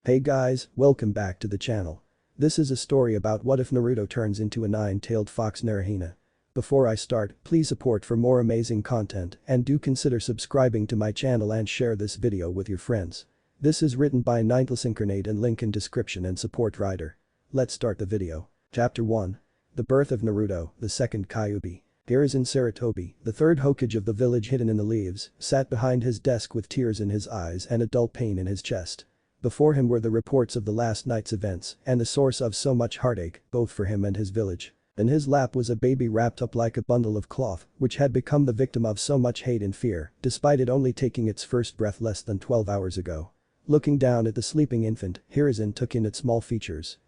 Hey guys, welcome back to the channel. This is a story about what if Naruto turns into a nine-tailed fox naruhina. Before I start, please support for more amazing content and do consider subscribing to my channel and share this video with your friends. This is written by NineTailsIncarnate and link in description and support writer. Let's start the video. Chapter 1. The Birth of Naruto, the Second Kyuubi. Hiruzen Sarutobi, the third Hokage of the village hidden in the leaves, sat behind his desk with tears in his eyes and a dull pain in his chest. Before him were the reports of the last night's events and the source of so much heartache, both for him and his village. In his lap was a baby wrapped up like a bundle of cloth, which had become the victim of so much hate and fear, despite it only taking its first breath less than 12 hours ago. Looking down at the sleeping infant, Hiruzen took in its small features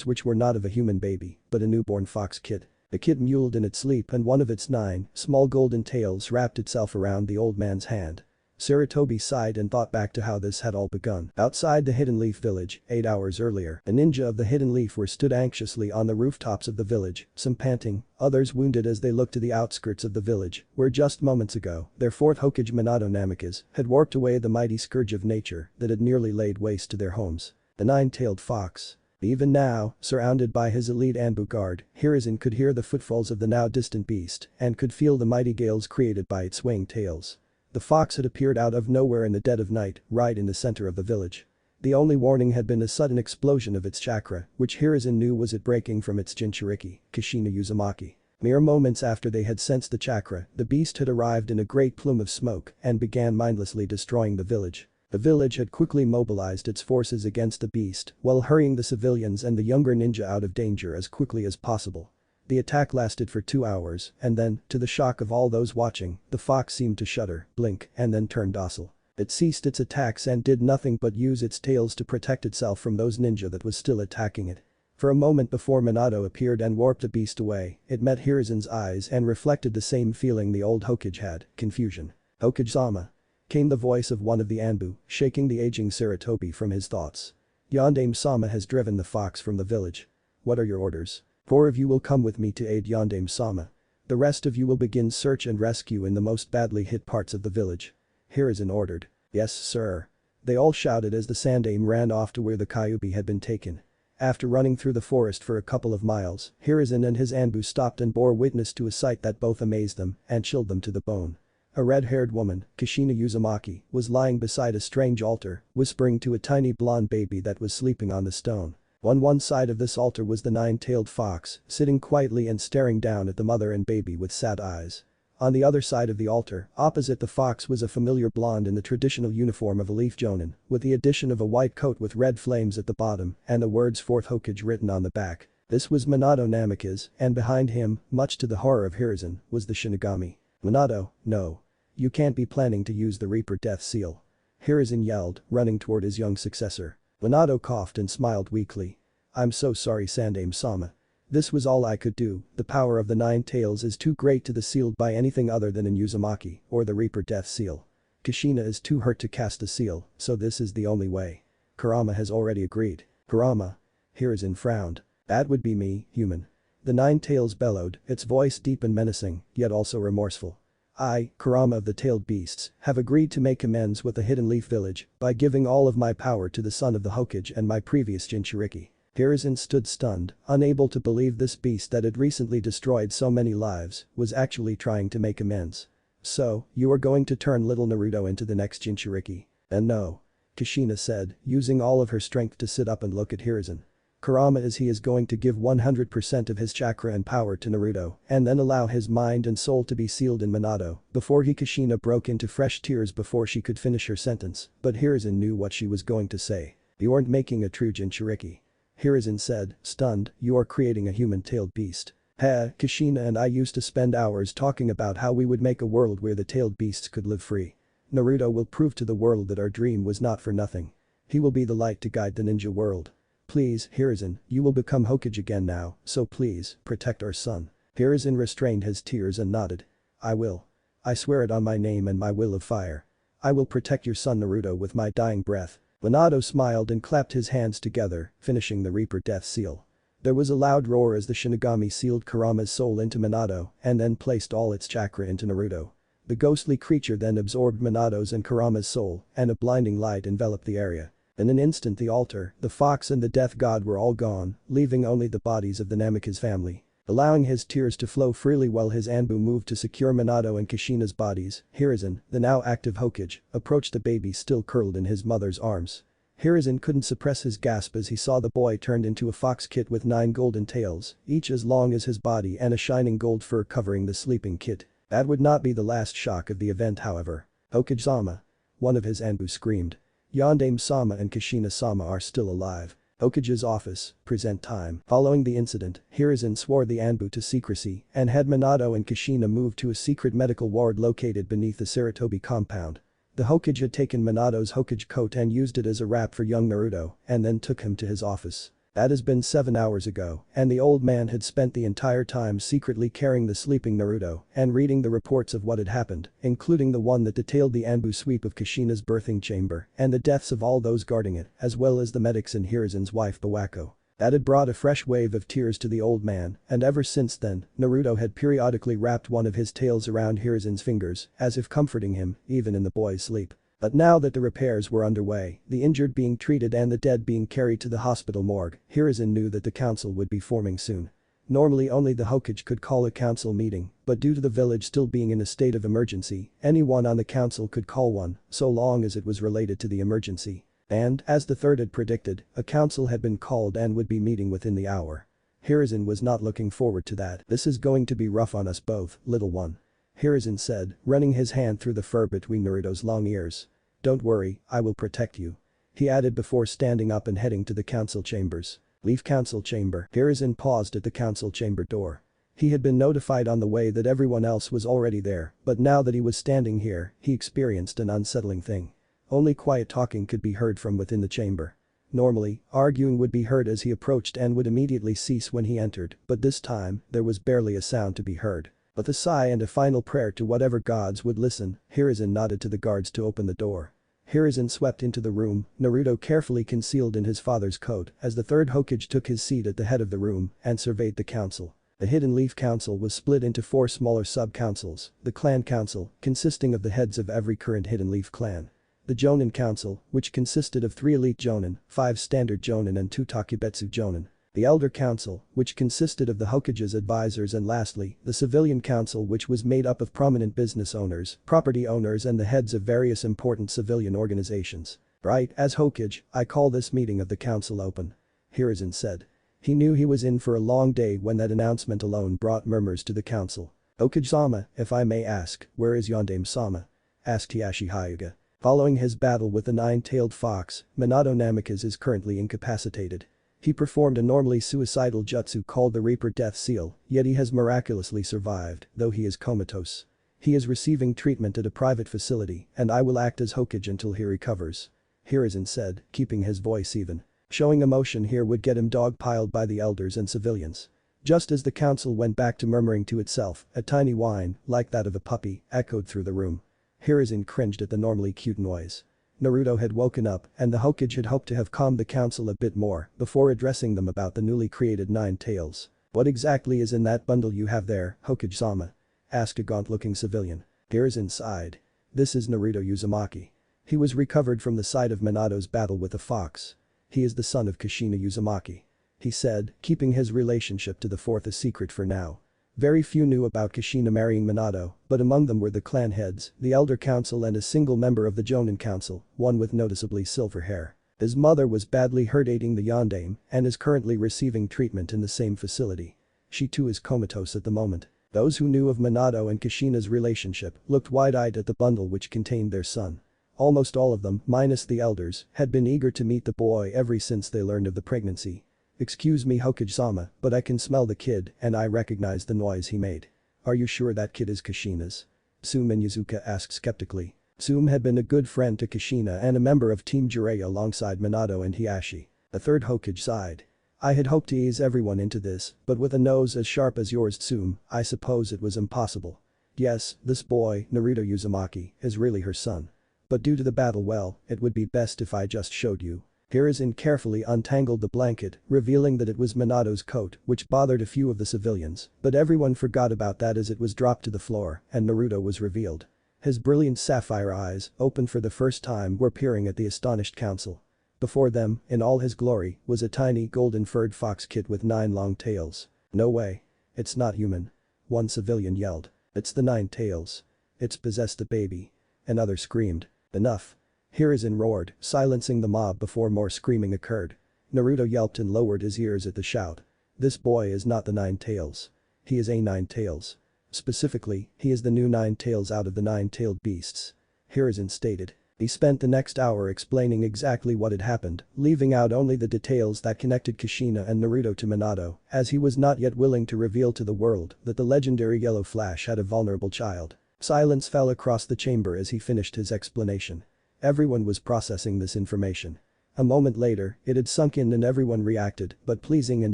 which were not of a human baby, but a newborn fox kid. The kid mewled in its sleep and one of its 9 small golden tails wrapped itself around the old man's hand. Sarutobi sighed and thought back to how this had all begun. Outside the Hidden Leaf village, 8 hours earlier, a ninja of the Hidden Leaf were stood anxiously on the rooftops of the village, some panting, others wounded as they looked to the outskirts of the village, where just moments ago, their fourth Hokage Minato Namikaze had warped away the mighty scourge of nature that had nearly laid waste to their homes. The nine-tailed fox. Even now, surrounded by his elite Anbu guard, Hiruzen could hear the footfalls of the now distant beast and could feel the mighty gales created by its swaying tails. The fox had appeared out of nowhere in the dead of night, right in the center of the village. The only warning had been a sudden explosion of its chakra, which Hiruzen knew was it breaking from its Jinchuriki, Kushina Uzumaki. Mere moments after they had sensed the chakra, the beast had arrived in a great plume of smoke and began mindlessly destroying the village. The village had quickly mobilized its forces against the beast while hurrying the civilians and the younger ninja out of danger as quickly as possible. The attack lasted for 2 hours and then, to the shock of all those watching, the fox seemed to shudder, blink, and then turn docile. It ceased its attacks and did nothing but use its tails to protect itself from those ninja that was still attacking it. For a moment before Minato appeared and warped the beast away, it met Hiruzen's eyes and reflected the same feeling the old Hokage had, confusion. "Hokage-sama," came the voice of one of the Anbu, shaking the aging Sarutobi from his thoughts. "Yondaime-sama has driven the fox from the village. What are your orders? 4 of you will come with me to aid Yondaime-sama. The rest of you will begin search and rescue in the most badly hit parts of the village." Hiruzen ordered. "Yes, sir." They all shouted as the Sandaime ran off to where the Kyuubi had been taken. After running through the forest for a couple of miles, Hiruzen and his Anbu stopped and bore witness to a sight that both amazed them and chilled them to the bone. A red-haired woman, Kushina Uzumaki, was lying beside a strange altar, whispering to a tiny blonde baby that was sleeping on the stone. On one side of this altar was the nine-tailed fox, sitting quietly and staring down at the mother and baby with sad eyes. On the other side of the altar, opposite the fox was a familiar blonde in the traditional uniform of a leaf jonin, with the addition of a white coat with red flames at the bottom and the words 4th Hokage written on the back. This was Minato Namikaze, and behind him, much to the horror of Hiruzen, was the Shinigami. "Minato, no. You can't be planning to use the Reaper Death Seal," Hiruzen yelled, running toward his young successor. Minato coughed and smiled weakly. "I'm so sorry, Sandaime-sama. This was all I could do. The power of the 9 tails is too great to be sealed by anything other than an Uzumaki or the Reaper Death Seal. Kushina is too hurt to cast a seal, so this is the only way. Kurama has already agreed." "Kurama?" Hiruzen frowned. "That would be me, human." The 9 tails bellowed, its voice deep and menacing, yet also remorseful. "I, Kurama of the Tailed Beasts, have agreed to make amends with the Hidden Leaf village by giving all of my power to the son of the Hokage and my previous Jinchuriki." Hiruzen stood stunned, unable to believe this beast that had recently destroyed so many lives was actually trying to make amends. "So, you are going to turn little Naruto into the next Jinchuriki?" "And no," Kushina said, using all of her strength to sit up and look at Hiruzen. "Kurama is going to give 100% of his chakra and power to Naruto and then allow his mind and soul to be sealed in Minato." Before Kushina broke into fresh tears before she could finish her sentence, but Hiruzen knew what she was going to say. "You aren't making a true Jinchuriki," Hiruzen said, stunned. "You are creating a human-tailed beast." Kushina and I used to spend hours talking about how we would make a world where the tailed beasts could live free. Naruto will prove to the world that our dream was not for nothing. He will be the light to guide the ninja world. Please, Hiruzen, you will become Hokage again now, so please, protect our son." Hiruzen restrained his tears and nodded. "I will. I swear it on my name and my will of fire. I will protect your son Naruto with my dying breath." Minato smiled and clapped his hands together, finishing the Reaper Death Seal. There was a loud roar as the Shinigami sealed Kurama's soul into Minato and then placed all its chakra into Naruto. The ghostly creature then absorbed Minato's and Kurama's soul, and a blinding light enveloped the area. In an instant the altar, the fox and the death god were all gone, leaving only the bodies of the Namikaze family. Allowing his tears to flow freely while his Anbu moved to secure Minato and Kushina's bodies, Hiruzen, the now active Hokage, approached the baby still curled in his mother's arms. Hiruzen couldn't suppress his gasp as he saw the boy turned into a fox kit with 9 golden tails, each as long as his body and a shining gold fur covering the sleeping kit. That would not be the last shock of the event however. Hokage-sama. One of his Anbu screamed. Yondaime-sama and Kushina-sama are still alive. Hokage's office, present time. Following the incident, Hiruzen swore the Anbu to secrecy and had Minato and Kushina moved to a secret medical ward located beneath the Sarutobi compound. The Hokage had taken Minato's Hokage coat and used it as a wrap for young Naruto and then took him to his office. That has been 7 hours ago, and the old man had spent the entire time secretly carrying the sleeping Naruto and reading the reports of what had happened, including the one that detailed the Anbu sweep of Kushina's birthing chamber and the deaths of all those guarding it, as well as the medics and Hiruzen's wife Bawako. That had brought a fresh wave of tears to the old man, and ever since then, Naruto had periodically wrapped one of his tails around Hiruzen's fingers, as if comforting him, even in the boy's sleep. But now that the repairs were underway, the injured being treated and the dead being carried to the hospital morgue, Hiruzen knew that the council would be forming soon. Normally only the Hokage could call a council meeting, but due to the village still being in a state of emergency, anyone on the council could call one, so long as it was related to the emergency. And, as the third had predicted, a council had been called and would be meeting within the hour. Hiruzen was not looking forward to that. "This is going to be rough on us both, little one," Hiruzen said, running his hand through the fur between Naruto's long ears. "Don't worry, I will protect you," he added before standing up and heading to the council chambers. Leave council chamber. Hiruzen paused at the council chamber door. He had been notified on the way that everyone else was already there, but now that he was standing here, he experienced an unsettling thing. Only quiet talking could be heard from within the chamber. Normally, arguing would be heard as he approached and would immediately cease when he entered, but this time, there was barely a sound to be heard. With a sigh and a final prayer to whatever gods would listen, Hiruzen nodded to the guards to open the door. Hiruzen swept into the room, Naruto carefully concealed in his father's coat as the third Hokage took his seat at the head of the room and surveyed the council. The Hidden Leaf Council was split into 4 smaller sub-councils, the Clan Council, consisting of the heads of every current Hidden Leaf clan. The Jonin Council, which consisted of 3 elite Jonin, 5 standard Jonin and 2 Takebetsu Jonin. The Elder Council, which consisted of the Hokage's advisors and lastly, the Civilian Council which was made up of prominent business owners, property owners and the heads of various important civilian organizations. "Right, as Hokage, I call this meeting of the council open," Hiruzen said. He knew he was in for a long day when that announcement alone brought murmurs to the council. "Hokage-sama, if I may ask, where is Yondaime-sama?" asked Hiashi Hyuga. Following his battle with the 9-tailed fox, Minato Namikaze is currently incapacitated. He performed a normally suicidal jutsu called the Reaper Death Seal, yet he has miraculously survived, though he is comatose. He is receiving treatment at a private facility, and I will act as Hokage until he recovers," Hiruzen said, keeping his voice even. Showing emotion here would get him dogpiled by the elders and civilians. Just as the council went back to murmuring to itself, a tiny whine, like that of a puppy, echoed through the room. Hiruzen cringed at the normally cute noise. Naruto had woken up and the Hokage had hoped to have calmed the council a bit more before addressing them about the newly created 9 tails. "What exactly is in that bundle you have there, Hokage-sama?" asked a gaunt-looking civilian. Hiruzen sighed. "This is Naruto Uzumaki. He was recovered from the site of Minato's battle with the fox. He is the son of Kushina Uzumaki," he said, keeping his relationship to the fourth a secret for now. Very few knew about Kushina marrying Minato, but among them were the clan heads, the Elder Council and a single member of the Jonin Council, one with noticeably silver hair. His mother was badly hurt aiding the Yondaime and is currently receiving treatment in the same facility. She too is comatose at the moment. Those who knew of Minato and Kushina's relationship looked wide-eyed at the bundle which contained their son. Almost all of them, minus the elders, had been eager to meet the boy ever since they learned of the pregnancy. "Excuse me Hokage-sama, but I can smell the kid and I recognize the noise he made." "Are you sure that kid is Kushina's?" Tsume and Yuzuka asked skeptically. Tsume had been a good friend to Kushina and a member of Team Jiraiya alongside Minato and Hiashi. The third Hokage sighed. "I had hoped to ease everyone into this, but with a nose as sharp as yours Tsume, I suppose it was impossible. Yes, this boy, Naruto Uzumaki, is really her son. But due to the battle it would be best if I just showed you." Hiruzen carefully untangled the blanket, revealing that it was Minato's coat, which bothered a few of the civilians, but everyone forgot about that as it was dropped to the floor and Naruto was revealed. His brilliant sapphire eyes, open for the first time, were peering at the astonished council. Before them, in all his glory, was a tiny golden-furred fox kid with 9 long tails. "No way. It's not human," one civilian yelled. "It's the 9 tails. It's possessed the baby." Another screamed. "Enough." Hiruzen roared, silencing the mob before more screaming occurred. Naruto yelped and lowered his ears at the shout. "This boy is not the 9 tails. He is a 9 tails. Specifically, he is the new 9 tails out of the 9-tailed beasts," Hiruzen stated. He spent the next hour explaining exactly what had happened, leaving out only the details that connected Kushina and Naruto to Minato, as he was not yet willing to reveal to the world that the legendary Yellow Flash had a vulnerable child. Silence fell across the chamber as he finished his explanation. Everyone was processing this information. A moment later, it had sunk in and everyone reacted, but pleasing and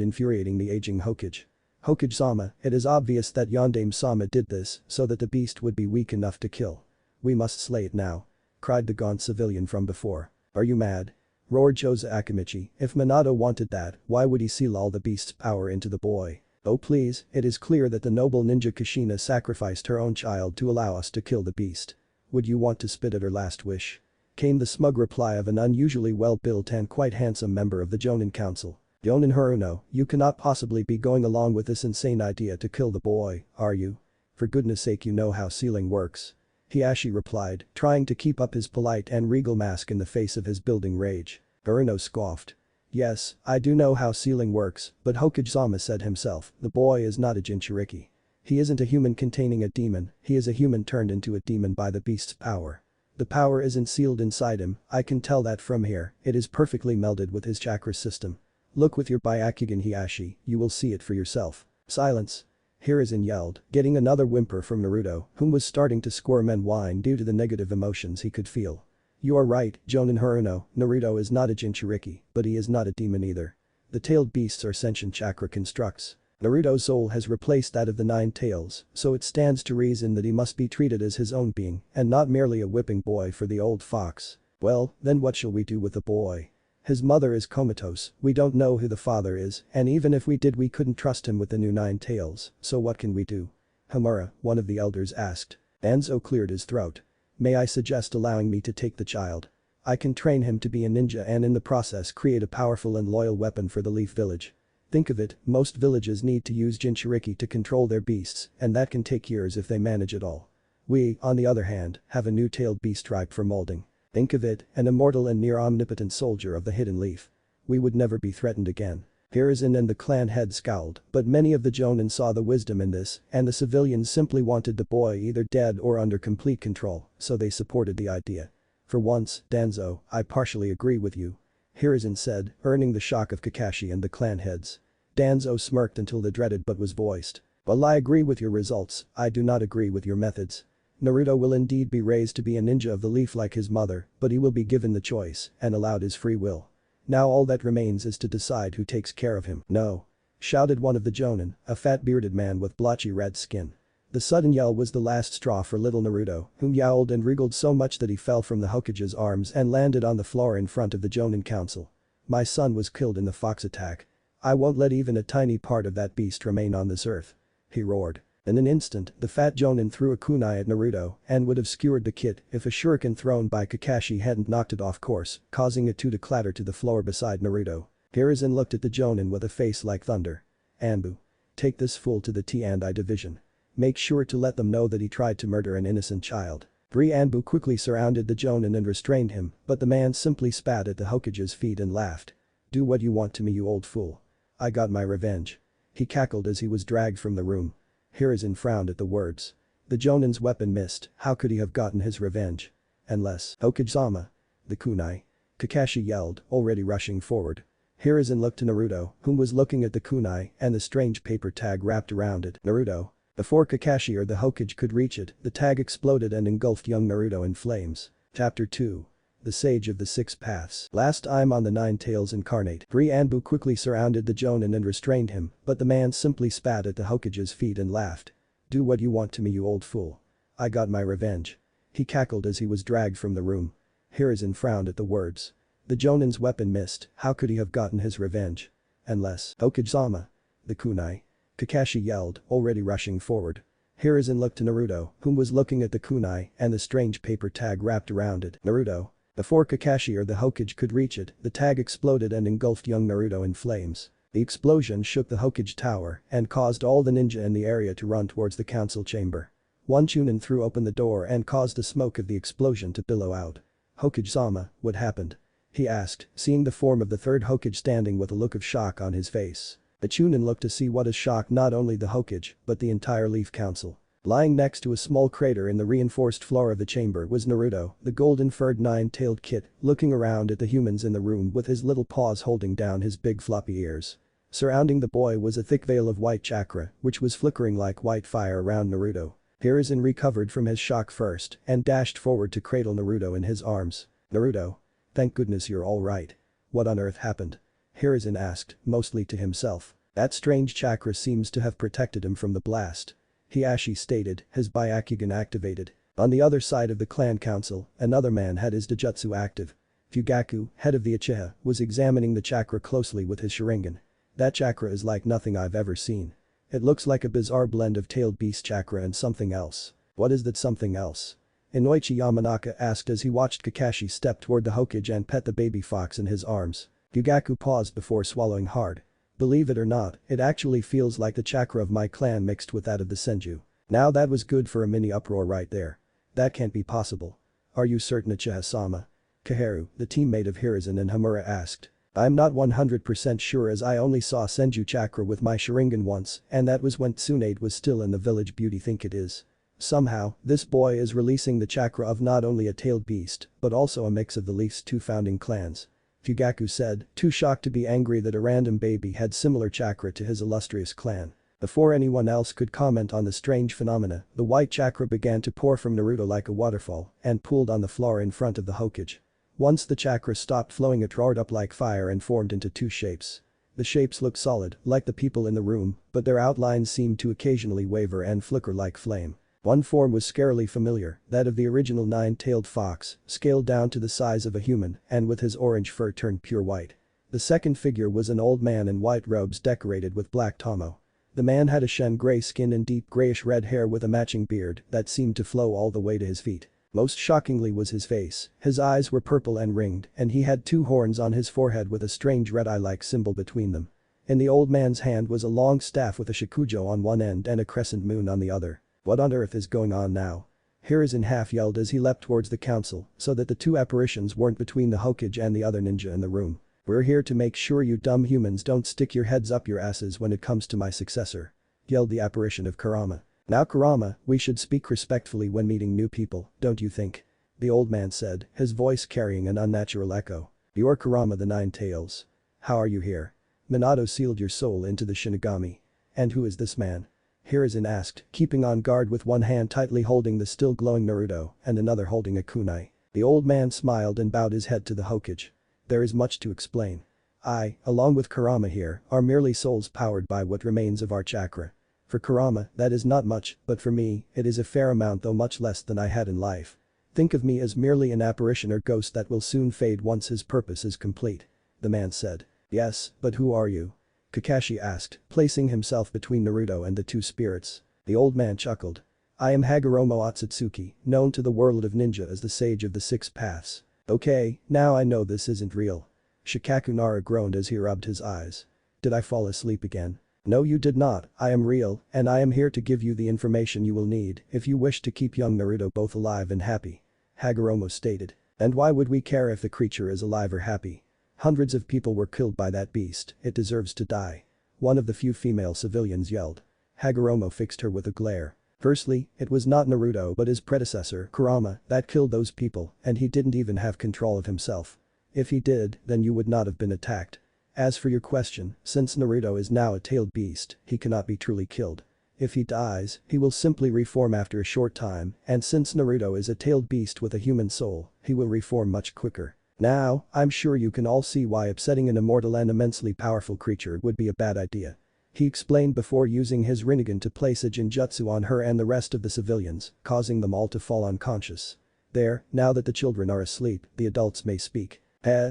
infuriating the aging Hokage. "Hokage-sama, it is obvious that Yondaime-sama did this so that the beast would be weak enough to kill. We must slay it now," cried the gaunt civilian from before. "Are you mad?" roared Choza Akimichi. "If Minato wanted that, why would he seal all the beast's power into the boy? Oh please, it is clear that the noble ninja Kushina sacrificed her own child to allow us to kill the beast. Would you want to spit at her last wish?" Came the smug reply of an unusually well-built and quite handsome member of the Jonin Council. "Jonin Haruno, you cannot possibly be going along with this insane idea to kill the boy, are you? For goodness sake, you know how sealing works." Hiashi replied, trying to keep up his polite and regal mask in the face of his building rage. Haruno scoffed. "Yes, I do know how sealing works, but Hokage-sama said himself, the boy is not a Jinchuriki. He isn't a human containing a demon, he is a human turned into a demon by the beast's power. The power isn't sealed inside him, I can tell that from here, it is perfectly melded with his chakra system. Look with your Byakugan, Hiashi, you will see it for yourself." "Silence!" Hiruzen yelled, getting another whimper from Naruto, whom was starting to squirm and whine due to the negative emotions he could feel. "You are right, Jonin Haruno, Naruto is not a Jinchuriki, but he is not a demon either. The tailed beasts are sentient chakra constructs. Naruto's soul has replaced that of the 9 tails, so it stands to reason that he must be treated as his own being and not merely a whipping boy for the old fox. Well, then what shall we do with the boy? His mother is comatose, we don't know who the father is, and even if we did we couldn't trust him with the new 9 tails, so what can we do?" Hamura, one of the elders asked. Danzo cleared his throat. "May I suggest allowing me to take the child? I can train him to be a ninja and in the process create a powerful and loyal weapon for the Leaf Village. Think of it, most villages need to use Jinchuriki to control their beasts, and that can take years if they manage it all. We, on the other hand, have a new tailed beast ripe for molding. Think of it, an immortal and near omnipotent soldier of the Hidden Leaf. We would never be threatened again." Hiruzen and the clan head scowled, but many of the Jonin saw the wisdom in this, and the civilians simply wanted the boy either dead or under complete control, so they supported the idea. "For once, Danzo, I partially agree with you," Hiruzen said, earning the shock of Kakashi and the clan heads. Danzo smirked until the dreaded but was voiced. "While I agree with your results, I do not agree with your methods. Naruto will indeed be raised to be a ninja of the leaf like his mother, but he will be given the choice and allowed his free will. Now all that remains is to decide who takes care of him." "No!" shouted one of the Jonin, a fat bearded man with blotchy red skin. The sudden yell was the last straw for little Naruto, whom yowled and wriggled so much that he fell from the Hokage's arms and landed on the floor in front of the Jonin Council. "My son was killed in the fox attack. I won't let even a tiny part of that beast remain on this earth," he roared. In an instant, the fat Jonin threw a kunai at Naruto and would have skewered the kid if a shuriken thrown by Kakashi hadn't knocked it off course, causing it to clatter to the floor beside Naruto. Hiruzen looked at the Jonin with a face like thunder. "Anbu. Take this fool to the T&I division. Make sure to let them know that he tried to murder an innocent child." Anbu quickly surrounded the Jonin and restrained him, but the man simply spat at the Hokage's feet and laughed. "Do what you want to me, you old fool. I got my revenge." He cackled as he was dragged from the room. Hiruzen frowned at the words. The Jonin's weapon missed, how could he have gotten his revenge? Unless, Hokage-sama. The kunai. Kakashi yelled, already rushing forward. Hiruzen looked to Naruto, whom was looking at the kunai and the strange paper tag wrapped around it. "Naruto." Before Kakashi or the Hokage could reach it, the tag exploded and engulfed young Naruto in flames. Chapter 2. The Sage of the Six Paths. Last time on the NineTailsIncarnate, Anbu quickly surrounded the Jonin and restrained him, but the man simply spat at the Hokage's feet and laughed. "Do what you want to me, you old fool. I got my revenge." He cackled as he was dragged from the room. Hiruzen frowned at the words. The Jonin's weapon missed, how could he have gotten his revenge? Unless, Hokage-sama. The kunai. Kakashi yelled, already rushing forward. Hiruzen looked to Naruto, whom was looking at the kunai and the strange paper tag wrapped around it. "Naruto." Before Kakashi or the Hokage could reach it, the tag exploded and engulfed young Naruto in flames. The explosion shook the Hokage tower and caused all the ninja in the area to run towards the council chamber. One Chunin threw open the door and caused the smoke of the explosion to billow out. "Hokage-sama, what happened?" he asked, seeing the form of the third Hokage standing with a look of shock on his face. The Chunin looked to see what has shocked not only the Hokage, but the entire Leaf Council. Lying next to a small crater in the reinforced floor of the chamber was Naruto, the golden-furred nine-tailed kid, looking around at the humans in the room with his little paws holding down his big floppy ears. Surrounding the boy was a thick veil of white chakra, which was flickering like white fire around Naruto. Hiruzen recovered from his shock first and dashed forward to cradle Naruto in his arms. "Naruto. Thank goodness you're all right. What on earth happened?" Hiruzen asked, mostly to himself. "That strange chakra seems to have protected him from the blast," Hiashi stated, his Byakugan activated. On the other side of the clan council, another man had his Dojutsu active. Fugaku, head of the Uchiha, was examining the chakra closely with his Sharingan. "That chakra is like nothing I've ever seen. It looks like a bizarre blend of tailed beast chakra and something else. What is that something else?" Inoichi Yamanaka asked as he watched Kakashi step toward the Hokage and pet the baby fox in his arms. Fugaku paused before swallowing hard. "Believe it or not, it actually feels like the chakra of my clan mixed with that of the Senju. Now that was good for a mini uproar right there. That can't be possible. Are you certain, Uchiha-sama?" Kaharu, the teammate of Hiruzen and Hamura, asked. "I'm not 100% sure as I only saw Senju chakra with my Sharingan once and that was when Tsunade was still in the village. Beauty think it is. Somehow, this boy is releasing the chakra of not only a tailed beast but also a mix of the Leaf's two founding clans," Fugaku said, too shocked to be angry that a random baby had similar chakra to his illustrious clan. Before anyone else could comment on the strange phenomena, the white chakra began to pour from Naruto like a waterfall and pooled on the floor in front of the Hokage. Once the chakra stopped flowing, it roared up like fire and formed into two shapes. The shapes looked solid, like the people in the room, but their outlines seemed to occasionally waver and flicker like flame. One form was scarily familiar, that of the original nine-tailed fox, scaled down to the size of a human and with his orange fur turned pure white. The second figure was an old man in white robes decorated with black tomo. The man had a shen gray skin and deep grayish-red hair with a matching beard that seemed to flow all the way to his feet. Most shockingly was his face. His eyes were purple and ringed and he had two horns on his forehead with a strange red eye-like symbol between them. In the old man's hand was a long staff with a shakujo on one end and a crescent moon on the other. "What on earth is going on now?" Hiruzen half yelled as he leapt towards the council so that the two apparitions weren't between the Hokage and the other ninja in the room. "We're here to make sure you dumb humans don't stick your heads up your asses when it comes to my successor," yelled the apparition of Kurama. "Now Kurama, we should speak respectfully when meeting new people, don't you think?" the old man said, his voice carrying an unnatural echo. "You're Kurama the Nine Tails. How are you here? Minato sealed your soul into the Shinigami. And who is this man?" Hiruzen asked, keeping on guard with one hand tightly holding the still glowing Naruto and another holding a kunai. The old man smiled and bowed his head to the Hokage. "There is much to explain. I, along with Kurama here, are merely souls powered by what remains of our chakra. For Kurama, that is not much, but for me, it is a fair amount, though much less than I had in life. Think of me as merely an apparition or ghost that will soon fade once his purpose is complete," the man said. "Yes, but who are you?" Kakashi asked, placing himself between Naruto and the two spirits. The old man chuckled. "I am Hagoromo Otsutsuki, known to the world of ninja as the Sage of the Six Paths. Okay, now I know this isn't real." Shikaku Nara groaned as he rubbed his eyes. "Did I fall asleep again?" "No, you did not. I am real and I am here to give you the information you will need if you wish to keep young Naruto both alive and happy," Hagoromo stated. "And why would we care if the creature is alive or happy? Hundreds of people were killed by that beast, it deserves to die," one of the few female civilians yelled. Hagoromo fixed her with a glare. "Firstly, it was not Naruto but his predecessor, Kurama, that killed those people and he didn't even have control of himself. If he did, then you would not have been attacked. As for your question, since Naruto is now a tailed beast, he cannot be truly killed. If he dies, he will simply reform after a short time and since Naruto is a tailed beast with a human soul, he will reform much quicker. Now, I'm sure you can all see why upsetting an immortal and immensely powerful creature would be a bad idea," he explained before using his Rinnegan to place a Genjutsu on her and the rest of the civilians, causing them all to fall unconscious. "There, now that the children are asleep, the adults may speak.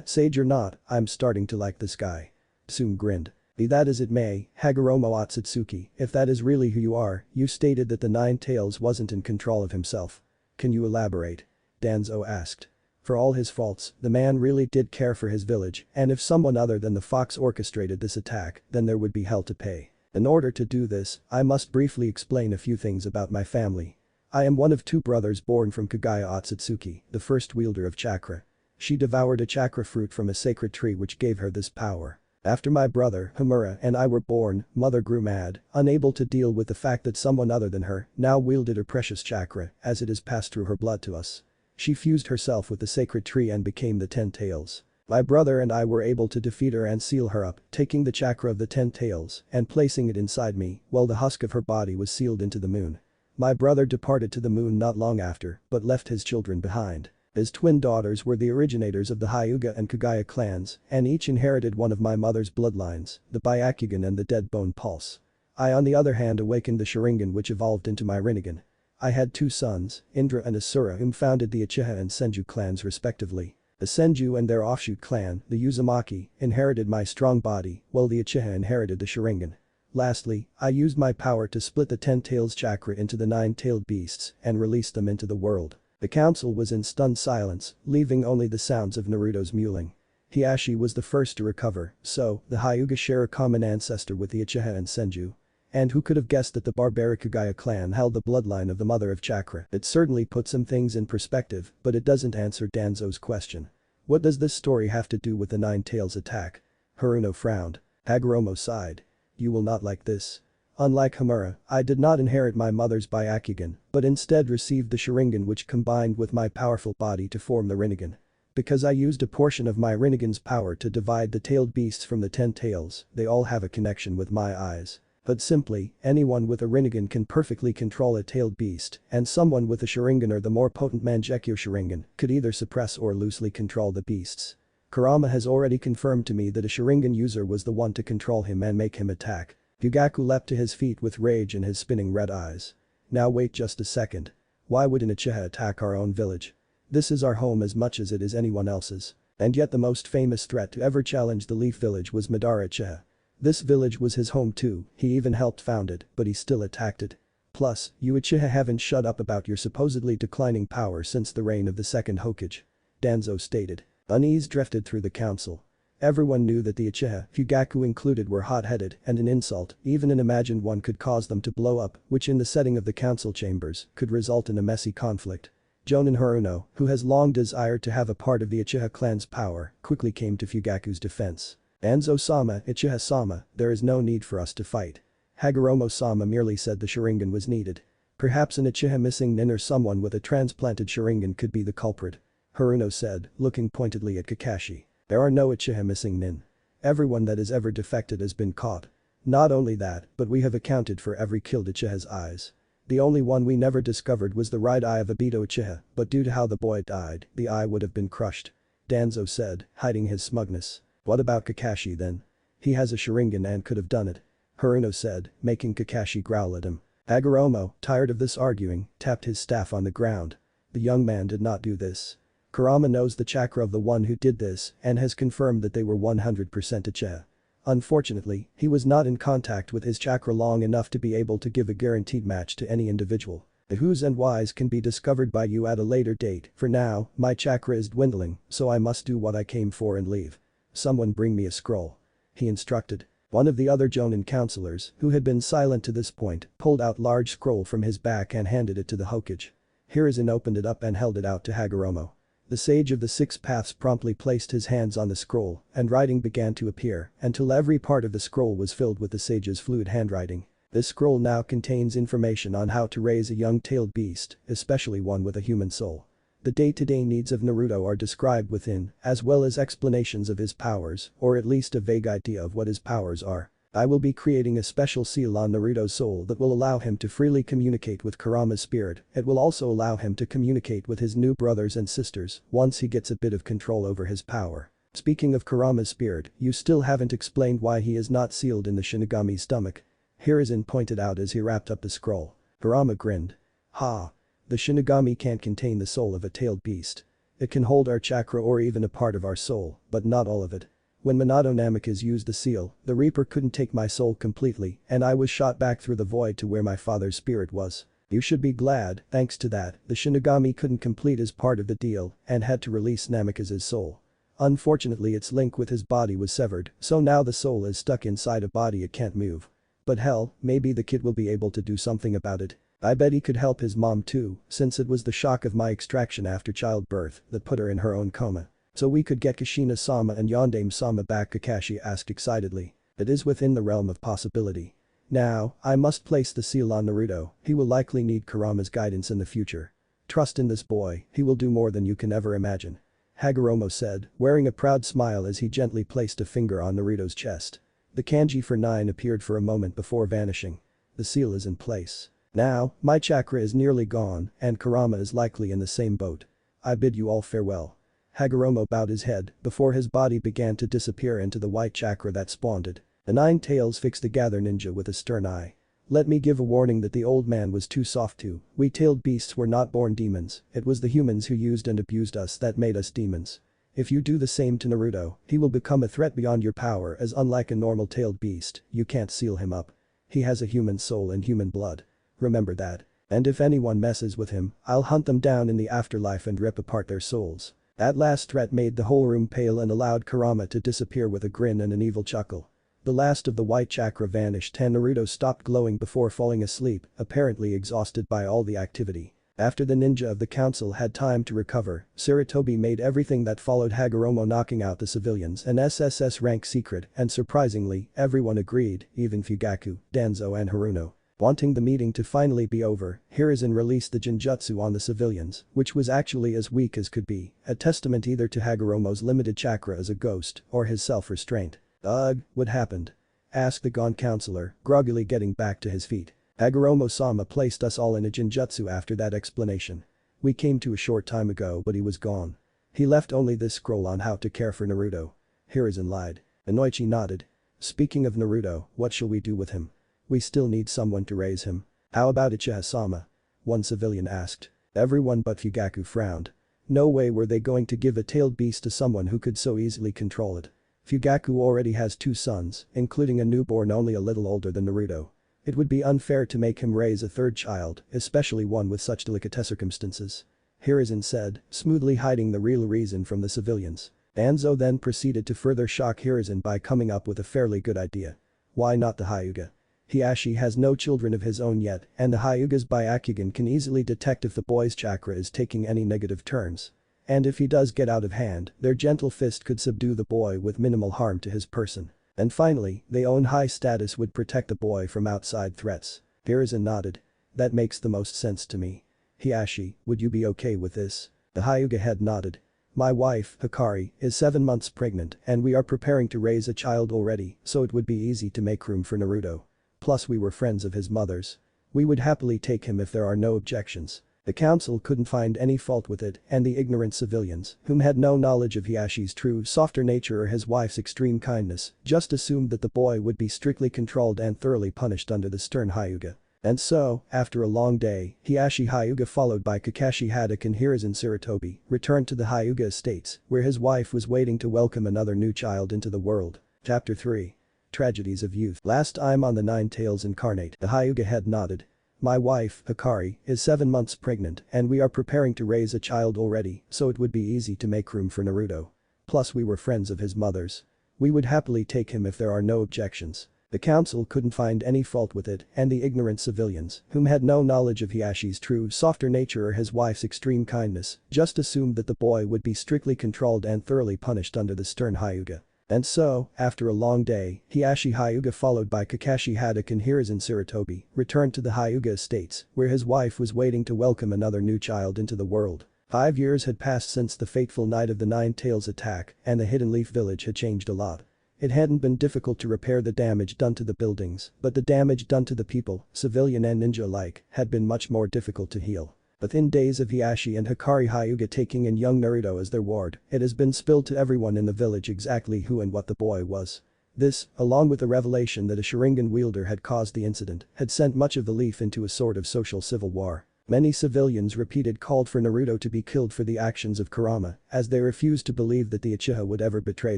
Sage or not, I'm starting to like this guy." Tsume grinned. "Be that as it may, Hagoromo Otsutsuki, if that is really who you are, you stated that the Nine Tails wasn't in control of himself. Can you elaborate?" Danzo asked. For all his faults, the man really did care for his village, and if someone other than the fox orchestrated this attack, then there would be hell to pay. In order to do this, I must briefly explain a few things about my family. I am one of two brothers born from Kagaya Otsutsuki, the first wielder of chakra. She devoured a chakra fruit from a sacred tree which gave her this power. After my brother, Homura, and I were born, mother grew mad, unable to deal with the fact that someone other than her now wielded her precious chakra as it is passed through her blood to us. She fused herself with the sacred tree and became the 10 Tails. My brother and I were able to defeat her and seal her up, taking the chakra of the 10 Tails and placing it inside me, while the husk of her body was sealed into the moon. My brother departed to the moon not long after, but left his children behind. His twin daughters were the originators of the Hyuga and Kagaya clans, and each inherited one of my mother's bloodlines, the Byakugan and the Dead Bone Pulse. I on the other hand awakened the Sharingan which evolved into my Rinnegan. I had two sons, Indra and Asura, whom founded the Uchiha and Senju clans respectively. The Senju and their offshoot clan, the Uzumaki, inherited my strong body, while the Uchiha inherited the Sharingan. Lastly, I used my power to split the 10 Tails chakra into the 9-tailed beasts and release them into the world. The council was in stunned silence, leaving only the sounds of Naruto's mewling. Hiashi was the first to recover, so, the Hyuga share a common ancestor with the Uchiha and Senju. And who could have guessed that the barbaric Kagaya clan held the bloodline of the mother of chakra? It certainly puts some things in perspective, but it doesn't answer Danzo's question. What does this story have to do with the 9 Tails attack? Haruno frowned. Hagoromo sighed. You will not like this. Unlike Homura, I did not inherit my mother's Byakugan, but instead received the Sharingan which combined with my powerful body to form the Rinnegan. Because I used a portion of my Rinnegan's power to divide the tailed beasts from the 10 Tails, they all have a connection with my eyes. But simply, anyone with a Rinnegan can perfectly control a tailed beast, and someone with a Sharingan or the more potent Mangekyo Sharingan could either suppress or loosely control the beasts. Kurama has already confirmed to me that a Sharingan user was the one to control him and make him attack. Fugaku leapt to his feet with rage in his spinning red eyes. Now wait just a second. Why would an Uchiha attack our own village? This is our home as much as it is anyone else's. And yet the most famous threat to ever challenge the Leaf Village was Madara Uchiha. This village was his home too, he even helped found it, but he still attacked it. Plus, you Uchiha haven't shut up about your supposedly declining power since the reign of the second Hokage. Danzo stated. Unease drifted through the council. Everyone knew that the Uchiha, Fugaku included, were hot-headed and an insult, even an imagined one, could cause them to blow up, which in the setting of the council chambers could result in a messy conflict. Jonin Haruno, who has long desired to have a part of the Uchiha clan's power, quickly came to Fugaku's defense. Anzo-sama, Uchiha-sama, there is no need for us to fight. Hagoromo-sama merely said the Sharingan was needed. Perhaps an Uchiha missing nin or someone with a transplanted Sharingan could be the culprit. Haruno said, looking pointedly at Kakashi. There are no Uchiha missing nin. Everyone that has ever defected has been caught. Not only that, but we have accounted for every killed Uchiha's eyes. The only one we never discovered was the right eye of Obito Uchiha, but due to how the boy died, the eye would have been crushed. Danzo said, hiding his smugness. What about Kakashi then? He has a Sharingan and could have done it. Haruno said, making Kakashi growl at him. Hagoromo, tired of this arguing, tapped his staff on the ground. The young man did not do this. Kurama knows the chakra of the one who did this and has confirmed that they were 100% Uchiha. Unfortunately, he was not in contact with his chakra long enough to be able to give a guaranteed match to any individual. The whos and whys can be discovered by you at a later date. For now, my chakra is dwindling, so I must do what I came for and leave. Someone bring me a scroll. He instructed. One of the other Jonin counselors, who had been silent to this point, pulled out large scroll from his back and handed it to the Hokage. Hiruzen opened it up and held it out to Hagoromo. The sage of the 6 paths promptly placed his hands on the scroll, and writing began to appear until every part of the scroll was filled with the sage's fluid handwriting. This scroll now contains information on how to raise a young tailed beast, especially one with a human soul. The day-to-day needs of Naruto are described within, as well as explanations of his powers, or at least a vague idea of what his powers are. I will be creating a special seal on Naruto's soul that will allow him to freely communicate with Kurama's spirit. It will also allow him to communicate with his new brothers and sisters once he gets a bit of control over his power. Speaking of Kurama's spirit, you still haven't explained why he is not sealed in the Shinigami's stomach. Hiruzen pointed out as he wrapped up the scroll. Kurama grinned. Ha! The Shinigami can't contain the soul of a tailed beast. It can hold our chakra or even a part of our soul, but not all of it. When Minato Namikaze used the seal, the Reaper couldn't take my soul completely and I was shot back through the void to where my father's spirit was. You should be glad, thanks to that, the Shinigami couldn't complete his part of the deal and had to release Namikaze's soul. Unfortunately its link with his body was severed, so now the soul is stuck inside a body it can't move. But hell, maybe the kid will be able to do something about it. I bet he could help his mom too, since it was the shock of my extraction after childbirth that put her in her own coma. So we could get Kushina-sama and Yondaime-sama back, Kakashi asked excitedly. It is within the realm of possibility. Now, I must place the seal on Naruto, he will likely need Kurama's guidance in the future. Trust in this boy, he will do more than you can ever imagine. Hagoromo said, wearing a proud smile as he gently placed a finger on Naruto's chest. The kanji for 9 appeared for a moment before vanishing. The seal is in place. Now, my chakra is nearly gone and Kurama is likely in the same boat. I bid you all farewell. Hagoromo bowed his head before his body began to disappear into the white chakra that spawned it. The 9 Tails fixed the Gather Ninja with a stern eye. Let me give a warning that the old man was too soft too. We tailed beasts were not born demons, it was the humans who used and abused us that made us demons. If you do the same to Naruto, he will become a threat beyond your power as unlike a normal tailed beast, you can't seal him up. He has a human soul and human blood. Remember that. And if anyone messes with him, I'll hunt them down in the afterlife and rip apart their souls. That last threat made the whole room pale and allowed Kurama to disappear with a grin and an evil chuckle. The last of the white chakra vanished and Naruto stopped glowing before falling asleep, apparently exhausted by all the activity. After the ninja of the council had time to recover, Sarutobi made everything that followed Hagoromo knocking out the civilians an SSS rank secret and surprisingly, everyone agreed, even Fugaku, Danzo and Haruno. Wanting the meeting to finally be over, Hiruzen released the Genjutsu on the civilians, which was actually as weak as could be, a testament either to Hagoromo's limited chakra as a ghost or his self-restraint. Ugh, what happened? Asked the gaunt counselor, groggily getting back to his feet. Hagoromo-sama placed us all in a Genjutsu after that explanation. We came to a short time ago but he was gone. He left only this scroll on how to care for Naruto. Hiruzen lied. Inoichi nodded. Speaking of Naruto, what shall we do with him? We still need someone to raise him. How about Uchiha-sama? One civilian asked. Everyone but Fugaku frowned. No way were they going to give a tailed beast to someone who could so easily control it. Fugaku already has 2 sons, including a newborn only a little older than Naruto. It would be unfair to make him raise a 3rd child, especially one with such delicate circumstances. Hiruzen said, smoothly hiding the real reason from the civilians. Danzo then proceeded to further shock Hiruzen by coming up with a fairly good idea. Why not the Hyuga? Hiashi has no children of his own yet, and the Hyuga's Byakugan can easily detect if the boy's chakra is taking any negative turns. And if he does get out of hand, their gentle fist could subdue the boy with minimal harm to his person. And finally, their own high status would protect the boy from outside threats. Hiruzen nodded. That makes the most sense to me. Hiashi, would you be okay with this? The Hyuga head nodded. My wife, Hikari, is 7 months pregnant and we are preparing to raise a child already, so it would be easy to make room for Naruto. Plus we were friends of his mother's. We would happily take him if there are no objections. The council couldn't find any fault with it and the ignorant civilians, whom had no knowledge of Hiashi's true softer nature or his wife's extreme kindness, just assumed that the boy would be strictly controlled and thoroughly punished under the stern Hyuga. And so, after a long day, Hiashi Hyuga followed by Kakashi Haddock and Hiruzen Sarutobi returned to the Hyuga estates, where his wife was waiting to welcome another new child into the world. Chapter 3. Tragedies of Youth. Last time on the NineTailsIncarnate, the Hyuga head nodded. My wife, Hikari, is 7 months pregnant and we are preparing to raise a child already, so it would be easy to make room for Naruto. Plus we were friends of his mother's. We would happily take him if there are no objections. The council couldn't find any fault with it and the ignorant civilians, whom had no knowledge of Hiashi's true softer nature or his wife's extreme kindness, just assumed that the boy would be strictly controlled and thoroughly punished under the stern Hyuga. And so, after a long day, Hiashi Hyuga followed by Kakashi Haddock and Hiruzen Sarutobi returned to the Hyuga estates, where his wife was waiting to welcome another new child into the world. 5 years had passed since the fateful night of the Nine Tails attack and the Hidden Leaf village had changed a lot. It hadn't been difficult to repair the damage done to the buildings, but the damage done to the people, civilian and ninja alike, had been much more difficult to heal. Within days of Hiashi and Hikari Hyuga taking in young Naruto as their ward, it has been spilled to everyone in the village exactly who and what the boy was. This, along with the revelation that a Sharingan wielder had caused the incident, had sent much of the Leaf into a sort of social civil war. Many civilians repeated called for Naruto to be killed for the actions of Kurama, as they refused to believe that the Uchiha would ever betray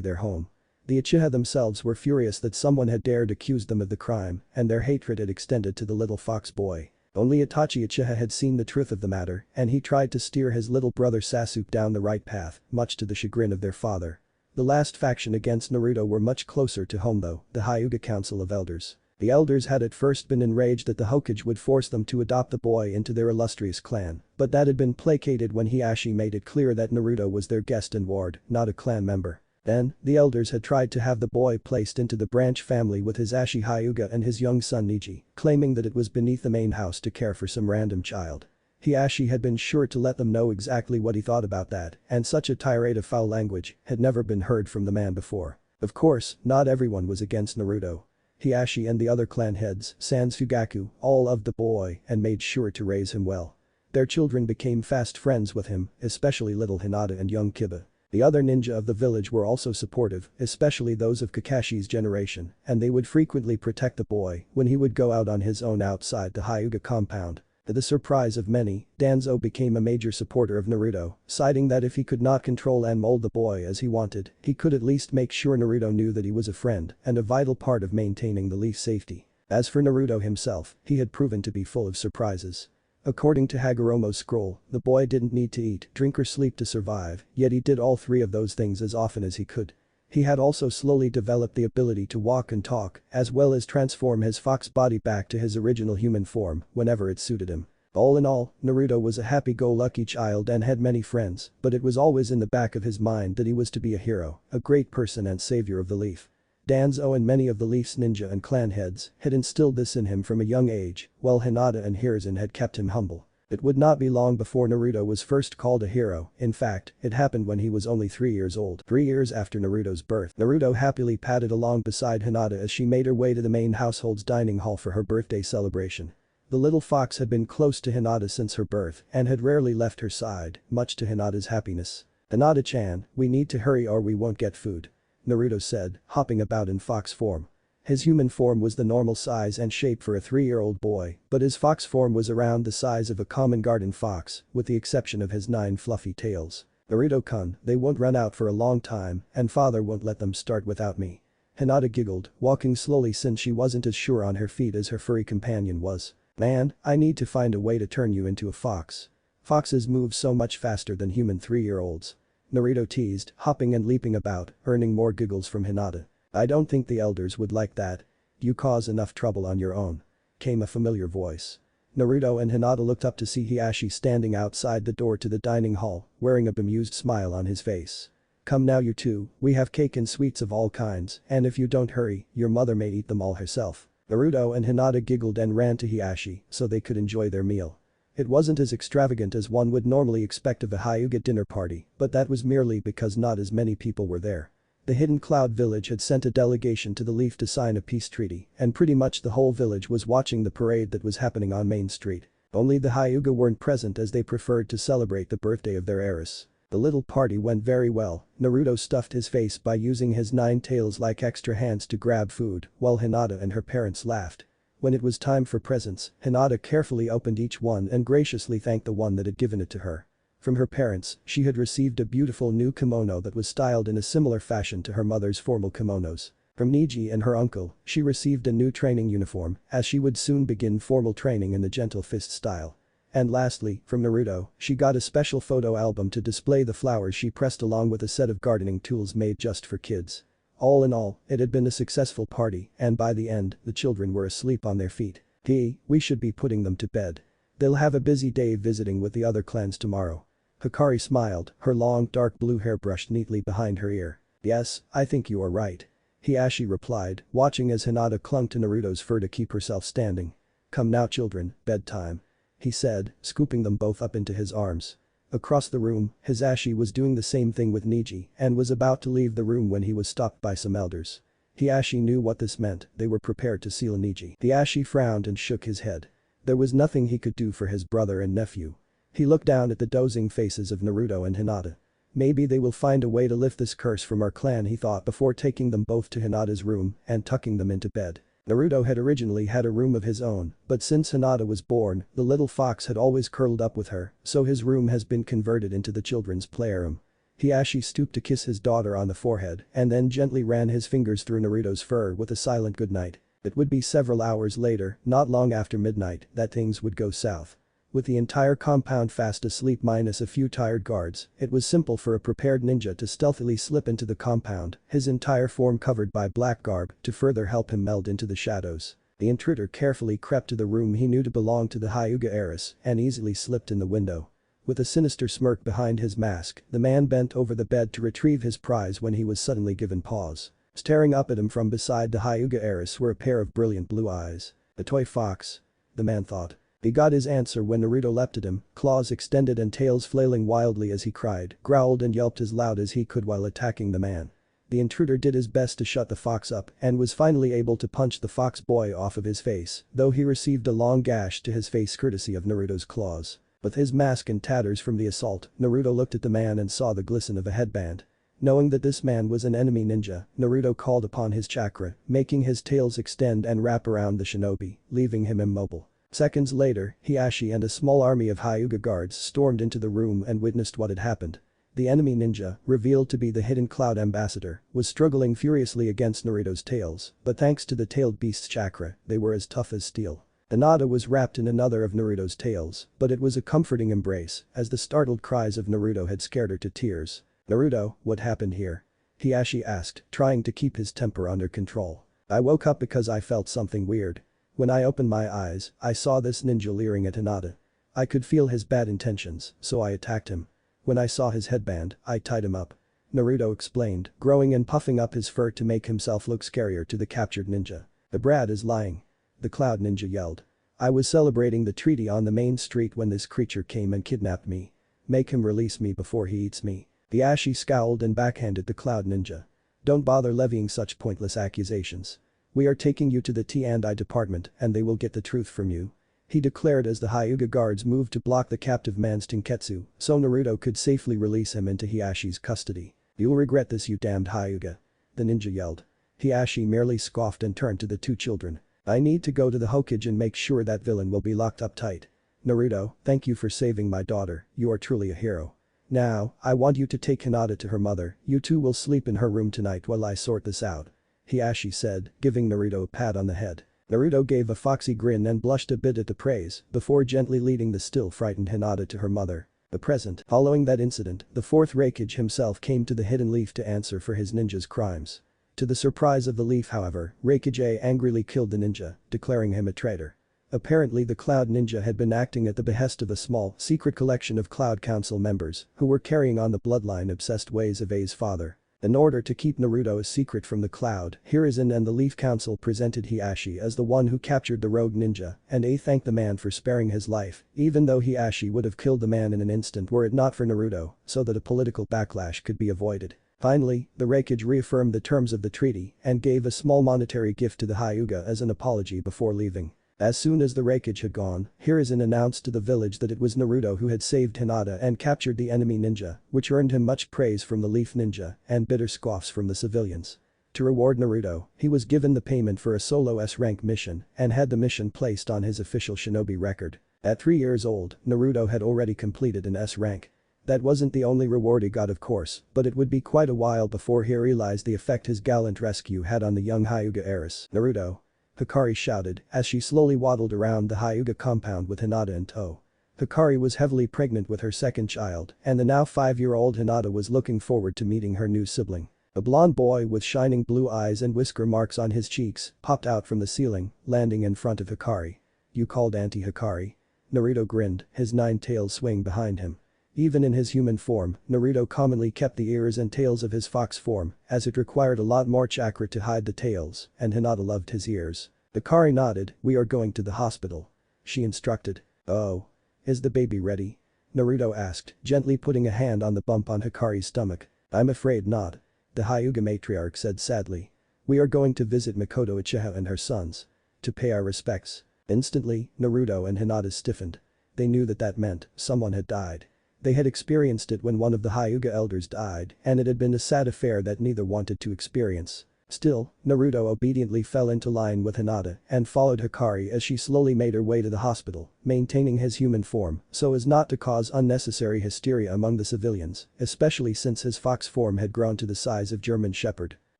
their home. The Uchiha themselves were furious that someone had dared accuse them of the crime, and their hatred had extended to the little fox boy. Only Itachi Uchiha had seen the truth of the matter, and he tried to steer his little brother Sasuke down the right path, much to the chagrin of their father. The last faction against Naruto were much closer to home though, the Hyuga Council of Elders. The elders had at first been enraged that the Hokage would force them to adopt the boy into their illustrious clan, but that had been placated when Hiashi made it clear that Naruto was their guest and ward, not a clan member. Then, the elders had tried to have the boy placed into the branch family with his Ashi Hyuga and his young son Neji, claiming that it was beneath the main house to care for some random child. Hiashi had been sure to let them know exactly what he thought about that, and such a tirade of foul language had never been heard from the man before. Of course, not everyone was against Naruto. Hiashi and the other clan heads, Sans Fugaku, all loved the boy and made sure to raise him well. Their children became fast friends with him, especially little Hinata and young Kiba. The other ninja of the village were also supportive, especially those of Kakashi's generation, and they would frequently protect the boy when he would go out on his own outside the Hyuga compound. To the surprise of many, Danzo became a major supporter of Naruto, citing that if he could not control and mold the boy as he wanted, he could at least make sure Naruto knew that he was a friend and a vital part of maintaining the leaf's safety. As for Naruto himself, he had proven to be full of surprises. According to Hagoromo's scroll, the boy didn't need to eat, drink or sleep to survive, yet he did all three of those things as often as he could. He had also slowly developed the ability to walk and talk, as well as transform his fox body back to his original human form whenever it suited him. All in all, Naruto was a happy-go-lucky child and had many friends, but it was always in the back of his mind that he was to be a hero, a great person and savior of the Leaf. Danzo and many of the Leaf's ninja and clan heads had instilled this in him from a young age, while Hinata and Hiruzen had kept him humble. It would not be long before Naruto was first called a hero. In fact, it happened when he was only 3 years old. 3 years after Naruto's birth, Naruto happily padded along beside Hinata as she made her way to the main household's dining hall for her birthday celebration. The little fox had been close to Hinata since her birth and had rarely left her side, much to Hinata's happiness. "Hinata-chan, we need to hurry or we won't get food," Naruto said, hopping about in fox form. His human form was the normal size and shape for a 3-year-old boy, but his fox form was around the size of a common garden fox, with the exception of his 9 fluffy tails. "Naruto-kun, they won't run out for a long time, and father won't let them start without me." Hinata giggled, walking slowly since she wasn't as sure on her feet as her furry companion was. "Man, I need to find a way to turn you into a fox. Foxes move so much faster than human 3-year-olds. Naruto teased, hopping and leaping about, earning more giggles from Hinata. "I don't think the elders would like that. You cause enough trouble on your own," came a familiar voice. Naruto and Hinata looked up to see Hiashi standing outside the door to the dining hall, wearing a bemused smile on his face. "Come now you two, we have cake and sweets of all kinds, and if you don't hurry, your mother may eat them all herself." Naruto and Hinata giggled and ran to Hiashi so they could enjoy their meal. It wasn't as extravagant as one would normally expect of a Hyuga dinner party, but that was merely because not as many people were there. The Hidden Cloud village had sent a delegation to the Leaf to sign a peace treaty, and pretty much the whole village was watching the parade that was happening on Main Street. Only the Hyuga weren't present as they preferred to celebrate the birthday of their heiress. The little party went very well. Naruto stuffed his face by using his 9 tails-like extra hands to grab food, while Hinata and her parents laughed. When it was time for presents, Hinata carefully opened each one and graciously thanked the one that had given it to her. From her parents, she had received a beautiful new kimono that was styled in a similar fashion to her mother's formal kimonos. From Neji and her uncle, she received a new training uniform, as she would soon begin formal training in the gentle fist style. And lastly, from Naruto, she got a special photo album to display the flowers she pressed along with a set of gardening tools made just for kids. All in all, it had been a successful party, and by the end, the children were asleep on their feet. We should be putting them to bed. They'll have a busy day visiting with the other clans tomorrow." Hikari smiled, her long, dark blue hair brushed neatly behind her ear. "Yes, I think you are right," Hiashi replied, watching as Hinata clung to Naruto's fur to keep herself standing. "Come now children, bedtime," he said, scooping them both up into his arms. Across the room, Hisashi was doing the same thing with Neji and was about to leave the room when he was stopped by some elders. Hiashi knew what this meant, they were prepared to seal Neji. Hiashi frowned and shook his head. There was nothing he could do for his brother and nephew. He looked down at the dozing faces of Naruto and Hinata. Maybe they will find a way to lift this curse from our clan, he thought before taking them both to Hinata's room and tucking them into bed. Naruto had originally had a room of his own, but since Hinata was born, the little fox had always curled up with her, so his room has been converted into the children's playroom. Hiashi stooped to kiss his daughter on the forehead and then gently ran his fingers through Naruto's fur with a silent goodnight. It would be several hours later, not long after midnight, that things would go south. With the entire compound fast asleep minus a few tired guards, it was simple for a prepared ninja to stealthily slip into the compound, his entire form covered by black garb to further help him meld into the shadows. The intruder carefully crept to the room he knew to belong to the Hyuga heiress and easily slipped in the window. With a sinister smirk behind his mask, the man bent over the bed to retrieve his prize when he was suddenly given pause. Staring up at him from beside the Hyuga heiress were a pair of brilliant blue eyes. A toy fox? The man thought. He got his answer when Naruto leapt at him, claws extended and tails flailing wildly as he cried, growled and yelped as loud as he could while attacking the man. The intruder did his best to shut the fox up and was finally able to punch the fox boy off of his face, though he received a long gash to his face courtesy of Naruto's claws. With his mask in tatters from the assault, Naruto looked at the man and saw the glisten of a headband. Knowing that this man was an enemy ninja, Naruto called upon his chakra, making his tails extend and wrap around the shinobi, leaving him immobile. Seconds later, Hiashi and a small army of Hyuga guards stormed into the room and witnessed what had happened. The enemy ninja, revealed to be the hidden cloud ambassador, was struggling furiously against Naruto's tails, but thanks to the tailed beast's chakra, they were as tough as steel. Hinata was wrapped in another of Naruto's tails, but it was a comforting embrace, as the startled cries of Naruto had scared her to tears. "Naruto, what happened here?" Hiashi asked, trying to keep his temper under control. "I woke up because I felt something weird. When I opened my eyes, I saw this ninja leering at Hinata. I could feel his bad intentions, so I attacked him. When I saw his headband, I tied him up," Naruto explained, growing and puffing up his fur to make himself look scarier to the captured ninja. "The brat is lying," the cloud ninja yelled. "I was celebrating the treaty on the main street when this creature came and kidnapped me. Make him release me before he eats me." Hiashi scowled and backhanded the cloud ninja. "Don't bother levying such pointless accusations. We are taking you to the T&I department and they will get the truth from you," he declared as the Hyuga guards moved to block the captive man's Tenketsu so Naruto could safely release him into Hiashi's custody. "You'll regret this, you damned Hyuga," the ninja yelled. Hiashi merely scoffed and turned to the two children. "I need to go to the Hokage and make sure that villain will be locked up tight. Naruto, thank you for saving my daughter, you are truly a hero. Now, I want you to take Hinata to her mother, you two will sleep in her room tonight while I sort this out," Hiashi said, giving Naruto a pat on the head. Naruto gave a foxy grin and blushed a bit at the praise before gently leading the still frightened Hinata to her mother. The present. Following that incident, the fourth Raikage himself came to the hidden leaf to answer for his ninja's crimes. To the surprise of the leaf however, Raikage A angrily killed the ninja, declaring him a traitor. Apparently the Cloud Ninja had been acting at the behest of a small, secret collection of Cloud Council members who were carrying on the bloodline-obsessed ways of A's father. In order to keep Naruto a secret from the Cloud, Hiruzen and the Leaf Council presented Hiashi as the one who captured the rogue ninja, and A thanked the man for sparing his life, even though Hiashi would have killed the man in an instant were it not for Naruto, so that a political backlash could be avoided. Finally, the Raikage reaffirmed the terms of the treaty and gave a small monetary gift to the Hyuga as an apology before leaving. As soon as the Raikage had gone, Hiruzen announced to the village that it was Naruto who had saved Hinata and captured the enemy ninja, which earned him much praise from the Leaf Ninja and bitter scoffs from the civilians. To reward Naruto, he was given the payment for a solo S-rank mission and had the mission placed on his official shinobi record. At 3 years old, Naruto had already completed an S rank. That wasn't the only reward he got of course, but it would be quite a while before he realized the effect his gallant rescue had on the young Hyuga heiress. "Naruto!" Hikari shouted as she slowly waddled around the Hyuga compound with Hinata in tow. Hikari was heavily pregnant with her second child and the now 5-year-old Hinata was looking forward to meeting her new sibling. A blonde boy with shining blue eyes and whisker marks on his cheeks popped out from the ceiling, landing in front of Hikari. "You called Auntie Hikari?" Naruto grinned, his 9 tails swing behind him. Even in his human form, Naruto commonly kept the ears and tails of his fox form as it required a lot more chakra to hide the tails and Hinata loved his ears. Hikari nodded, "We are going to the hospital," she instructed. "Oh. Is the baby ready?" Naruto asked, gently putting a hand on the bump on Hikari's stomach. "I'm afraid not," the Hyuga matriarch said sadly. "We are going to visit Mikoto Uchiha and her sons. To pay our respects." Instantly, Naruto and Hinata stiffened. They knew that meant someone had died. They had experienced it when one of the Hyuga elders died and it had been a sad affair that neither wanted to experience. Still, Naruto obediently fell into line with Hinata and followed Hikari as she slowly made her way to the hospital, maintaining his human form so as not to cause unnecessary hysteria among the civilians, especially since his fox form had grown to the size of German Shepherd.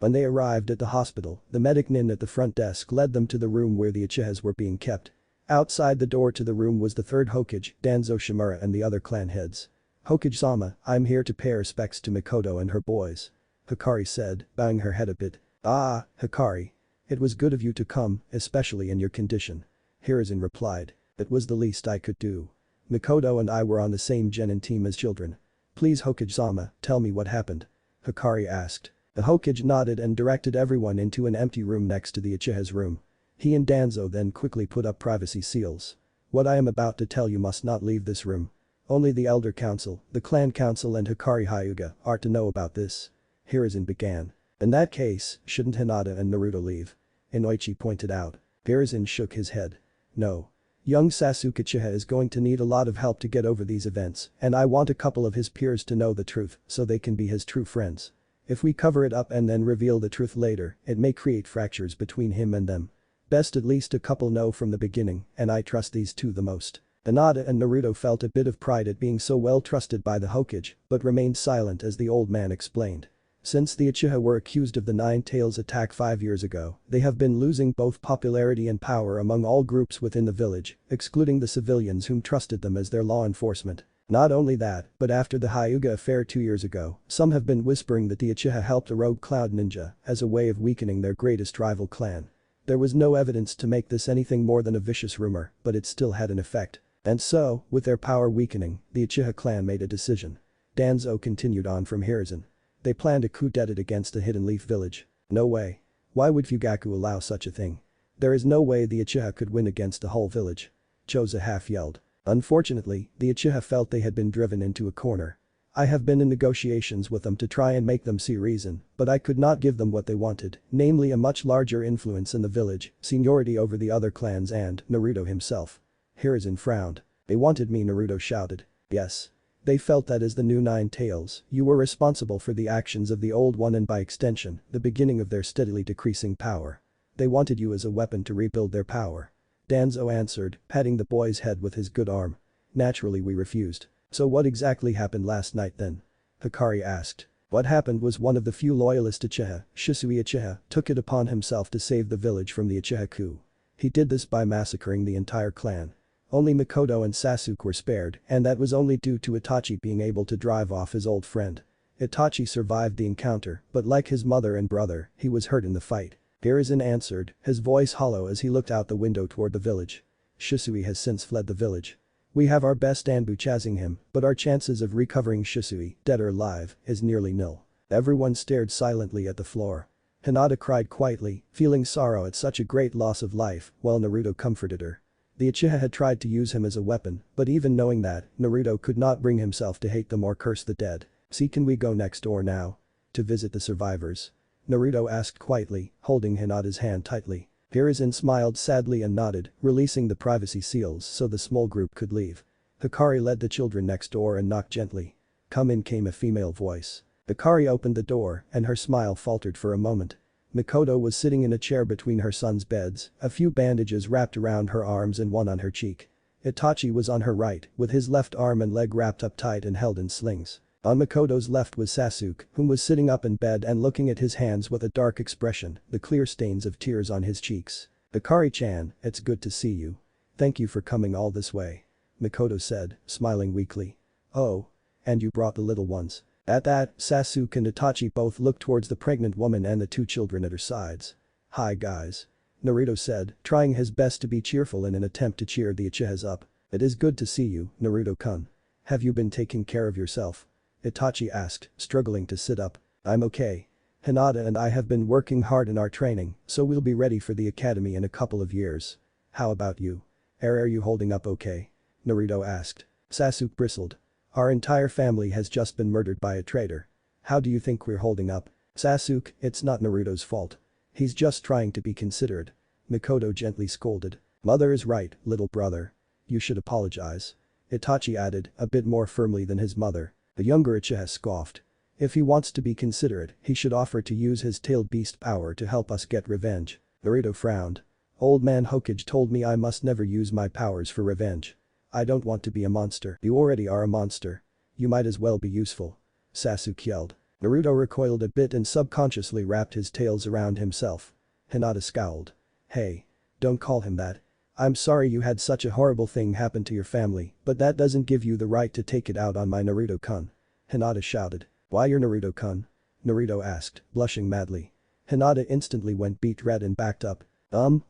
When they arrived at the hospital, the medic nin at the front desk led them to the room where the Uchihas were being kept. Outside the door to the room was the third Hokage, Danzo Shimura, and the other clan heads. "Hokage-sama, I'm here to pay respects to Mikoto and her boys," Hikari said, bowing her head a bit. "Ah, Hikari. It was good of you to come, especially in your condition," Hiruzen replied. "It was the least I could do. Mikoto and I were on the same genin team as children. Please Hokage-sama, tell me what happened," Hikari asked. The Hokage nodded and directed everyone into an empty room next to the Uchiha's room. He and Danzo then quickly put up privacy seals. "What I am about to tell you must not leave this room. Only the Elder Council, the Clan Council and Hikari Hyuga are to know about this," Hiruzen began. "In that case, shouldn't Hinata and Naruto leave?" Inoichi pointed out. Hiruzen shook his head. "No. Young Sasuke Uchiha is going to need a lot of help to get over these events, and I want a couple of his peers to know the truth so they can be his true friends. If we cover it up and then reveal the truth later, it may create fractures between him and them. Best at least a couple know from the beginning, and I trust these two the most." Hinata and Naruto felt a bit of pride at being so well trusted by the Hokage, but remained silent as the old man explained. Since the Uchiha were accused of the Nine Tails attack 5 years ago, they have been losing both popularity and power among all groups within the village, excluding the civilians whom trusted them as their law enforcement. Not only that, but after the Hyuga affair 2 years ago, some have been whispering that the Uchiha helped a rogue cloud ninja as a way of weakening their greatest rival clan. There was no evidence to make this anything more than a vicious rumor, but it still had an effect. And so, with their power weakening, the Uchiha clan made a decision. Danzo continued on from Hiruzen. They planned a coup d'etat against the Hidden Leaf village. "No way. Why would Fugaku allow such a thing? There is no way the Uchiha could win against the whole village," Choza half yelled. Unfortunately, the Uchiha felt they had been driven into a corner. "I have been in negotiations with them to try and make them see reason, but I could not give them what they wanted, namely a much larger influence in the village, seniority over the other clans and Naruto himself." Hiruzen frowned. "They wanted me," Naruto shouted. "Yes. They felt that as the new Nine Tails, you were responsible for the actions of the old one and by extension, the beginning of their steadily decreasing power. They wanted you as a weapon to rebuild their power." Danzo answered, patting the boy's head with his good arm. "Naturally we refused. So what exactly happened last night then?" Hikari asked. "What happened was one of the few loyalist Uchiha, Shisui Uchiha, took it upon himself to save the village from the Uchiha coup. He did this by massacring the entire clan. Only Mikoto and Sasuke were spared, and that was only due to Itachi being able to drive off his old friend. Itachi survived the encounter, but like his mother and brother, he was hurt in the fight." Hiruzen answered, his voice hollow as he looked out the window toward the village. "Shisui has since fled the village. We have our best Anbu chasing him, but our chances of recovering Shisui, dead or alive, is nearly nil." Everyone stared silently at the floor. Hinata cried quietly, feeling sorrow at such a great loss of life, while Naruto comforted her. The Uchiha had tried to use him as a weapon, but even knowing that, Naruto could not bring himself to hate them or curse the dead. "See, can we go next door now? To visit the survivors?" Naruto asked quietly, holding Hinata's hand tightly. Hiruzen smiled sadly and nodded, releasing the privacy seals so the small group could leave. Hikari led the children next door and knocked gently. "Come in," came a female voice. Hikari opened the door and her smile faltered for a moment. Mikoto was sitting in a chair between her son's beds, a few bandages wrapped around her arms and one on her cheek. Itachi was on her right, with his left arm and leg wrapped up tight and held in slings. On Mikoto's left was Sasuke, whom was sitting up in bed and looking at his hands with a dark expression, the clear stains of tears on his cheeks. "Hikari-chan, it's good to see you. Thank you for coming all this way," Mikoto said, smiling weakly. "Oh. And you brought the little ones." At that, Sasuke and Itachi both looked towards the pregnant woman and the two children at her sides. "Hi guys," Naruto said, trying his best to be cheerful in an attempt to cheer the Uchihas up. "It is good to see you, Naruto-kun. Have you been taking care of yourself?" Itachi asked, struggling to sit up. "I'm okay. Hinata and I have been working hard in our training, so we'll be ready for the academy in a couple of years. How about you? Are you holding up okay?" Naruto asked. Sasuke bristled. "Our entire family has just been murdered by a traitor. How do you think we're holding up?" "Sasuke, it's not Naruto's fault. He's just trying to be considerate," Mikoto gently scolded. "Mother is right, little brother. You should apologize," Itachi added, a bit more firmly than his mother. The younger Uchiha scoffed. "If he wants to be considerate, he should offer to use his tailed beast power to help us get revenge." Naruto frowned. "Old man Hokage told me I must never use my powers for revenge. I don't want to be a monster." "You already are a monster. You might as well be useful," Sasuke yelled. Naruto recoiled a bit and subconsciously wrapped his tails around himself. Hinata scowled. Hey. Don't call him that. I'm sorry you had such a horrible thing happen to your family, but that doesn't give you the right to take it out on my Naruto-kun. Hinata shouted. Why your Naruto-kun? Naruto asked, blushing madly. Hinata instantly went beet red and backed up.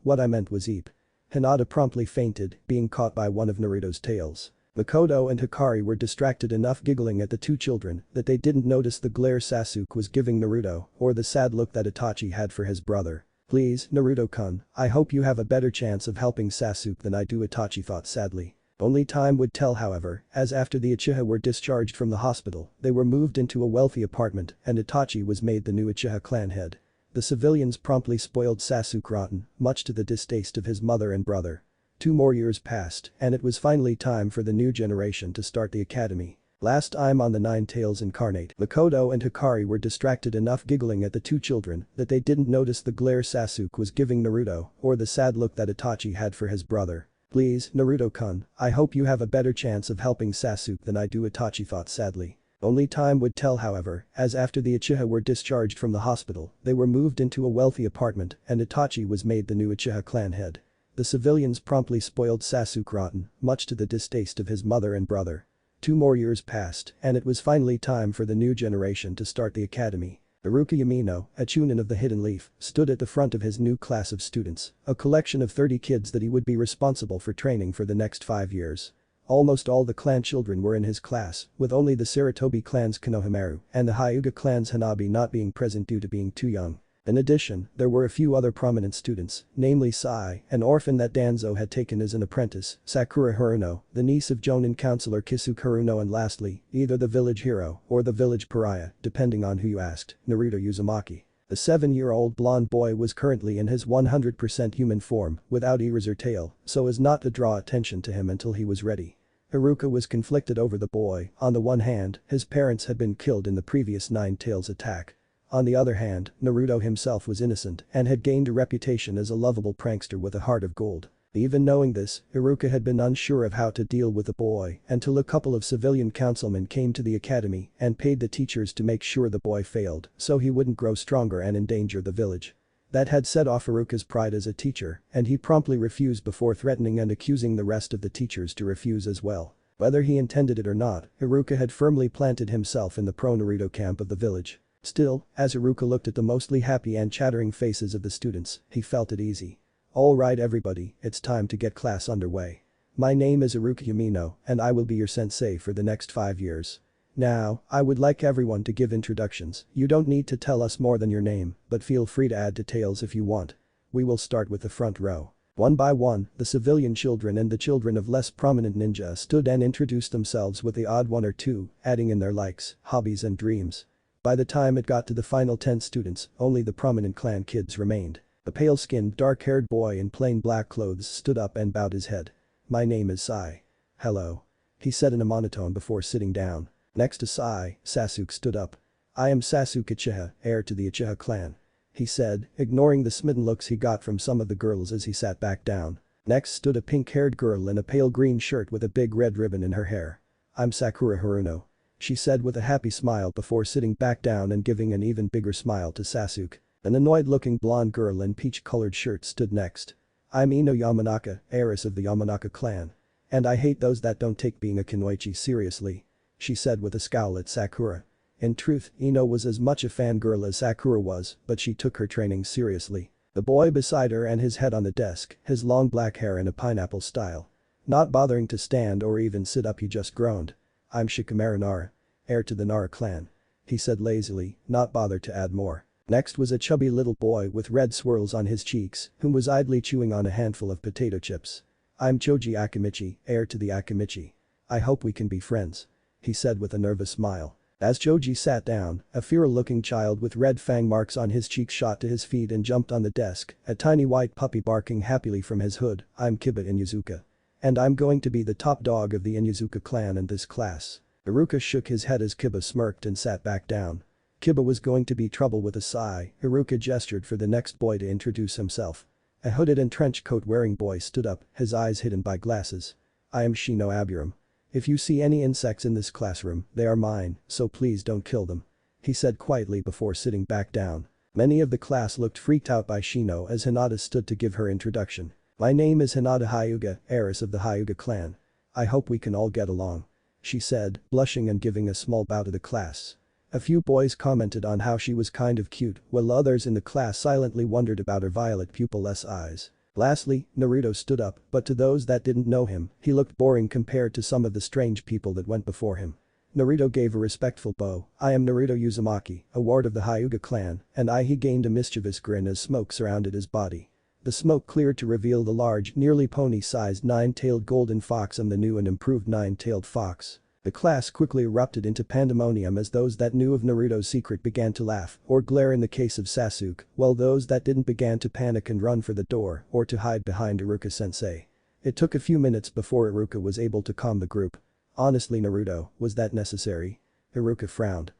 What I meant was eep. Hinata promptly fainted, being caught by one of Naruto's tails. Makoto and Hikari were distracted enough giggling at the two children that they didn't notice the glare Sasuke was giving Naruto or the sad look that Itachi had for his brother. Please, Naruto-kun, I hope you have a better chance of helping Sasuke than I do, Itachi thought sadly. Only time would tell, however, as after the Uchiha were discharged from the hospital, they were moved into a wealthy apartment and Itachi was made the new Uchiha clan head. The civilians promptly spoiled Sasuke rotten, much to the distaste of his mother and brother. 2 more years passed, and it was finally time for the new generation to start the academy. Last time on the NineTailsIncarnate, Makoto and Hikari were distracted enough giggling at the two children that they didn't notice the glare Sasuke was giving Naruto or the sad look that Itachi had for his brother. Please, Naruto-kun, I hope you have a better chance of helping Sasuke than I do, Itachi thought sadly. Only time would tell, however, as after the Uchiha were discharged from the hospital, they were moved into a wealthy apartment and Itachi was made the new Uchiha clan head. The civilians promptly spoiled Sasuke rotten, much to the distaste of his mother and brother. 2 more years passed, and it was finally time for the new generation to start the academy. Iruka Yamino, a chunin of the Hidden Leaf, stood at the front of his new class of students, a collection of 30 kids that he would be responsible for training for the next 5 years. Almost all the clan children were in his class, with only the Sarutobi clan's Konohamaru and the Hyuga clan's Hanabi not being present due to being too young. In addition, there were a few other prominent students, namely Sai, an orphan that Danzo had taken as an apprentice, Sakura Haruno, the niece of Jonin counselor Kisuke Haruno, and lastly, either the village hero or the village pariah, depending on who you asked, Naruto Uzumaki. The 7-year-old blonde boy was currently in his 100% human form, without ears or tail, so as not to draw attention to him until he was ready. Haruka was conflicted over the boy. On the one hand, his parents had been killed in the previous Nine Tails attack. On the other hand, Naruto himself was innocent and had gained a reputation as a lovable prankster with a heart of gold. Even knowing this, Haruka had been unsure of how to deal with the boy until a couple of civilian councilmen came to the academy and paid the teachers to make sure the boy failed so he wouldn't grow stronger and endanger the village. That had set off Haruka's pride as a teacher, and he promptly refused before threatening and accusing the rest of the teachers to refuse as well. Whether he intended it or not, Haruka had firmly planted himself in the pro-Naruto camp of the village. Still, as Haruka looked at the mostly happy and chattering faces of the students, he felt at ease. Alright everybody, it's time to get class underway. My name is Iruka Yamino, and I will be your sensei for the next 5 years. Now, I would like everyone to give introductions. You don't need to tell us more than your name, but feel free to add details if you want. We will start with the front row. One by one, the civilian children and the children of less prominent ninja stood and introduced themselves with the odd one or two, adding in their likes, hobbies and dreams. By the time it got to the final 10 students, only the prominent clan kids remained. A pale-skinned, dark-haired boy in plain black clothes stood up and bowed his head. My name is Sai. Hello. He said in a monotone before sitting down. Next to Sai, Sasuke stood up. I am Sasuke Uchiha, heir to the Uchiha clan. He said, ignoring the smitten looks he got from some of the girls as he sat back down. Next stood a pink-haired girl in a pale green shirt with a big red ribbon in her hair. I'm Sakura Haruno. She said with a happy smile before sitting back down and giving an even bigger smile to Sasuke. An annoyed-looking blonde girl in peach-colored shirt stood next. I'm Ino Yamanaka, heiress of the Yamanaka clan. And I hate those that don't take being a kunoichi seriously. She said with a scowl at Sakura. In truth, Ino was as much a fangirl as Sakura was, but she took her training seriously. The boy beside her and his head on the desk, his long black hair in a pineapple style. Not bothering to stand or even sit up, he just groaned. I'm Shikamaru Nara, heir to the Nara clan. He said lazily, not bothered to add more. Next was a chubby little boy with red swirls on his cheeks, whom was idly chewing on a handful of potato chips. I'm Choji Akimichi, heir to the Akimichi. I hope we can be friends. He said with a nervous smile. As Choji sat down, a feral-looking child with red fang marks on his cheeks shot to his feet and jumped on the desk, a tiny white puppy barking happily from his hood. I'm Kiba Inuzuka. And I'm going to be the top dog of the Inuzuka clan in this class. Iruka shook his head as Kiba smirked and sat back down. Kiba was going to be trouble with a sigh. Iruka gestured for the next boy to introduce himself. A hooded and trench coat wearing boy stood up, his eyes hidden by glasses. I am Shino Aburam. If you see any insects in this classroom, they are mine, so please don't kill them. he said quietly before sitting back down. Many of the class looked freaked out by Shino as Hinata stood to give her introduction. "My name is Hinata Hyuga, heiress of the Hyuga clan. I hope we can all get along," she said, blushing and giving a small bow to the class. A few boys commented on how she was kind of cute, while others in the class silently wondered about her violet pupilless eyes. Lastly, Naruto stood up, but to those that didn't know him, he looked boring compared to some of the strange people that went before him. Naruto gave a respectful bow. "I am Naruto Uzumaki, a ward of the Hyuga clan, and he gained a mischievous grin as smoke surrounded his body. The smoke cleared to reveal the large, nearly pony-sized nine-tailed golden fox and the new and improved nine-tailed fox. The class quickly erupted into pandemonium as those that knew of Naruto's secret began to laugh or glare in the case of Sasuke, while those that didn't began to panic and run for the door or to hide behind Iruka-sensei. It took a few minutes before Iruka was able to calm the group. "Honestly, Naruto, was that necessary?" Iruka frowned.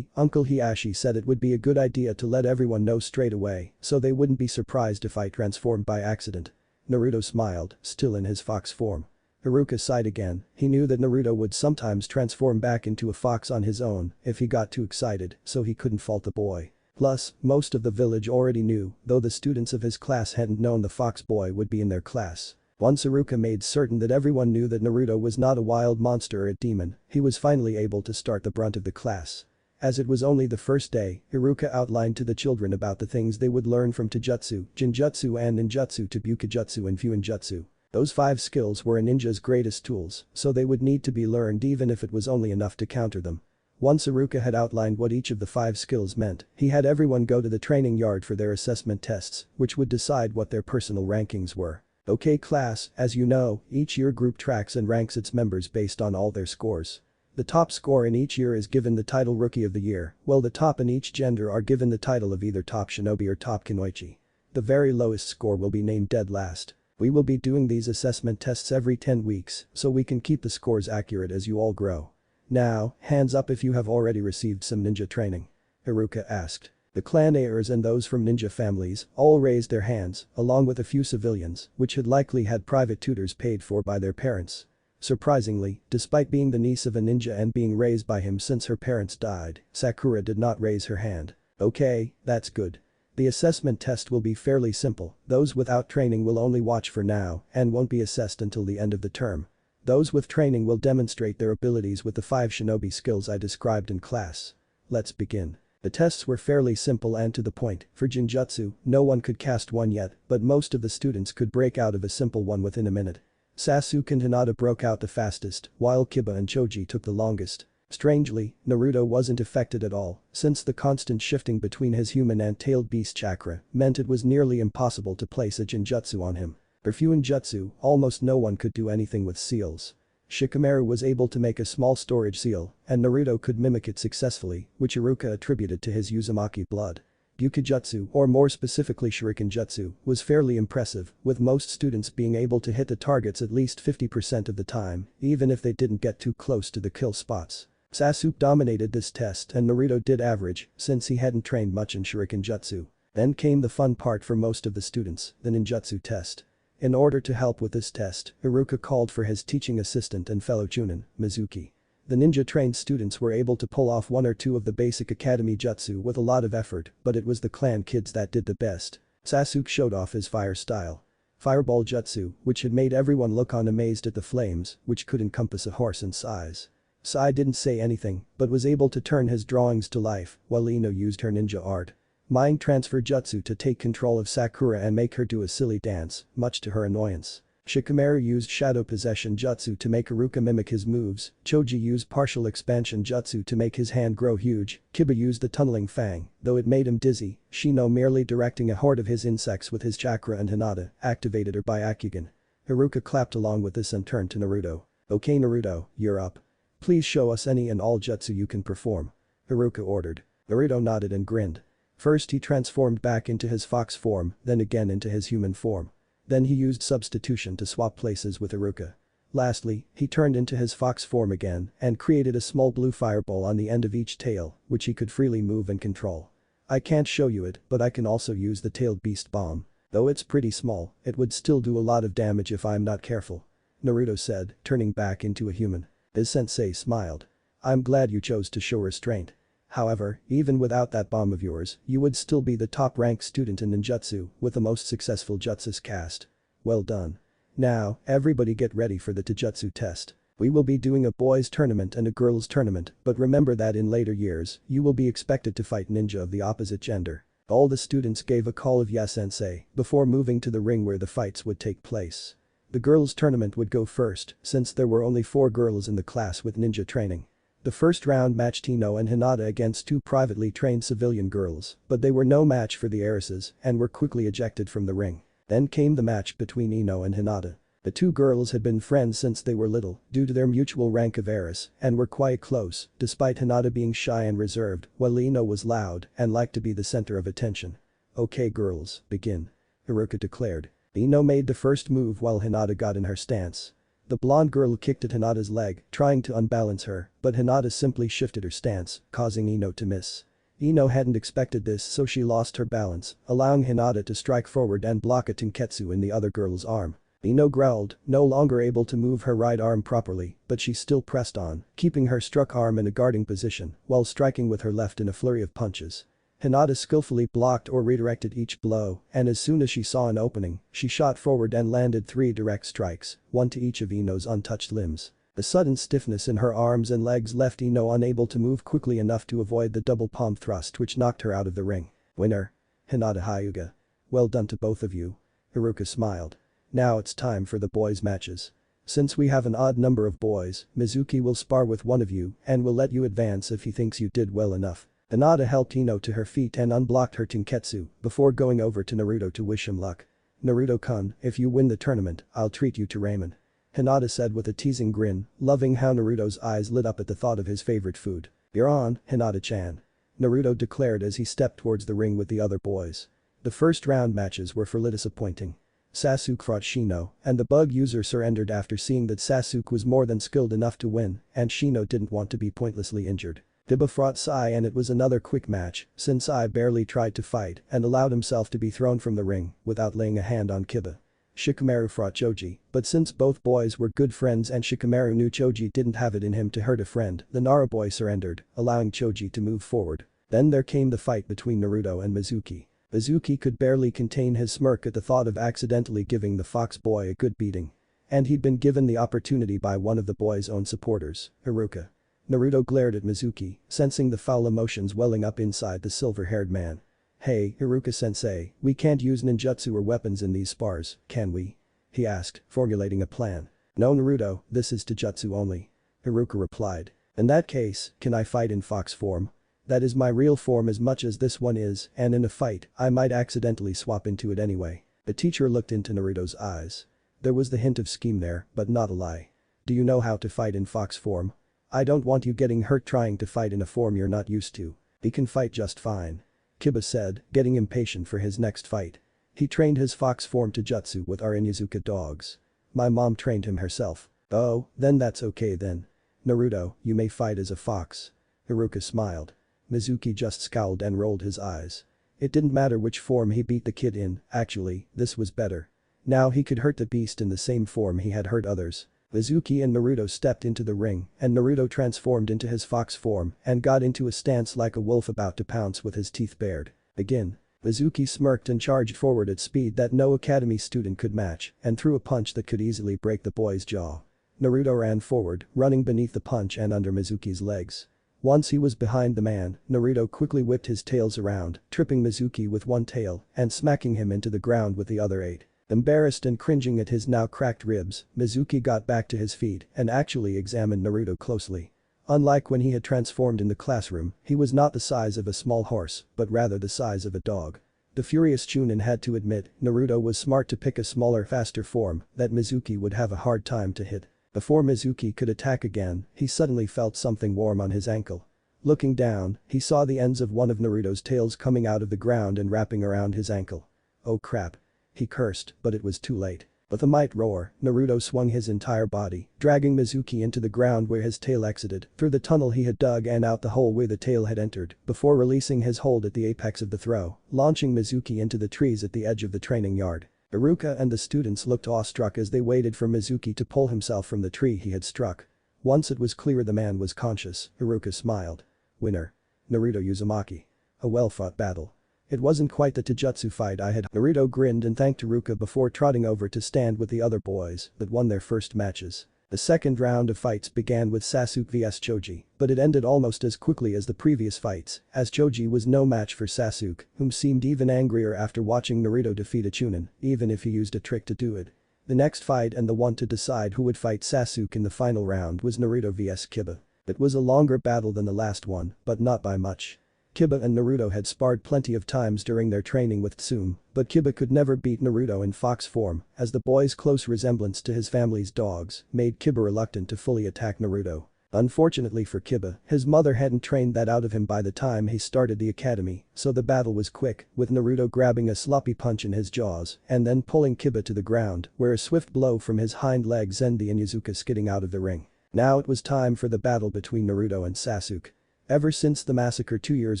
Uncle Hiashi said it would be a good idea to let everyone know straight away so they wouldn't be surprised if I transformed by accident. Naruto smiled, still in his fox form. Iruka sighed again. He knew that Naruto would sometimes transform back into a fox on his own if he got too excited, so he couldn't fault the boy. Plus, most of the village already knew, though the students of his class hadn't known the fox boy would be in their class. Once Iruka made certain that everyone knew that Naruto was not a wild monster or a demon, he was finally able to start the brunt of the class. As it was only the first day, Iruka outlined to the children about the things they would learn from Taijutsu, Jinjutsu and Ninjutsu to Bukijutsu and Fuinjutsu. Those 5 skills were a ninja's greatest tools, so they would need to be learned even if it was only enough to counter them. Once Iruka had outlined what each of the 5 skills meant, he had everyone go to the training yard for their assessment tests, which would decide what their personal rankings were. "Okay class, as you know, each year group tracks and ranks its members based on all their scores. The top score in each year is given the title Rookie of the Year, while the top in each gender are given the title of either Top Shinobi or Top Kunoichi. The very lowest score will be named dead last. We will be doing these assessment tests every 10 weeks, so we can keep the scores accurate as you all grow. Now, hands up if you have already received some ninja training," Iruka asked. The clan heirs and those from ninja families all raised their hands, along with a few civilians, which had likely had private tutors paid for by their parents. Surprisingly, despite being the niece of a ninja and being raised by him since her parents died, Sakura did not raise her hand. "Okay, that's good. The assessment test will be fairly simple, those without training will only watch for now and won't be assessed until the end of the term. Those with training will demonstrate their abilities with the 5 shinobi skills I described in class. Let's begin." The tests were fairly simple and to the point. For Jinjutsu, no one could cast one yet, but most of the students could break out of a simple one within a minute. Sasuke and Hinata broke out the fastest, while Kiba and Choji took the longest. Strangely, Naruto wasn't affected at all, since the constant shifting between his human and tailed beast chakra meant it was nearly impossible to place a Jinjutsu on him. For Fuinjutsu, almost no one could do anything with seals. Shikamaru was able to make a small storage seal, and Naruto could mimic it successfully, which Iruka attributed to his Uzumaki blood. Bukijutsu, or more specifically Shuriken Jutsu, was fairly impressive, with most students being able to hit the targets at least 50% of the time, even if they didn't get too close to the kill spots. Sasuke dominated this test and Naruto did average, since he hadn't trained much in Shuriken Jutsu. Then came the fun part for most of the students, the ninjutsu test. In order to help with this test, Iruka called for his teaching assistant and fellow chunin, Mizuki. The ninja-trained students were able to pull off 1 or 2 of the basic academy jutsu with a lot of effort, but it was the clan kids that did the best. Sasuke showed off his fire style. Fireball jutsu, which had made everyone look on amazed at the flames, which could encompass a horse in size. Sai didn't say anything, but was able to turn his drawings to life, while Ino used her ninja art. Mind transfer jutsu to take control of Sakura and make her do a silly dance, much to her annoyance. Shikamaru used shadow possession jutsu to make Iruka mimic his moves, Choji used partial expansion jutsu to make his hand grow huge, Kiba used the tunneling fang, though it made him dizzy, Shino merely directing a horde of his insects with his chakra and Hinata activated her Byakugan. Iruka clapped along with this and turned to Naruto. "Okay Naruto, you're up. Please show us any and all jutsu you can perform," Iruka ordered. Naruto nodded and grinned. First he transformed back into his fox form, then again into his human form. Then he used substitution to swap places with Iruka. Lastly, he turned into his fox form again and created a small blue fireball on the end of each tail, which he could freely move and control. "I can't show you it, but I can also use the tailed beast bomb. Though it's pretty small, it would still do a lot of damage if I'm not careful," Naruto said, turning back into a human. His sensei smiled. "I'm glad you chose to show restraint. However, even without that bomb of yours, you would still be the top-ranked student in ninjutsu with the most successful jutsus cast. Well done. Now, everybody get ready for the taijutsu test. We will be doing a boys tournament and a girls tournament, but remember that in later years, you will be expected to fight ninja of the opposite gender. All the students gave a call of "yes sensei" before moving to the ring where the fights would take place. The girls tournament would go first, since there were only 4 girls in the class with ninja training. The first round matched Ino and Hinata against 2 privately trained civilian girls, but they were no match for the heiresses and were quickly ejected from the ring. Then came the match between Ino and Hinata. The 2 girls had been friends since they were little due to their mutual rank of heiress and were quite close, despite Hinata being shy and reserved, while Ino was loud and liked to be the center of attention. "Okay girls, begin," Haruka declared. Ino made the first move while Hinata got in her stance. The blonde girl kicked at Hinata's leg, trying to unbalance her, but Hinata simply shifted her stance, causing Ino to miss. Ino hadn't expected this, so she lost her balance, allowing Hinata to strike forward and block a tenketsu in the other girl's arm. Ino growled, no longer able to move her right arm properly, but she still pressed on, keeping her struck arm in a guarding position while striking with her left in a flurry of punches. Hinata skillfully blocked or redirected each blow, and as soon as she saw an opening, she shot forward and landed 3 direct strikes, 1 to each of Ino's untouched limbs. The sudden stiffness in her arms and legs left Ino unable to move quickly enough to avoid the double palm thrust which knocked her out of the ring. Winner. Hinata Hyuga. Well done to both of you. Haruka smiled. Now it's time for the boys' matches. Since we have an odd number of boys, Mizuki will spar with one of you and will let you advance if he thinks you did well enough. Hinata helped Ino to her feet and unblocked her tenketsu before going over to Naruto to wish him luck. "Naruto-kun, if you win the tournament, I'll treat you to ramen," Hinata said with a teasing grin, loving how Naruto's eyes lit up at the thought of his favorite food. "You're on, Hinata-chan," Naruto declared as he stepped towards the ring with the other boys. The first round matches were for disappointing. Sasuke fought Shino, and the bug user surrendered after seeing that Sasuke was more than skilled enough to win, and Shino didn't want to be pointlessly injured. Kiba fought Sai and it was another quick match, since Sai barely tried to fight and allowed himself to be thrown from the ring without laying a hand on Kiba. Shikamaru fought Choji, but since both boys were good friends and Shikamaru knew Choji didn't have it in him to hurt a friend, the Nara boy surrendered, allowing Choji to move forward. Then there came the fight between Naruto and Mizuki. Mizuki could barely contain his smirk at the thought of accidentally giving the fox boy a good beating. And he'd been given the opportunity by one of the boy's own supporters, Haruka. Naruto glared at Mizuki, sensing the foul emotions welling up inside the silver-haired man. "Hey, Haruka-sensei, we can't use ninjutsu or weapons in these spars, can we?" he asked, formulating a plan. "No Naruto, this is taijutsu only," Haruka replied. "In that case, can I fight in fox form? That is my real form as much as this one is, and in a fight, I might accidentally swap into it anyway." The teacher looked into Naruto's eyes. There was the hint of scheme there, but not a lie. "Do you know how to fight in fox form? I don't want you getting hurt trying to fight in a form you're not used to." "He can fight just fine," Kiba said, getting impatient for his next fight. "He trained his fox form taijutsu with our Inuzuka dogs. My mom trained him herself." "Oh, then that's okay then. Naruto, you may fight as a fox." Haruka smiled. Mizuki just scowled and rolled his eyes. It didn't matter which form he beat the kid in, actually, this was better. Now he could hurt the beast in the same form he had hurt others. Mizuki and Naruto stepped into the ring and Naruto transformed into his fox form and got into a stance like a wolf about to pounce with his teeth bared. "Begin." Mizuki smirked and charged forward at speed that no academy student could match and threw a punch that could easily break the boy's jaw. Naruto ran forward, running beneath the punch and under Mizuki's legs. Once he was behind the man, Naruto quickly whipped his tails around, tripping Mizuki with one tail and smacking him into the ground with the other 8. Embarrassed and cringing at his now cracked ribs, Mizuki got back to his feet and actually examined Naruto closely. Unlike when he had transformed in the classroom, he was not the size of a small horse, but rather the size of a dog. The furious Chunin had to admit Naruto was smart to pick a smaller, faster form that Mizuki would have a hard time to hit. Before Mizuki could attack again, he suddenly felt something warm on his ankle. Looking down, he saw the ends of one of Naruto's tails coming out of the ground and wrapping around his ankle. "Oh crap." He cursed, but it was too late. With a might roar, Naruto swung his entire body, dragging Mizuki into the ground where his tail exited, through the tunnel he had dug and out the hole where the tail had entered, before releasing his hold at the apex of the throw, launching Mizuki into the trees at the edge of the training yard. Haruka and the students looked awestruck as they waited for Mizuki to pull himself from the tree he had struck. Once it was clear the man was conscious, Haruka smiled. "Winner." Naruto Uzumaki. A well-fought battle. It wasn't quite the Taijutsu fight I had. Naruto grinned and thanked Iruka before trotting over to stand with the other boys that won their first matches. The second round of fights began with Sasuke vs Choji, but it ended almost as quickly as the previous fights, as Choji was no match for Sasuke, whom seemed even angrier after watching Naruto defeat a Chunin, even if he used a trick to do it. The next fight and the one to decide who would fight Sasuke in the final round was Naruto vs Kiba. It was a longer battle than the last one, but not by much. Kiba and Naruto had sparred plenty of times during their training with Tsume, but Kiba could never beat Naruto in fox form, as the boy's close resemblance to his family's dogs made Kiba reluctant to fully attack Naruto. Unfortunately for Kiba, his mother hadn't trained that out of him by the time he started the academy, so the battle was quick, with Naruto grabbing a sloppy punch in his jaws and then pulling Kiba to the ground, where a swift blow from his hind legs ended the Inuzuka skidding out of the ring. Now it was time for the battle between Naruto and Sasuke. Ever since the massacre 2 years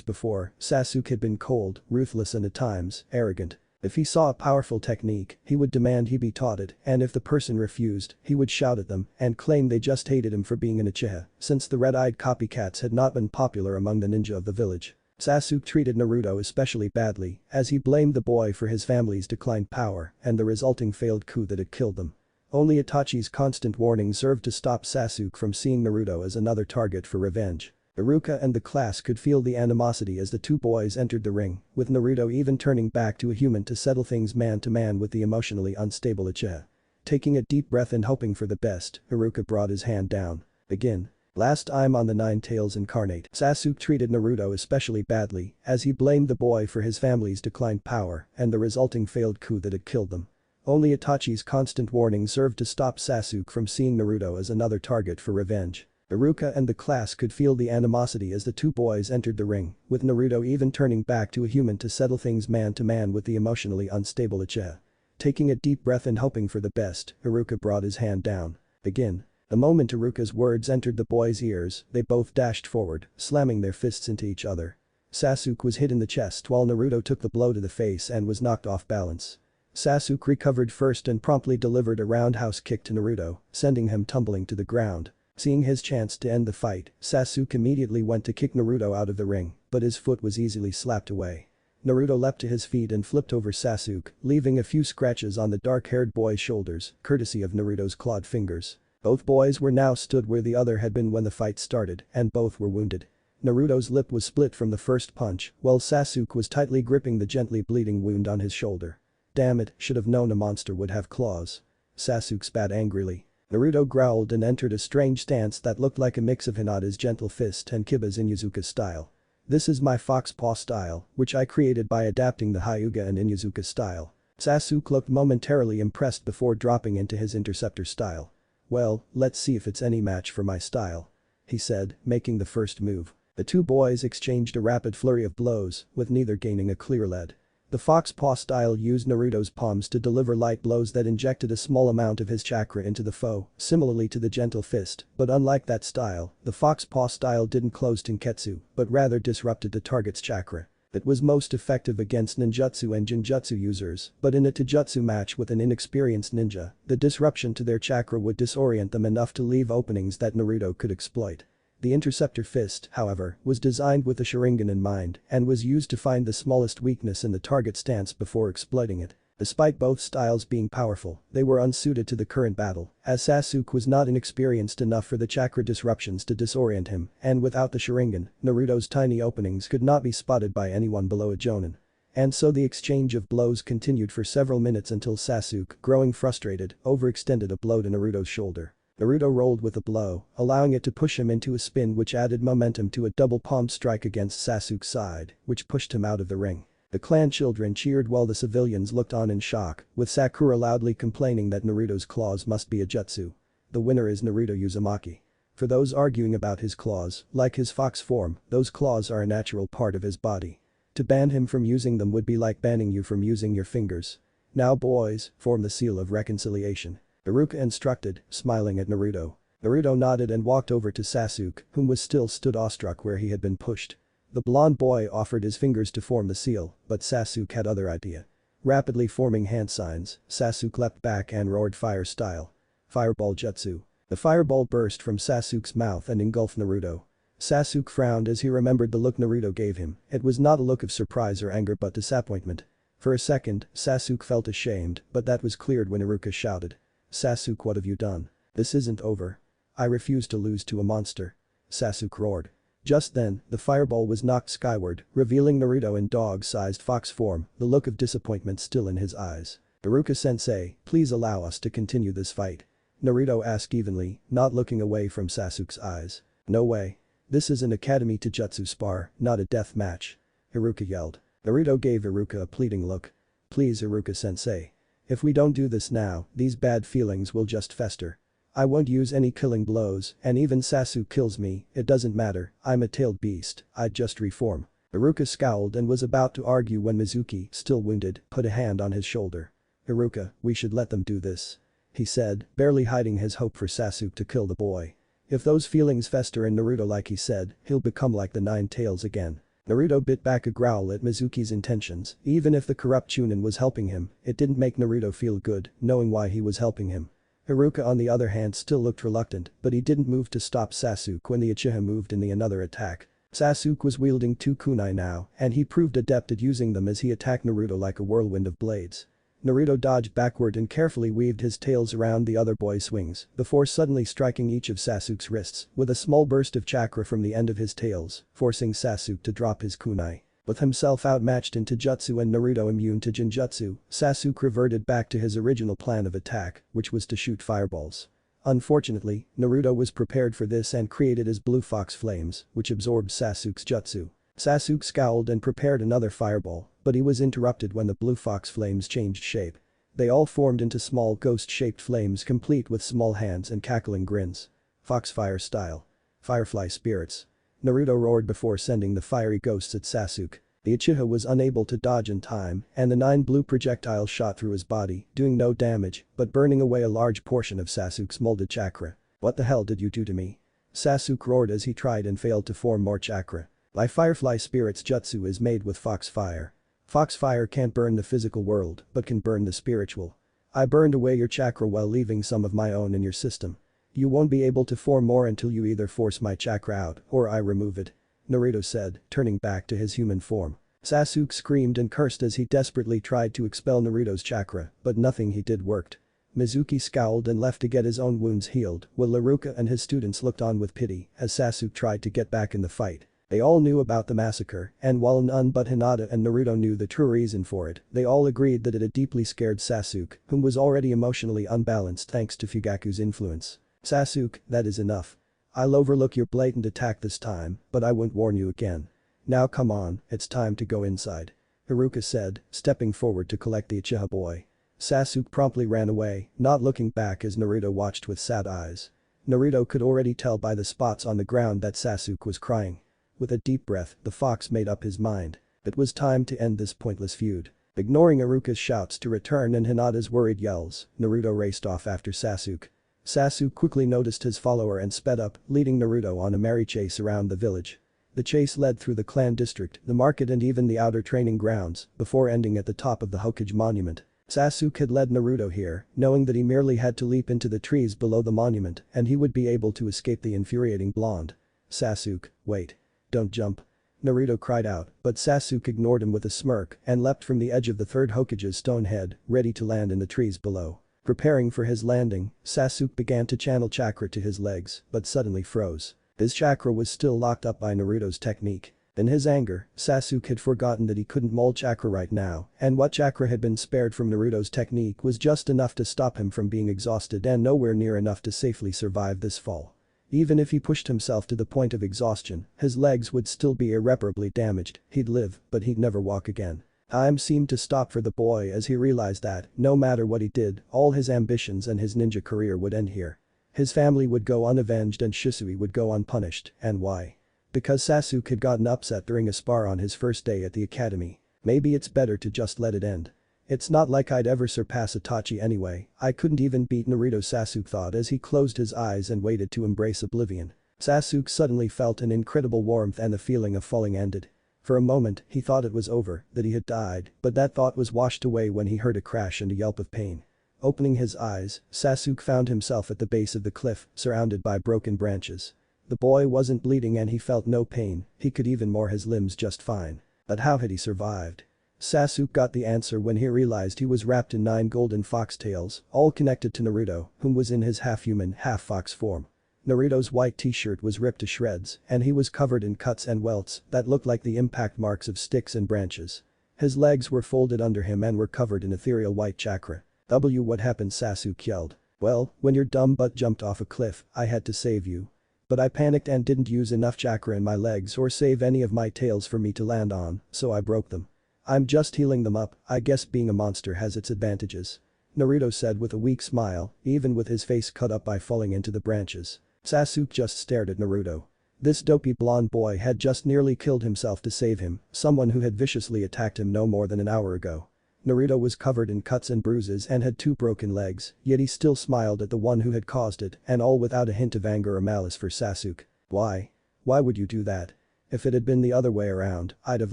before, Sasuke had been cold, ruthless and at times, arrogant. If he saw a powerful technique, he would demand he be taught it, and if the person refused, he would shout at them and claim they just hated him for being an Uchiha, since the red-eyed copycats had not been popular among the ninja of the village. Sasuke treated Naruto especially badly, as he blamed the boy for his family's declined power and the resulting failed coup that had killed them. Only Itachi's constant warning served to stop Sasuke from seeing Naruto as another target for revenge. Iruka and the class could feel the animosity as the two boys entered the ring, with Naruto even turning back to a human to settle things man-to-man with the emotionally unstable Uchiha. Taking a deep breath and hoping for the best, Iruka brought his hand down. Begin. Last time on the NineTailsIncarnate, Sasuke treated Naruto especially badly, as he blamed the boy for his family's declined power and the resulting failed coup that had killed them. Only Itachi's constant warning served to stop Sasuke from seeing Naruto as another target for revenge. Iruka and the class could feel the animosity as the two boys entered the ring, with Naruto even turning back to a human to settle things man-to-man with the emotionally unstable Uchiha. Taking a deep breath and hoping for the best, Iruka brought his hand down. Begin. The moment Iruka's words entered the boys' ears, they both dashed forward, slamming their fists into each other. Sasuke was hit in the chest while Naruto took the blow to the face and was knocked off balance. Sasuke recovered first and promptly delivered a roundhouse kick to Naruto, sending him tumbling to the ground. Seeing his chance to end the fight, Sasuke immediately went to kick Naruto out of the ring, but his foot was easily slapped away. Naruto leapt to his feet and flipped over Sasuke, leaving a few scratches on the dark-haired boy's shoulders, courtesy of Naruto's clawed fingers. Both boys were now stood where the other had been when the fight started, and both were wounded. Naruto's lip was split from the first punch, while Sasuke was tightly gripping the gently bleeding wound on his shoulder. Damn it, should have known a monster would have claws. Sasuke spat angrily. Naruto growled and entered a strange stance that looked like a mix of Hinata's gentle fist and Kiba's Inuzuka style. This is my fox paw style, which I created by adapting the Hyuga and Inuzuka style. Sasuke looked momentarily impressed before dropping into his interceptor style. Well, let's see if it's any match for my style, he said, making the first move. The two boys exchanged a rapid flurry of blows, with neither gaining a clear lead. The fox paw style used Naruto's palms to deliver light blows that injected a small amount of his chakra into the foe, similarly to the gentle fist, but unlike that style, the fox paw style didn't close Tenketsu, but rather disrupted the target's chakra. It was most effective against ninjutsu and jinjutsu users, but in a taijutsu match with an inexperienced ninja, the disruption to their chakra would disorient them enough to leave openings that Naruto could exploit. The interceptor fist, however, was designed with the Sharingan in mind and was used to find the smallest weakness in the target's stance before exploiting it. Despite both styles being powerful, they were unsuited to the current battle, as Sasuke was not inexperienced enough for the chakra disruptions to disorient him, and without the Sharingan, Naruto's tiny openings could not be spotted by anyone below a Jonin. And so the exchange of blows continued for several minutes until Sasuke, growing frustrated, overextended a blow to Naruto's shoulder. Naruto rolled with a blow, allowing it to push him into a spin which added momentum to a double-palmed strike against Sasuke's side, which pushed him out of the ring. The clan children cheered while the civilians looked on in shock, with Sakura loudly complaining that Naruto's claws must be a jutsu. The winner is Naruto Uzumaki. For those arguing about his claws, like his fox form, those claws are a natural part of his body. To ban him from using them would be like banning you from using your fingers. Now boys, form the seal of reconciliation, Iruka instructed, smiling at Naruto. Naruto nodded and walked over to Sasuke, whom was still stood awestruck where he had been pushed. The blonde boy offered his fingers to form the seal, but Sasuke had other idea. Rapidly forming hand signs, Sasuke leapt back and roared fire style. Fireball jutsu. The fireball burst from Sasuke's mouth and engulfed Naruto. Sasuke frowned as he remembered the look Naruto gave him. It was not a look of surprise or anger but disappointment. For a second, Sasuke felt ashamed, but that was cleared when Iruka shouted. "Sasuke, what have you done? This isn't over. I refuse to lose to a monster." Sasuke roared. Just then, the fireball was knocked skyward, revealing Naruto in dog-sized fox form, the look of disappointment still in his eyes. "Iruka-sensei, please allow us to continue this fight." Naruto asked evenly, not looking away from Sasuke's eyes. "No way. This is an academy to jutsu spar, not a death match." Iruka yelled. Naruto gave Iruka a pleading look. "Please Iruka-sensei. If we don't do this now, these bad feelings will just fester. I won't use any killing blows, and even Sasuke kills me, it doesn't matter, I'm a tailed beast, I'd just reform." Iruka scowled and was about to argue when Mizuki, still wounded, put a hand on his shoulder. "Iruka, we should let them do this," he said, barely hiding his hope for Sasuke to kill the boy. If those feelings fester in Naruto like he said, he'll become like the Nine Tails again. Naruto bit back a growl at Mizuki's intentions. Even if the corrupt Chunin was helping him, it didn't make Naruto feel good, knowing why he was helping him. Iruka on the other hand still looked reluctant, but he didn't move to stop Sasuke when the Uchiha moved in another attack. Sasuke was wielding 2 kunai now, and he proved adept at using them as he attacked Naruto like a whirlwind of blades. Naruto dodged backward and carefully weaved his tails around the other boy's swings, before suddenly striking each of Sasuke's wrists with a small burst of chakra from the end of his tails, forcing Sasuke to drop his kunai. With himself outmatched in Taijutsu and Naruto immune to Genjutsu, Sasuke reverted back to his original plan of attack, which was to shoot fireballs. Unfortunately, Naruto was prepared for this and created his blue fox flames, which absorbed Sasuke's jutsu. Sasuke scowled and prepared another fireball, but he was interrupted when the blue fox flames changed shape. They all formed into small ghost-shaped flames complete with small hands and cackling grins. Foxfire style. Firefly spirits. Naruto roared before sending the fiery ghosts at Sasuke. The Uchiha was unable to dodge in time, and the 9 blue projectiles shot through his body, doing no damage, but burning away a large portion of Sasuke's molded chakra. "What the hell did you do to me?" Sasuke roared as he tried and failed to form more chakra. My Firefly Spirit's jutsu is made with Foxfire. Foxfire can't burn the physical world, but can burn the spiritual. I burned away your chakra while leaving some of my own in your system. You won't be able to form more until you either force my chakra out or I remove it," Naruto said, turning back to his human form. Sasuke screamed and cursed as he desperately tried to expel Naruto's chakra, but nothing he did worked. Mizuki scowled and left to get his own wounds healed, while Iruka and his students looked on with pity as Sasuke tried to get back in the fight. They all knew about the massacre, and while none but Hinata and Naruto knew the true reason for it, they all agreed that it had deeply scared Sasuke, whom was already emotionally unbalanced thanks to Fugaku's influence. "Sasuke, that is enough. I'll overlook your blatant attack this time, but I won't warn you again. Now come on, it's time to go inside," Iruka said, stepping forward to collect the Uchiha boy. Sasuke promptly ran away, not looking back as Naruto watched with sad eyes. Naruto could already tell by the spots on the ground that Sasuke was crying. With a deep breath, the fox made up his mind. It was time to end this pointless feud. Ignoring Iruka's shouts to return and Hinata's worried yells, Naruto raced off after Sasuke. Sasuke quickly noticed his follower and sped up, leading Naruto on a merry chase around the village. The chase led through the clan district, the market and even the outer training grounds, before ending at the top of the Hokage monument. Sasuke had led Naruto here, knowing that he merely had to leap into the trees below the monument and he would be able to escape the infuriating blonde. "Sasuke, wait. Don't jump," Naruto cried out, but Sasuke ignored him with a smirk and leapt from the edge of the third Hokage's stone head, ready to land in the trees below. Preparing for his landing, Sasuke began to channel chakra to his legs, but suddenly froze. His chakra was still locked up by Naruto's technique. In his anger, Sasuke had forgotten that he couldn't mold chakra right now, and what chakra had been spared from Naruto's technique was just enough to stop him from being exhausted and nowhere near enough to safely survive this fall. Even if he pushed himself to the point of exhaustion, his legs would still be irreparably damaged. He'd live, but he'd never walk again. Time seemed to stop for the boy as he realized that, no matter what he did, all his ambitions and his ninja career would end here. His family would go unavenged and Shisui would go unpunished, and why? Because Sasuke had gotten upset during a spar on his first day at the academy. Maybe it's better to just let it end. It's not like I'd ever surpass Itachi anyway, I couldn't even beat Naruto, Sasuke thought as he closed his eyes and waited to embrace oblivion. Sasuke suddenly felt an incredible warmth and the feeling of falling ended. For a moment, he thought it was over, that he had died, but that thought was washed away when he heard a crash and a yelp of pain. Opening his eyes, Sasuke found himself at the base of the cliff, surrounded by broken branches. The boy wasn't bleeding and he felt no pain, he could even move his limbs just fine. But how had he survived? Sasuke got the answer when he realized he was wrapped in 9 golden foxtails, all connected to Naruto, whom was in his half-human, half-fox form. Naruto's white t-shirt was ripped to shreds, and he was covered in cuts and welts that looked like the impact marks of sticks and branches. His legs were folded under him and were covered in ethereal white chakra. What happened? Sasuke yelled. Well, when your dumb butt jumped off a cliff, I had to save you. But I panicked and didn't use enough chakra in my legs or save any of my tails for me to land on, so I broke them. I'm just healing them up, I guess being a monster has its advantages. Naruto said with a weak smile, even with his face cut up by falling into the branches. Sasuke just stared at Naruto. This dopey blonde boy had just nearly killed himself to save him, someone who had viciously attacked him no more than an hour ago. Naruto was covered in cuts and bruises and had 2 broken legs, yet he still smiled at the one who had caused it, and all without a hint of anger or malice for Sasuke. Why? Why would you do that? If it had been the other way around, I'd have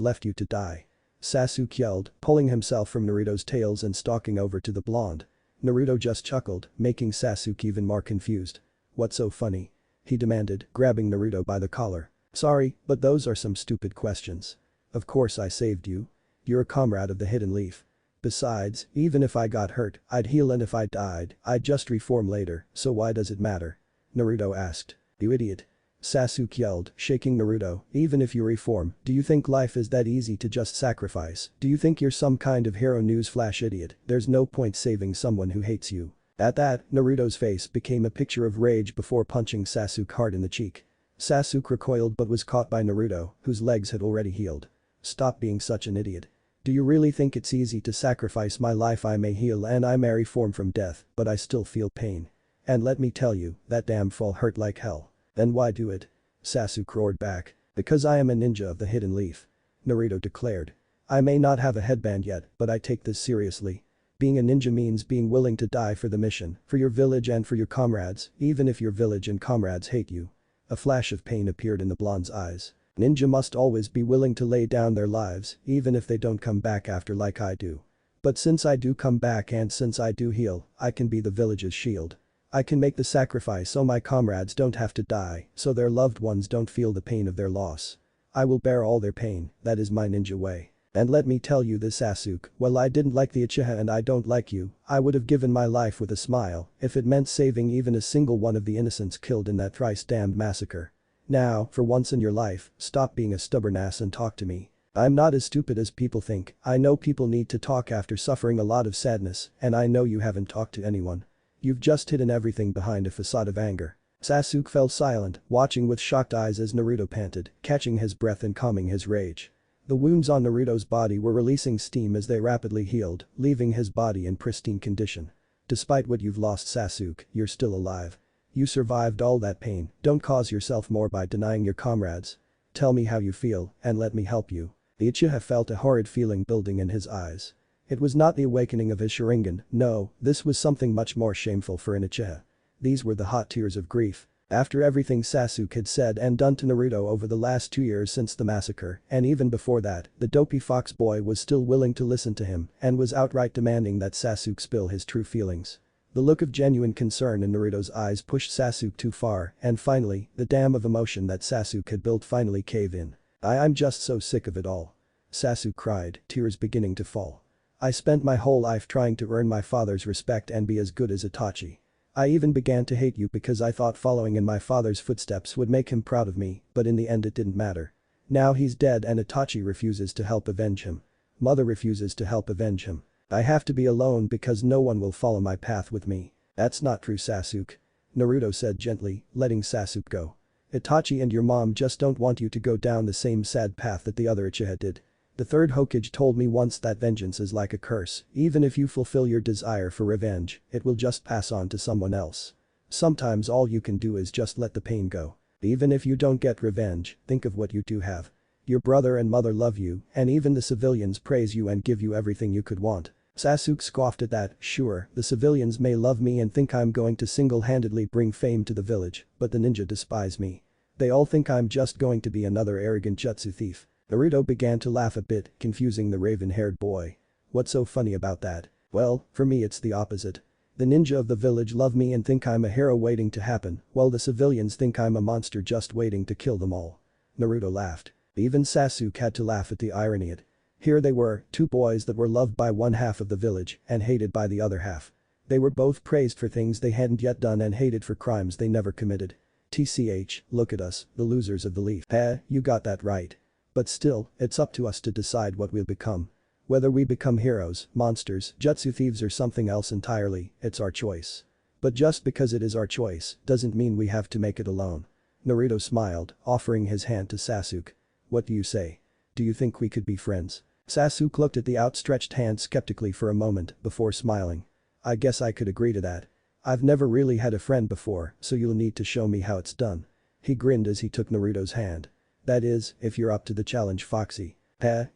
left you to die. Sasuke yelled, pulling himself from Naruto's tails and stalking over to the blonde. Naruto just chuckled, making Sasuke even more confused. What's so funny? He demanded, grabbing Naruto by the collar. Sorry, but those are some stupid questions. Of course I saved you. You're a comrade of the Hidden Leaf. Besides, even if I got hurt, I'd heal, and if I died, I'd just reform later, so why does it matter? Naruto asked. You idiot. Sasuke yelled, shaking Naruto, even if you reform, do you think life is that easy to just sacrifice? Do you think you're some kind of hero? Newsflash, idiot, there's no point saving someone who hates you. At that, Naruto's face became a picture of rage before punching Sasuke hard in the cheek. Sasuke recoiled but was caught by Naruto, whose legs had already healed. Stop being such an idiot. Do you really think it's easy to sacrifice my life? I may heal and I may reform from death, but I still feel pain. And let me tell you, that damn fall hurt like hell. Then why do it? Sasuke roared back. Because I am a ninja of the Hidden Leaf. Naruto declared. I may not have a headband yet, but I take this seriously. Being a ninja means being willing to die for the mission, for your village and for your comrades, even if your village and comrades hate you. A flash of pain appeared in the blonde's eyes. Ninja must always be willing to lay down their lives, even if they don't come back after like I do. But since I do come back and since I do heal, I can be the village's shield. I can make the sacrifice so my comrades don't have to die, so their loved ones don't feel the pain of their loss. I will bear all their pain, that is my ninja way. And let me tell you this, Sasuke, while I didn't like the Uchiha and I don't like you, I would have given my life with a smile if it meant saving even a single one of the innocents killed in that thrice-damned massacre. Now, for once in your life, stop being a stubborn ass and talk to me. I'm not as stupid as people think. I know people need to talk after suffering a lot of sadness, and I know you haven't talked to anyone. You've just hidden everything behind a facade of anger. Sasuke fell silent, watching with shocked eyes as Naruto panted, catching his breath and calming his rage. The wounds on Naruto's body were releasing steam as they rapidly healed, leaving his body in pristine condition. Despite what you've lost, Sasuke, you're still alive. You survived all that pain, don't cause yourself more by denying your comrades. Tell me how you feel, and let me help you. The Uchiha felt a horrid feeling building in his eyes. It was not the awakening of his Sharingan, no, this was something much more shameful for an Uchiha. These were the hot tears of grief. After everything Sasuke had said and done to Naruto over the last 2 years since the massacre, and even before that, the dopey fox boy was still willing to listen to him and was outright demanding that Sasuke spill his true feelings. The look of genuine concern in Naruto's eyes pushed Sasuke too far, and finally, the dam of emotion that Sasuke had built finally caved in. I'm just so sick of it all. Sasuke cried, tears beginning to fall. I spent my whole life trying to earn my father's respect and be as good as Itachi. I even began to hate you because I thought following in my father's footsteps would make him proud of me, but in the end it didn't matter. Now he's dead and Itachi refuses to help avenge him. Mother refuses to help avenge him. I have to be alone because no one will follow my path with me. That's not true, Sasuke. Naruto said gently, letting Sasuke go. Itachi and your mom just don't want you to go down the same sad path that the other Uchiha did. The third Hokage told me once that vengeance is like a curse, even if you fulfill your desire for revenge, it will just pass on to someone else. Sometimes all you can do is just let the pain go. Even if you don't get revenge, think of what you do have. Your brother and mother love you, and even the civilians praise you and give you everything you could want. Sasuke scoffed at that. Sure, the civilians may love me and think I'm going to single-handedly bring fame to the village, but the ninja despise me. They all think I'm just going to be another arrogant jutsu thief. Naruto began to laugh a bit, confusing the raven-haired boy. What's so funny about that? Well, for me it's the opposite. The ninja of the village love me and think I'm a hero waiting to happen, while the civilians think I'm a monster just waiting to kill them all. Naruto laughed. Even Sasuke had to laugh at the irony. Here they were, two boys that were loved by one half of the village and hated by the other half. They were both praised for things they hadn't yet done and hated for crimes they never committed. TCH, look at us, the losers of the leaf. You got that right. But still, it's up to us to decide what we'll become. Whether we become heroes, monsters, jutsu thieves or something else entirely, it's our choice. But just because it is our choice, doesn't mean we have to make it alone. Naruto smiled, offering his hand to Sasuke. What do you say? Do you think we could be friends? Sasuke looked at the outstretched hand skeptically for a moment before smiling. I guess I could agree to that. I've never really had a friend before, so you'll need to show me how it's done. He grinned as he took Naruto's hand. That is, if you're up to the challenge, Foxy.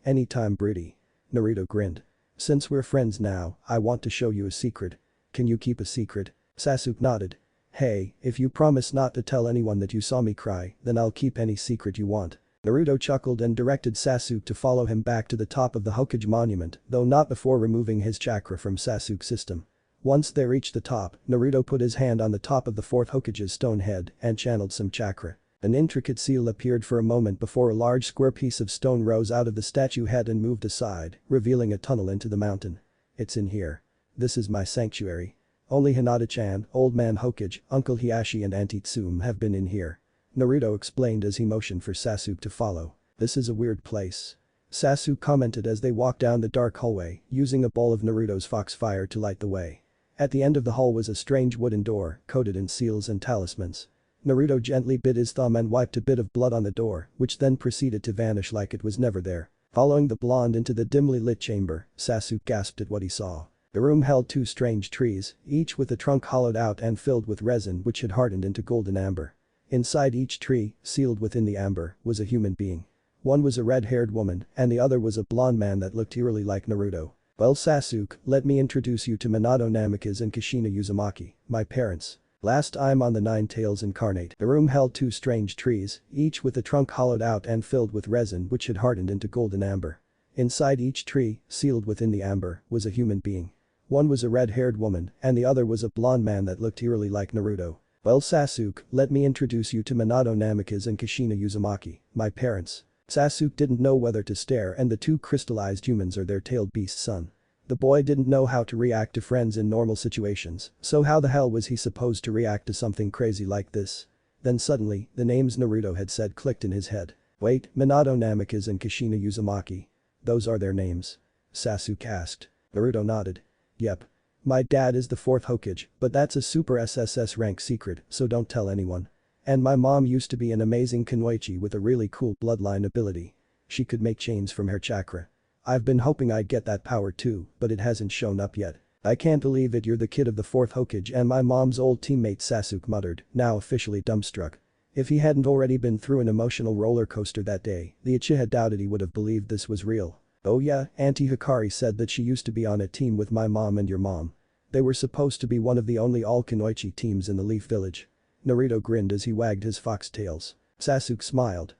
Anytime, Britty. Naruto grinned. Since we're friends now, I want to show you a secret. Can you keep a secret? Sasuke nodded. Hey, if you promise not to tell anyone that you saw me cry, then I'll keep any secret you want. Naruto chuckled and directed Sasuke to follow him back to the top of the Hokage monument, though not before removing his chakra from Sasuke's system. Once they reached the top, Naruto put his hand on the top of the fourth Hokage's stone head and channeled some chakra. An intricate seal appeared for a moment before a large square piece of stone rose out of the statue head and moved aside, revealing a tunnel into the mountain. It's in here. This is my sanctuary. Only Hinata-chan, Old Man Hokage, Uncle Hiashi and Auntie Tsume have been in here. Naruto explained as he motioned for Sasuke to follow. This is a weird place. Sasuke commented as they walked down the dark hallway, using a bowl of Naruto's foxfire to light the way. At the end of the hall was a strange wooden door, coated in seals and talismans. Naruto gently bit his thumb and wiped a bit of blood on the door, which then proceeded to vanish like it was never there. Following the blonde into the dimly lit chamber, Sasuke gasped at what he saw. The room held two strange trees, each with a trunk hollowed out and filled with resin which had hardened into golden amber. Inside each tree, sealed within the amber, was a human being. One was a red-haired woman, and the other was a blonde man that looked eerily like Naruto. Well, Sasuke, let me introduce you to Minato Namikaze and Kushina Uzumaki, my parents. Last time on the NineTailsIncarnate. The room held two strange trees, each with a trunk hollowed out and filled with resin which had hardened into golden amber. Inside each tree, sealed within the amber, was a human being. One was a red-haired woman, and the other was a blonde man that looked eerily like Naruto. Well, Sasuke, let me introduce you to Minato Namikaze and Kushina Uzumaki, my parents. Sasuke didn't know whether to stare and the two crystallized humans or their tailed beast's son. The boy didn't know how to react to friends in normal situations, so how the hell was he supposed to react to something crazy like this? Then suddenly, the names Naruto had said clicked in his head. Wait, Minato Namikaze and Kushina Uzumaki. Those are their names? Sasuke asked. Naruto nodded. Yep. My dad is the fourth Hokage, but that's a super SSS rank secret, so don't tell anyone. And my mom used to be an amazing kunoichi with a really cool bloodline ability. She could make chains from her chakra. I've been hoping I'd get that power too, but it hasn't shown up yet. I can't believe it, you're the kid of the fourth Hokage and my mom's old teammate, Sasuke muttered, now officially dumbstruck. If he hadn't already been through an emotional roller coaster that day, the Uchiha doubted he would have believed this was real. Oh yeah, Auntie Hikari said that she used to be on a team with my mom and your mom. They were supposed to be one of the only all-kunoichi teams in the Leaf Village. Naruto grinned as he wagged his fox tails. Sasuke smiled.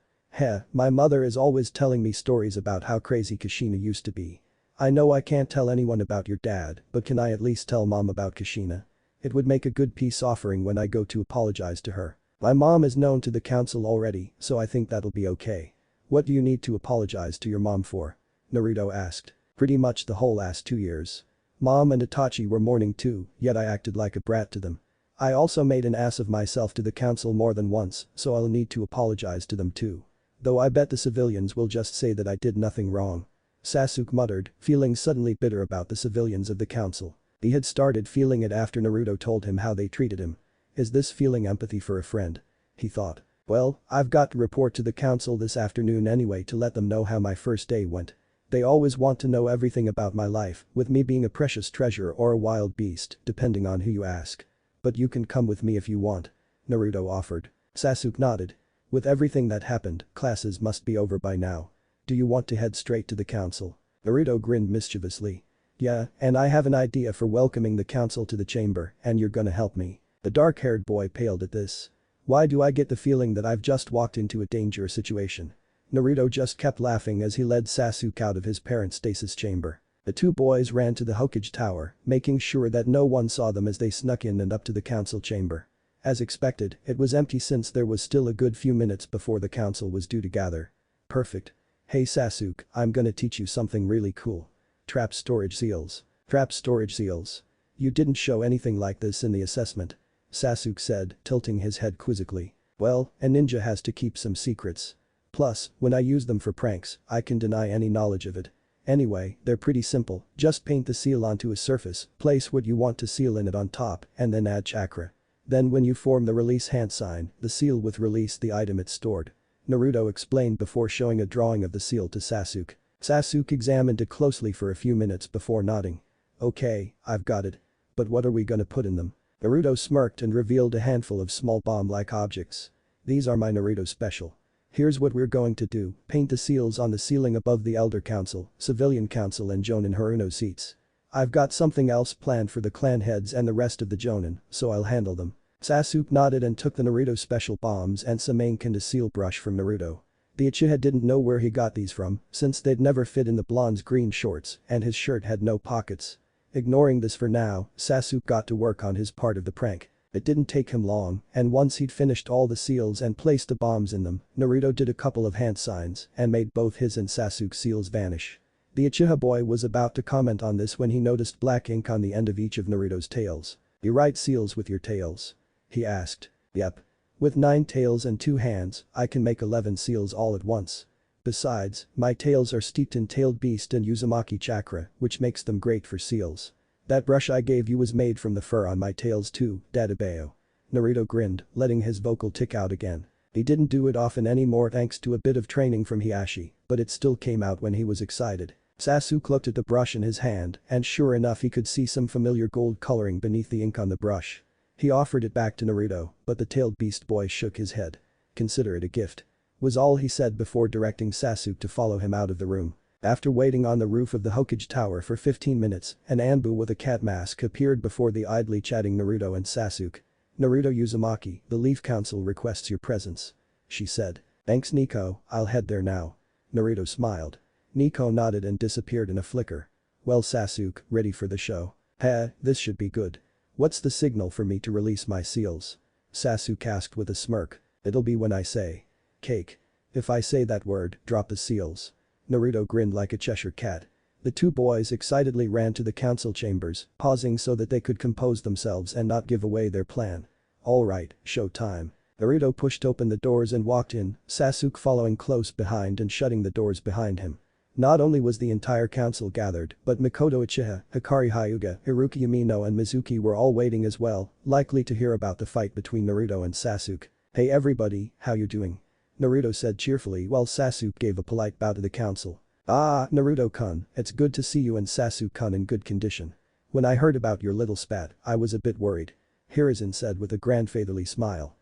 My mother is always telling me stories about how crazy Kushina used to be. I know I can't tell anyone about your dad, but can I at least tell mom about Kushina? It would make a good peace offering when I go to apologize to her. My mom is known to the council already, so I think that'll be okay. What do you need to apologize to your mom for? Naruto asked. Pretty much the whole last 2 years. Mom and Itachi were mourning too, yet I acted like a brat to them. I also made an ass of myself to the council more than once, so I'll need to apologize to them too. Though I bet the civilians will just say that I did nothing wrong. Sasuke muttered, feeling suddenly bitter about the civilians of the council. He had started feeling it after Naruto told him how they treated him. Is this feeling empathy for a friend? He thought. Well, I've got to report to the council this afternoon anyway to let them know how my first day went. They always want to know everything about my life, with me being a precious treasure or a wild beast, depending on who you ask. But you can come with me if you want. Naruto offered. Sasuke nodded. With everything that happened, classes must be over by now. Do you want to head straight to the council? Naruto grinned mischievously. Yeah, and I have an idea for welcoming the council to the chamber, and you're gonna help me. The dark-haired boy paled at this. Why do I get the feeling that I've just walked into a dangerous situation? Naruto just kept laughing as he led Sasuke out of his parents' stasis chamber. The two boys ran to the Hokage tower, making sure that no one saw them as they snuck in and up to the council chamber. As expected, it was empty since there was still a good few minutes before the council was due to gather. Perfect. Hey Sasuke, I'm gonna teach you something really cool. Trap storage seals. Trap storage seals. You didn't show anything like this in the assessment. Sasuke said, tilting his head quizzically. Well, a ninja has to keep some secrets. Plus, when I use them for pranks, I can deny any knowledge of it. Anyway, they're pretty simple, just paint the seal onto a surface, place what you want to seal in it on top, and then add chakra. Then when you form the release hand sign, the seal will release the item it's stored. Naruto explained before showing a drawing of the seal to Sasuke. Sasuke examined it closely for a few minutes before nodding. Okay, I've got it. But what are we gonna put in them? Naruto smirked and revealed a handful of small bomb-like objects. These are my Naruto special. Here's what we're going to do, paint the seals on the ceiling above the Elder Council, Civilian Council and Jonin Haruno seats. I've got something else planned for the clan heads and the rest of the Jonin, so I'll handle them. Sasuke nodded and took the Naruto special bombs and some ink and a seal brush from Naruto. The Uchiha didn't know where he got these from, since they'd never fit in the blonde's green shorts and his shirt had no pockets. Ignoring this for now, Sasuke got to work on his part of the prank. It didn't take him long, and once he'd finished all the seals and placed the bombs in them, Naruto did a couple of hand signs and made both his and Sasuke's seals vanish. The Uchiha boy was about to comment on this when he noticed black ink on the end of each of Naruto's tails. You write seals with your tails? He asked. Yep. With 9 tails and 2 hands, I can make 11 seals all at once. Besides, my tails are steeped in tailed beast and Uzumaki chakra, which makes them great for seals. That brush I gave you was made from the fur on my tails too, Dadabeo. Naruto grinned, letting his vocal tick out again. He didn't do it often anymore thanks to a bit of training from Hiashi, but it still came out when he was excited. Sasuke looked at the brush in his hand, and sure enough he could see some familiar gold coloring beneath the ink on the brush. He offered it back to Naruto, but the tailed beast boy shook his head. Consider it a gift. Was all he said before directing Sasuke to follow him out of the room. After waiting on the roof of the Hokage tower for 15 minutes, an Anbu with a cat mask appeared before the idly chatting Naruto and Sasuke. Naruto Uzumaki, the Leaf Council requests your presence. She said. Thanks Nico, I'll head there now. Naruto smiled. Nico nodded and disappeared in a flicker. Well Sasuke, ready for the show? This should be good. What's the signal for me to release my seals? Sasuke asked with a smirk. It'll be when I say. Cake. If I say that word, drop the seals. Naruto grinned like a Cheshire cat. The two boys excitedly ran to the council chambers, pausing so that they could compose themselves and not give away their plan. Alright, show time. Naruto pushed open the doors and walked in, Sasuke following close behind and shutting the doors behind him. Not only was the entire council gathered, but Mikoto Uchiha, Hikari Hyuga, Haruki Umino and Mizuki were all waiting as well, likely to hear about the fight between Naruto and Sasuke. Hey everybody, how you doing? Naruto said cheerfully while Sasuke gave a polite bow to the council. Ah, Naruto-kun, it's good to see you and Sasuke-kun in good condition. When I heard about your little spat, I was a bit worried. Hiruzen said with a grandfatherly smile.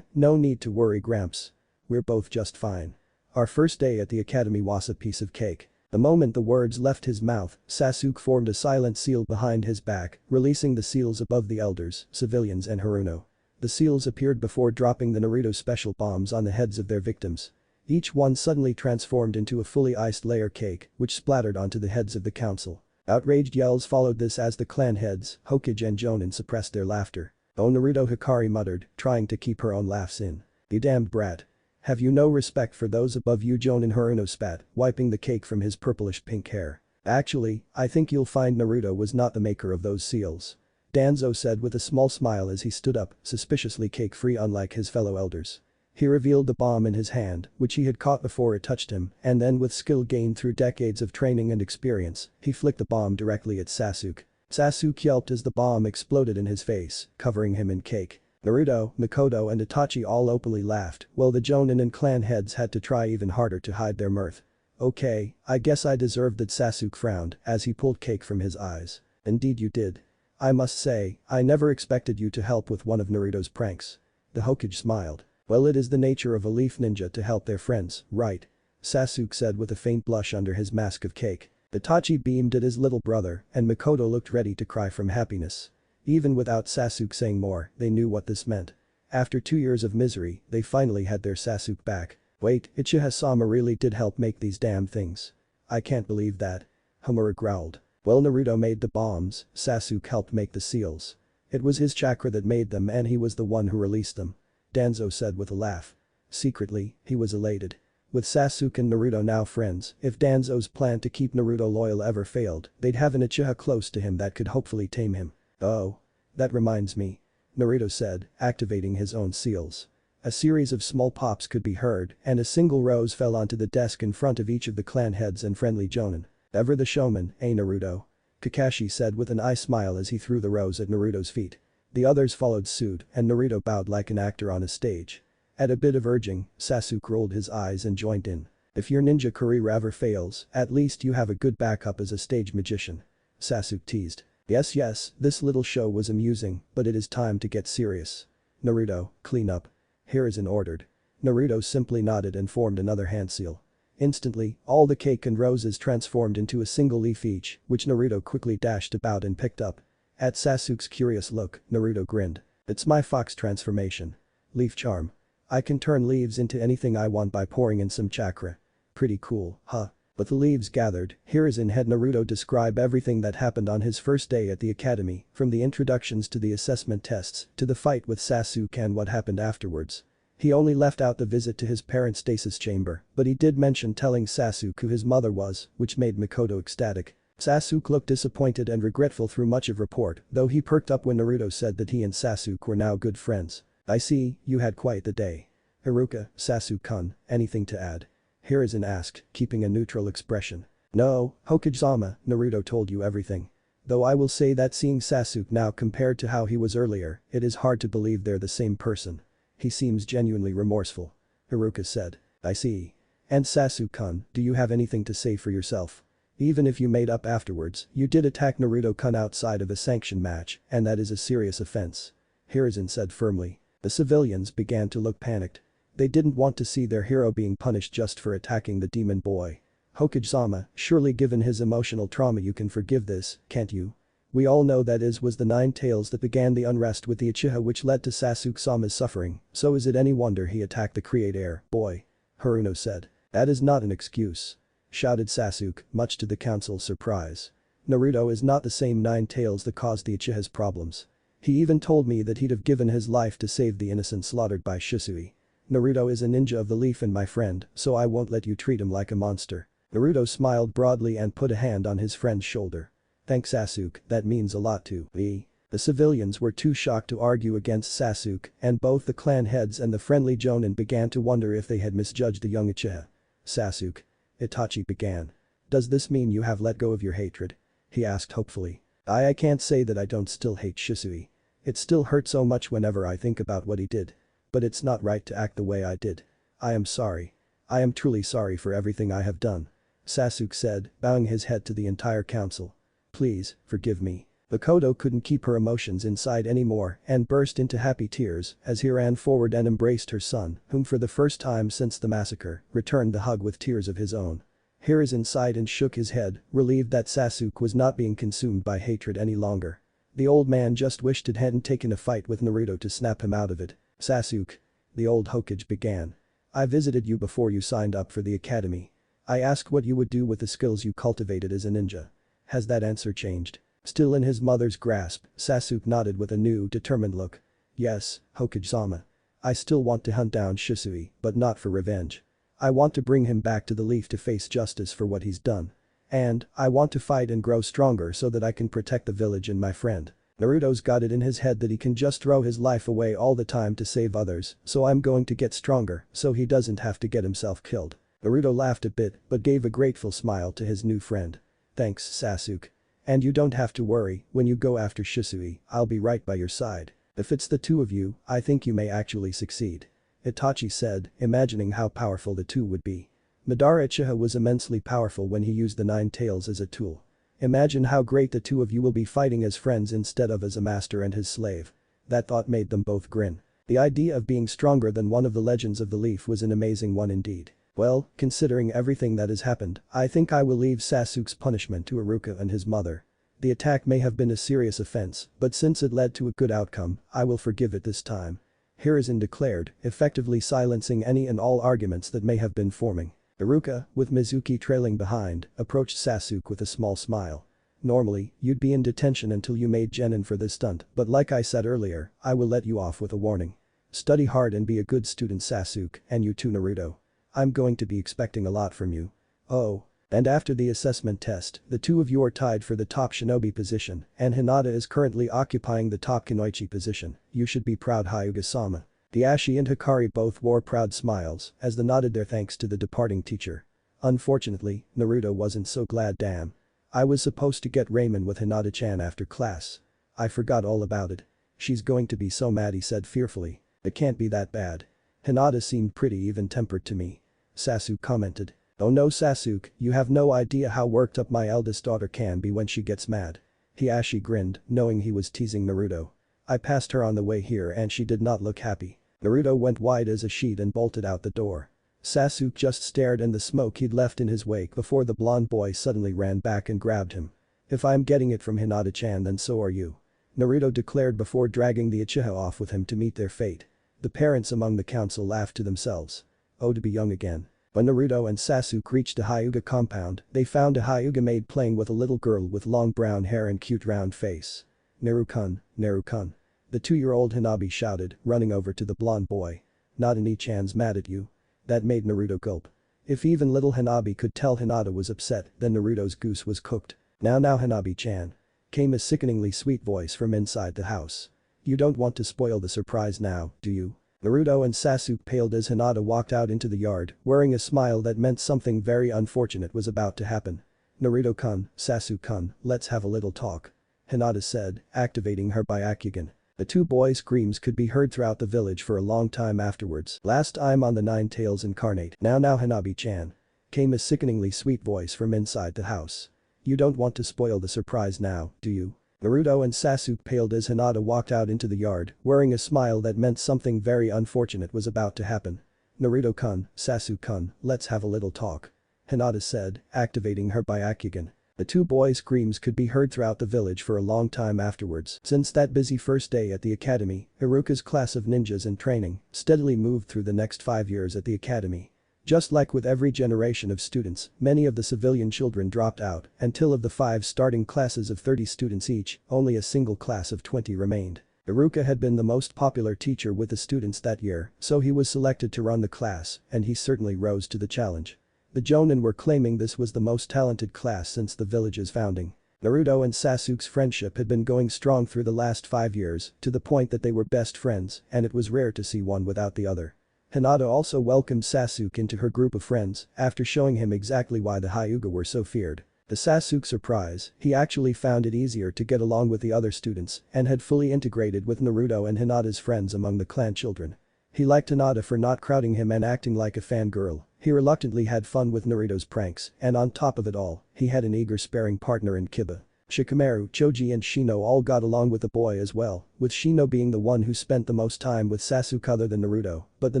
No need to worry Gramps. We're both just fine. Our first day at the academy was a piece of cake. The moment the words left his mouth, Sasuke formed a silent seal behind his back, releasing the seals above the elders, civilians and Haruno. The seals appeared before dropping the Naruto special bombs on the heads of their victims. Each one suddenly transformed into a fully iced layer cake, which splattered onto the heads of the council. Outraged yells followed this as the clan heads, Hokage and Jonin suppressed their laughter. Oh Naruto, Hikari muttered, trying to keep her own laughs in. You damned brat. Have you no respect for those above you? Jonin Haruno spat, wiping the cake from his purplish pink hair. Actually, I think you'll find Naruto was not the maker of those seals. Danzo said with a small smile as he stood up, suspiciously cake-free unlike his fellow elders. He revealed the bomb in his hand, which he had caught before it touched him, and then with skill gained through decades of training and experience, he flicked the bomb directly at Sasuke. Sasuke yelped as the bomb exploded in his face, covering him in cake. Naruto, Mikoto and Itachi all openly laughed, while the Jonin and clan heads had to try even harder to hide their mirth. Okay, I guess I deserved that. Sasuke frowned as he pulled cake from his eyes. Indeed you did. I must say, I never expected you to help with one of Naruto's pranks. The Hokage smiled. Well, it is the nature of a leaf ninja to help their friends, right? Sasuke said with a faint blush under his mask of cake. Itachi beamed at his little brother and Mikoto looked ready to cry from happiness. Even without Sasuke saying more, they knew what this meant. After 2 years of misery, they finally had their Sasuke back. Wait, Uchiha-sama really did help make these damn things. I can't believe that. Homura growled. Well, Naruto made the bombs, Sasuke helped make the seals. It was his chakra that made them and he was the one who released them. Danzo said with a laugh. Secretly, he was elated. With Sasuke and Naruto now friends, if Danzo's plan to keep Naruto loyal ever failed, they'd have an Uchiha close to him that could hopefully tame him. Oh. That reminds me. Naruto said, activating his own seals. A series of small pops could be heard, and a single rose fell onto the desk in front of each of the clan heads and friendly jonin. Ever the showman, eh Naruto? Kakashi said with an eye smile as he threw the rose at Naruto's feet. The others followed suit, and Naruto bowed like an actor on a stage. At a bit of urging, Sasuke rolled his eyes and joined in. If your ninja career ever fails, at least you have a good backup as a stage magician. Sasuke teased. Yes, this little show was amusing, but it is time to get serious. Naruto, clean up. Hiruzen ordered. Naruto simply nodded and formed another hand seal. Instantly, all the cake and roses transformed into a single leaf each, which Naruto quickly dashed about and picked up. At Sasuke's curious look, Naruto grinned. It's my fox transformation. Leaf charm. I can turn leaves into anything I want by pouring in some chakra. Pretty cool, huh? But the leaves gathered, Hiruzen had Naruto describe everything that happened on his first day at the academy, from the introductions to the assessment tests, to the fight with Sasuke and what happened afterwards. He only left out the visit to his parents' stasis chamber, but he did mention telling Sasuke who his mother was, which made Mikoto ecstatic. Sasuke looked disappointed and regretful through much of report, though he perked up when Naruto said that he and Sasuke were now good friends. I see, you had quite the day. Haruka, Sasuke-kun, anything to add? Hiruzen asked, keeping a neutral expression. No, Hokage-sama, Naruto told you everything. Though I will say that seeing Sasuke now compared to how he was earlier, it is hard to believe they're the same person. He seems genuinely remorseful. Haruka said. I see. And Sasuke-kun, do you have anything to say for yourself? Even if you made up afterwards, you did attack Naruto-kun outside of a sanctioned match, and that is a serious offense. Hiruzen said firmly. The civilians began to look panicked. They didn't want to see their hero being punished just for attacking the demon boy. Hokage-sama, surely given his emotional trauma you can forgive this, can't you? We all know that it was the Nine Tails that began the unrest with the Uchiha which led to Sasuke-sama's suffering, so is it any wonder he attacked the Creator boy? Haruno said. That is not an excuse. Shouted Sasuke, much to the council's surprise. Naruto is not the same Nine Tails that caused the Uchiha's problems. He even told me that he'd have given his life to save the innocent slaughtered by Shisui. Naruto is a ninja of the leaf and my friend, so I won't let you treat him like a monster. Naruto smiled broadly and put a hand on his friend's shoulder. Thanks Sasuke, that means a lot to me. The civilians were too shocked to argue against Sasuke, and both the clan heads and the friendly jonin began to wonder if they had misjudged the young Uchiha. Sasuke. Itachi began. Does this mean you have let go of your hatred? He asked hopefully. I can't say that I don't still hate Shisui. It still hurts so much whenever I think about what he did. But it's not right to act the way I did. I am sorry. I am truly sorry for everything I have done. Sasuke said, bowing his head to the entire council. Please, forgive me. Mikoto couldn't keep her emotions inside anymore and burst into happy tears as he ran forward and embraced her son, whom for the first time since the massacre, returned the hug with tears of his own. Hiruzen sighed and shook his head, relieved that Sasuke was not being consumed by hatred any longer. The old man just wished it hadn't taken a fight with Naruto to snap him out of it. Sasuke. The old Hokage began. I visited you before you signed up for the academy. I asked what you would do with the skills you cultivated as a ninja. Has that answer changed? Still in his mother's grasp, Sasuke nodded with a new, determined look. Yes, Hokage-sama. I still want to hunt down Shisui, but not for revenge. I want to bring him back to the leaf to face justice for what he's done. And, I want to fight and grow stronger so that I can protect the village and my friend. Naruto's got it in his head that he can just throw his life away all the time to save others, so I'm going to get stronger so he doesn't have to get himself killed. Naruto laughed a bit but gave a grateful smile to his new friend. Thanks, Sasuke. And you don't have to worry, when you go after Shisui, I'll be right by your side. If it's the two of you, I think you may actually succeed. Itachi said, imagining how powerful the two would be. Madara Uchiha was immensely powerful when he used the Nine Tails as a tool. Imagine how great the two of you will be fighting as friends instead of as a master and his slave. That thought made them both grin. The idea of being stronger than one of the legends of the leaf was an amazing one indeed. Well, considering everything that has happened, I think I will leave Sasuke's punishment to Iruka and his mother. The attack may have been a serious offense, but since it led to a good outcome, I will forgive it this time. Hiruzen declared, effectively silencing any and all arguments that may have been forming. Iruka, with Mizuki trailing behind, approached Sasuke with a small smile. Normally, you'd be in detention until you made genin for this stunt, but like I said earlier, I will let you off with a warning. Study hard and be a good student Sasuke, and you too Naruto. I'm going to be expecting a lot from you. Oh. And after the assessment test, the two of you are tied for the top shinobi position, and Hinata is currently occupying the top kunoichi position. You should be proud Hyuga-sama. The Ashi and Hikari both wore proud smiles as they nodded their thanks to the departing teacher. Unfortunately, Naruto wasn't so glad. Damn. I was supposed to get ramen with Hinata-chan after class. I forgot all about it. She's going to be so mad, he said fearfully. It can't be that bad. Hinata seemed pretty even-tempered to me. Sasuke commented. Oh no Sasuke, you have no idea how worked up my eldest daughter can be when she gets mad. Hiashi grinned, knowing he was teasing Naruto. I passed her on the way here and she did not look happy. Naruto went white as a sheet and bolted out the door. Sasuke just stared in the smoke he'd left in his wake before the blonde boy suddenly ran back and grabbed him. If I'm getting it from Hinata-chan then so are you. Naruto declared before dragging the Uchiha off with him to meet their fate. The parents among the council laughed to themselves. Oh, to be young again. When Naruto and Sasuke reached a Hyuga compound, they found a Hyuga maid playing with a little girl with long brown hair and cute round face. Naru-kun, Naru-kun. The 2-year-old Hanabi shouted, running over to the blonde boy. Not Ani-chan's mad at you. That made Naruto gulp. If even little Hanabi could tell Hinata was upset, then Naruto's goose was cooked. Now Hanabi-chan. Came a sickeningly sweet voice from inside the house. You don't want to spoil the surprise now, do you? Naruto and Sasuke paled as Hinata walked out into the yard, wearing a smile that meant something very unfortunate was about to happen. Naruto-kun, Sasuke-kun, let's have a little talk. Hinata said, activating her Byakugan. The two boys' screams could be heard throughout the village for a long time afterwards. Last time on the NineTailsIncarnate. Now Hanabi-chan. Came a sickeningly sweet voice from inside the house. You don't want to spoil the surprise now, do you? Naruto and Sasuke paled as Hinata walked out into the yard, wearing a smile that meant something very unfortunate was about to happen. Naruto-kun, Sasuke-kun, let's have a little talk. Hinata said, activating her Byakugan. The two boys' screams could be heard throughout the village for a long time afterwards. Since that busy first day at the academy, Iruka's class of ninjas in training steadily moved through the next 5 years at the academy. Just like with every generation of students, many of the civilian children dropped out until of the 5 starting classes of 30 students each, only a single class of 20 remained. Iruka had been the most popular teacher with the students that year, so he was selected to run the class, and he certainly rose to the challenge. The Jonin were claiming this was the most talented class since the village's founding. Naruto and Sasuke's friendship had been going strong through the last 5 years, to the point that they were best friends, and it was rare to see one without the other. Hinata also welcomed Sasuke into her group of friends after showing him exactly why the Hyuga were so feared. To Sasuke's surprise, he actually found it easier to get along with the other students and had fully integrated with Naruto and Hinata's friends among the clan children. He liked Hinata for not crowding him and acting like a fangirl. He reluctantly had fun with Naruto's pranks, and on top of it all, he had an eager sparring partner in Kiba. Shikamaru, Choji and Shino all got along with the boy as well, with Shino being the one who spent the most time with Sasuke other than Naruto, but the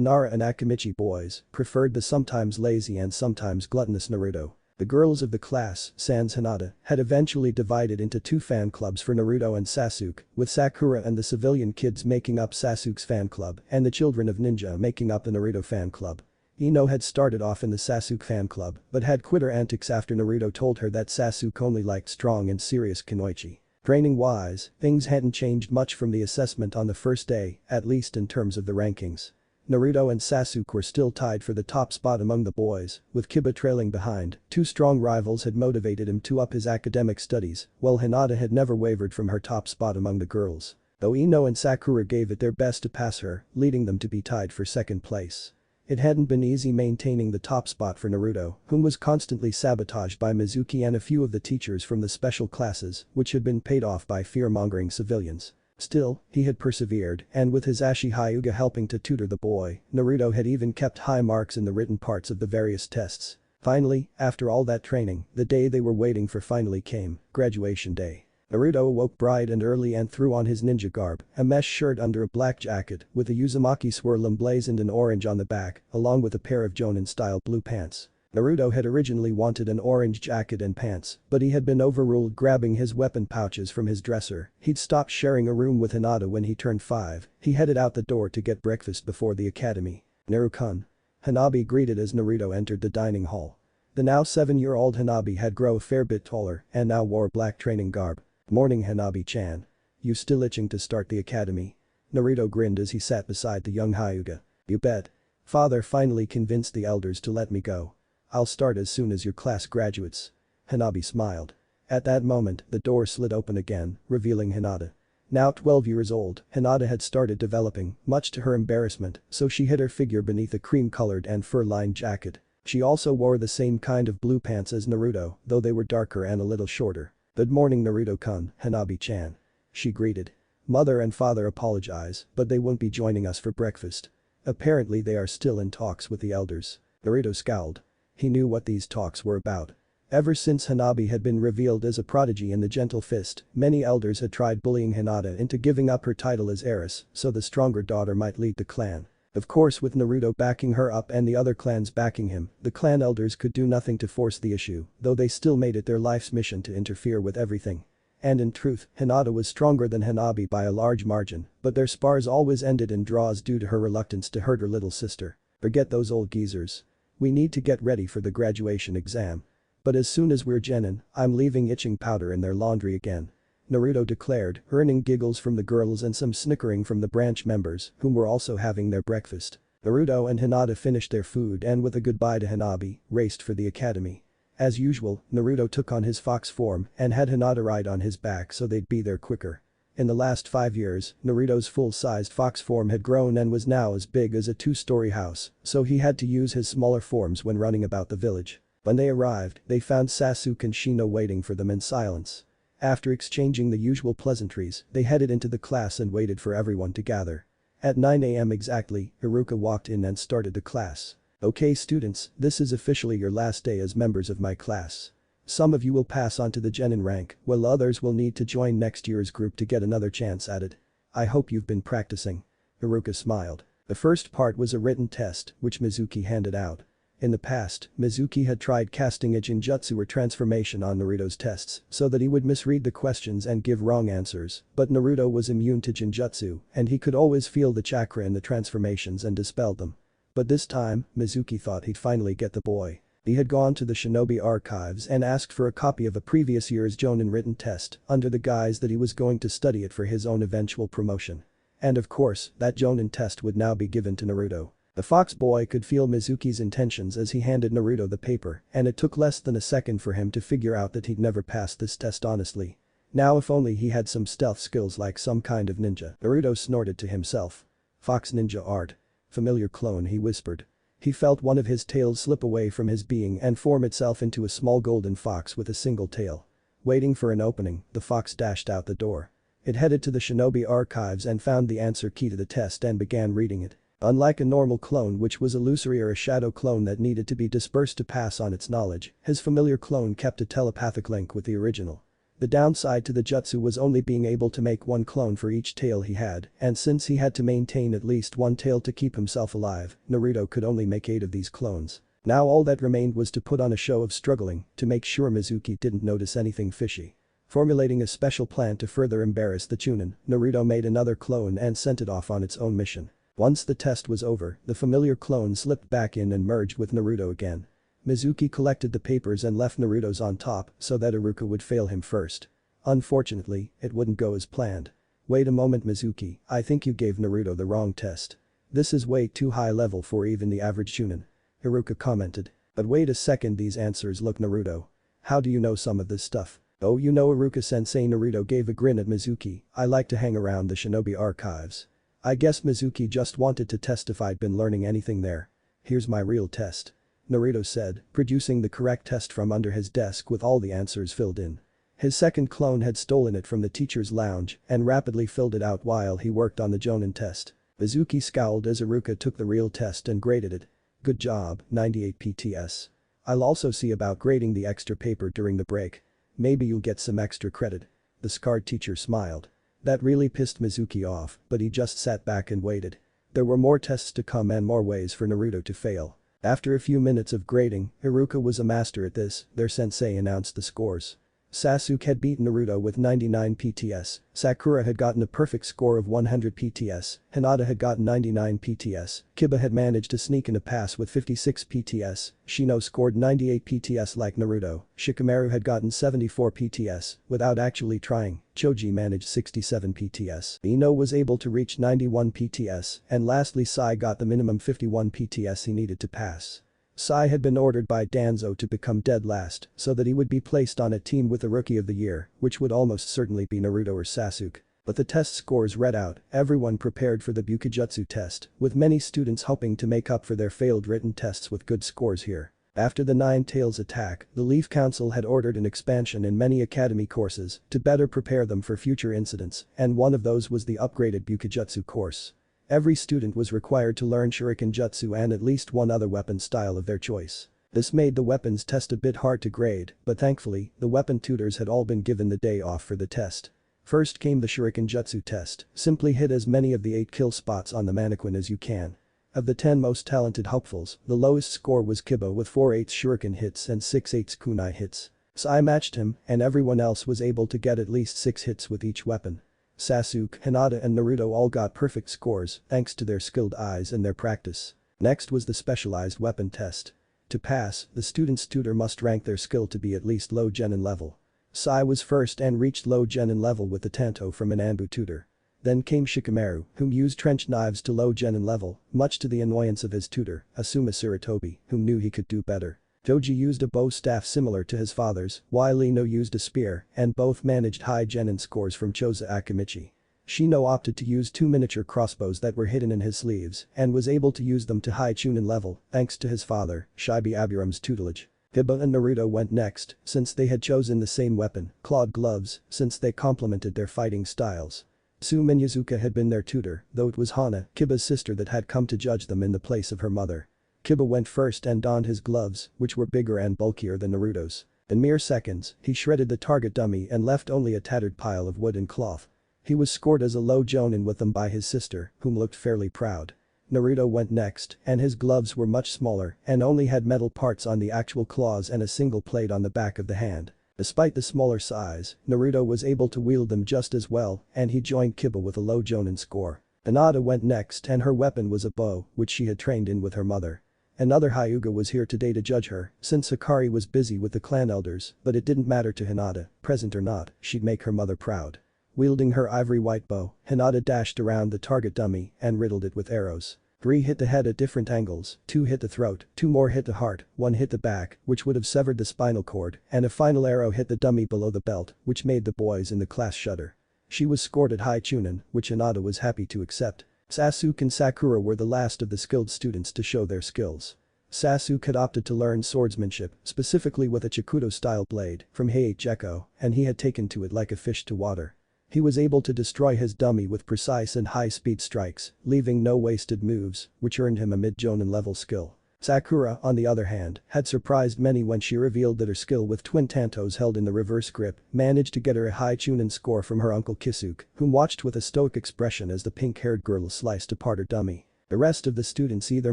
Nara and Akimichi boys preferred the sometimes lazy and sometimes gluttonous Naruto. The girls of the class, sans Hinata, had eventually divided into 2 fan clubs for Naruto and Sasuke, with Sakura and the civilian kids making up Sasuke's fan club and the children of ninja making up the Naruto fan club. Ino had started off in the Sasuke fan club, but had quit her antics after Naruto told her that Sasuke only liked strong and serious kunoichi. Training-wise, things hadn't changed much from the assessment on the first day, at least in terms of the rankings. Naruto and Sasuke were still tied for the top spot among the boys, with Kiba trailing behind. 2 strong rivals had motivated him to up his academic studies, while Hinata had never wavered from her top spot among the girls. Though Ino and Sakura gave it their best to pass her, leading them to be tied for second place. It hadn't been easy maintaining the top spot for Naruto, whom was constantly sabotaged by Mizuki and a few of the teachers from the special classes, which had been paid off by fear-mongering civilians. Still, he had persevered, and with his Ashi Hyuga helping to tutor the boy, Naruto had even kept high marks in the written parts of the various tests. Finally, after all that training, the day they were waiting for finally came, graduation day. Naruto awoke bright and early and threw on his ninja garb, a mesh shirt under a black jacket with a Uzumaki swirl emblazoned in orange on the back, along with a pair of Jonin-style blue pants. Naruto had originally wanted an orange jacket and pants, but he had been overruled grabbing his weapon pouches from his dresser. He'd stopped sharing a room with Hinata when he turned 5. He headed out the door to get breakfast before the academy. Naru-kun. Hanabi greeted as Naruto entered the dining hall. The now 7-year-old Hanabi had grown a fair bit taller and now wore black training garb. "Morning, Hanabi-chan. You still itching to start the academy?" Naruto grinned as he sat beside the young Hyuga. "You bet. Father finally convinced the elders to let me go. I'll start as soon as your class graduates." Hanabi smiled. At that moment, the door slid open again, revealing Hinata. Now 12 years old, Hinata had started developing, much to her embarrassment, so she hid her figure beneath a cream-colored and fur-lined jacket. She also wore the same kind of blue pants as Naruto, though they were darker and a little shorter. "Good morning, Naruto-kun, Hanabi-chan." She greeted. "Mother and father apologize, but they won't be joining us for breakfast. Apparently they are still in talks with the elders." Naruto scowled. He knew what these talks were about. Ever since Hanabi had been revealed as a prodigy in the Gentle Fist, many elders had tried bullying Hinata into giving up her title as heiress so the stronger daughter might lead the clan. Of course, with Naruto backing her up and the other clans backing him, the clan elders could do nothing to force the issue, though they still made it their life's mission to interfere with everything. And in truth, Hinata was stronger than Hanabi by a large margin, but their spars always ended in draws due to her reluctance to hurt her little sister. "Forget those old geezers. We need to get ready for the graduation exam. But as soon as we're genin, I'm leaving itching powder in their laundry again," Naruto declared, earning giggles from the girls and some snickering from the branch members, whom were also having their breakfast. Naruto and Hinata finished their food and with a goodbye to Hanabi, raced for the academy. As usual, Naruto took on his fox form and had Hinata ride on his back so they'd be there quicker. In the last 5 years, Naruto's full-sized fox form had grown and was now as big as a 2-story house, so he had to use his smaller forms when running about the village. When they arrived, they found Sasuke and Shino waiting for them in silence. After exchanging the usual pleasantries, they headed into the class and waited for everyone to gather. At 9 a.m. exactly, Iruka walked in and started the class. "Okay students, this is officially your last day as members of my class. Some of you will pass on to the genin rank, while others will need to join next year's group to get another chance at it. I hope you've been practicing." Iruka smiled. The first part was a written test, which Mizuki handed out. In the past, Mizuki had tried casting a Jinjutsu or transformation on Naruto's tests so that he would misread the questions and give wrong answers, but Naruto was immune to Jinjutsu and he could always feel the chakra in the transformations and dispel them. But this time, Mizuki thought he'd finally get the boy. He had gone to the Shinobi archives and asked for a copy of a previous year's Jonin written test under the guise that he was going to study it for his own eventual promotion. And of course, that Jonin test would now be given to Naruto. The fox boy could feel Mizuki's intentions as he handed Naruto the paper, and it took less than a second for him to figure out that he'd never passed this test honestly. Now if only he had some stealth skills like some kind of ninja, Naruto snorted to himself. "Fox ninja art. Familiar clone," he whispered. He felt one of his tails slip away from his being and form itself into a small golden fox with a single tail. Waiting for an opening, the fox dashed out the door. It headed to the Shinobi archives and found the answer key to the test and began reading it. Unlike a normal clone which was illusory or a shadow clone that needed to be dispersed to pass on its knowledge, his familiar clone kept a telepathic link with the original. The downside to the jutsu was only being able to make one clone for each tail he had, and since he had to maintain at least one tail to keep himself alive, Naruto could only make 8 of these clones. Now all that remained was to put on a show of struggling to make sure Mizuki didn't notice anything fishy. Formulating a special plan to further embarrass the Chunin, Naruto made another clone and sent it off on its own mission. Once the test was over, the familiar clone slipped back in and merged with Naruto again. Mizuki collected the papers and left Naruto's on top so that Iruka would fail him first. Unfortunately, it wouldn't go as planned. "Wait a moment Mizuki, I think you gave Naruto the wrong test. This is way too high level for even the average Chunin," Iruka commented. "But wait a second, these answers look Naruto. How do you know some of this stuff?" "Oh, you know Iruka-sensei," Naruto gave a grin at Mizuki. "I like to hang around the Shinobi archives. I guess Mizuki just wanted to test if I'd been learning anything there. Here's my real test," Naruto said, producing the correct test from under his desk with all the answers filled in. His second clone had stolen it from the teacher's lounge and rapidly filled it out while he worked on the Jonin test. Mizuki scowled as Iruka took the real test and graded it. "Good job, 98 PTS. I'll also see about grading the extra paper during the break. Maybe you'll get some extra credit." The scarred teacher smiled. That really pissed Mizuki off, but he just sat back and waited. There were more tests to come and more ways for Naruto to fail. After a few minutes of grading, Iruka was a master at this, their sensei announced the scores. Sasuke had beaten Naruto with 99 PTS, Sakura had gotten a perfect score of 100 PTS, Hinata had gotten 99 PTS, Kiba had managed to sneak in a pass with 56 PTS, Shino scored 98 PTS like Naruto, Shikamaru had gotten 74 PTS, without actually trying, Choji managed 67 PTS, Ino was able to reach 91 PTS, and lastly Sai got the minimum 51 PTS he needed to pass. Sai had been ordered by Danzo to become dead last so that he would be placed on a team with the Rookie of the Year, which would almost certainly be Naruto or Sasuke. But the test scores read out, everyone prepared for the Bukijutsu test, with many students hoping to make up for their failed written tests with good scores here. After the Nine Tails attack, the Leaf Council had ordered an expansion in many academy courses to better prepare them for future incidents, and one of those was the upgraded Bukijutsu course. Every student was required to learn Shuriken Jutsu and at least one other weapon style of their choice. This made the weapons test a bit hard to grade, but thankfully, the weapon tutors had all been given the day off for the test. First came the Shuriken Jutsu test, simply hit as many of the 8 kill spots on the mannequin as you can. Of the 10 most talented hopefuls, the lowest score was Kiba with 4 8 Shuriken hits and 6 8 kunai hits. Sai matched him, and everyone else was able to get at least 6 hits with each weapon. Sasuke, Hinata and Naruto all got perfect scores thanks to their skilled eyes and their practice. Next was the specialized weapon test. To pass, the student's tutor must rank their skill to be at least low genin level. Sai was first and reached low genin level with the Tanto from an Anbu tutor. Then came Shikamaru, whom used trench knives to low genin level, much to the annoyance of his tutor, Asuma Sarutobi, whom knew he could do better. Doji used a bow staff similar to his father's, while Ino used a spear, and both managed high genin scores from Choza Akimichi. Shino opted to use 2 miniature crossbows that were hidden in his sleeves and was able to use them to high chunin level thanks to his father, Shibi Aburam's tutelage. Kiba and Naruto went next, since they had chosen the same weapon, clawed gloves, since they complemented their fighting styles. Tsume and Yuzuka had been their tutor, though it was Hana, Kiba's sister, that had come to judge them in the place of her mother. Kiba went first and donned his gloves, which were bigger and bulkier than Naruto's. In mere seconds, he shredded the target dummy and left only a tattered pile of wood and cloth. He was scored as a low jonin with them by his sister, whom looked fairly proud. Naruto went next, and his gloves were much smaller and only had metal parts on the actual claws and a single plate on the back of the hand. Despite the smaller size, Naruto was able to wield them just as well, and he joined Kiba with a low jonin score. Hinata went next and her weapon was a bow, which she had trained in with her mother. Another Hyuga was here today to judge her, since Hikari was busy with the clan elders, but it didn't matter to Hinata, present or not, she'd make her mother proud. Wielding her ivory white bow, Hinata dashed around the target dummy and riddled it with arrows. 3 hit the head at different angles, 2 hit the throat, 2 more hit the heart, 1 hit the back, which would have severed the spinal cord, and a final arrow hit the dummy below the belt, which made the boys in the class shudder. She was scored at high chunin, which Hinata was happy to accept. Sasuke and Sakura were the last of the skilled students to show their skills. Sasuke had opted to learn swordsmanship, specifically with a Chikudo-style blade, from Heiichi Echo, and he had taken to it like a fish to water. He was able to destroy his dummy with precise and high-speed strikes, leaving no wasted moves, which earned him a mid-jonin level skill. Sakura, on the other hand, had surprised many when she revealed that her skill with twin tantos held in the reverse grip managed to get her a high chunin score from her uncle Kisuke, whom watched with a stoic expression as the pink-haired girl sliced apart her dummy. The rest of the students either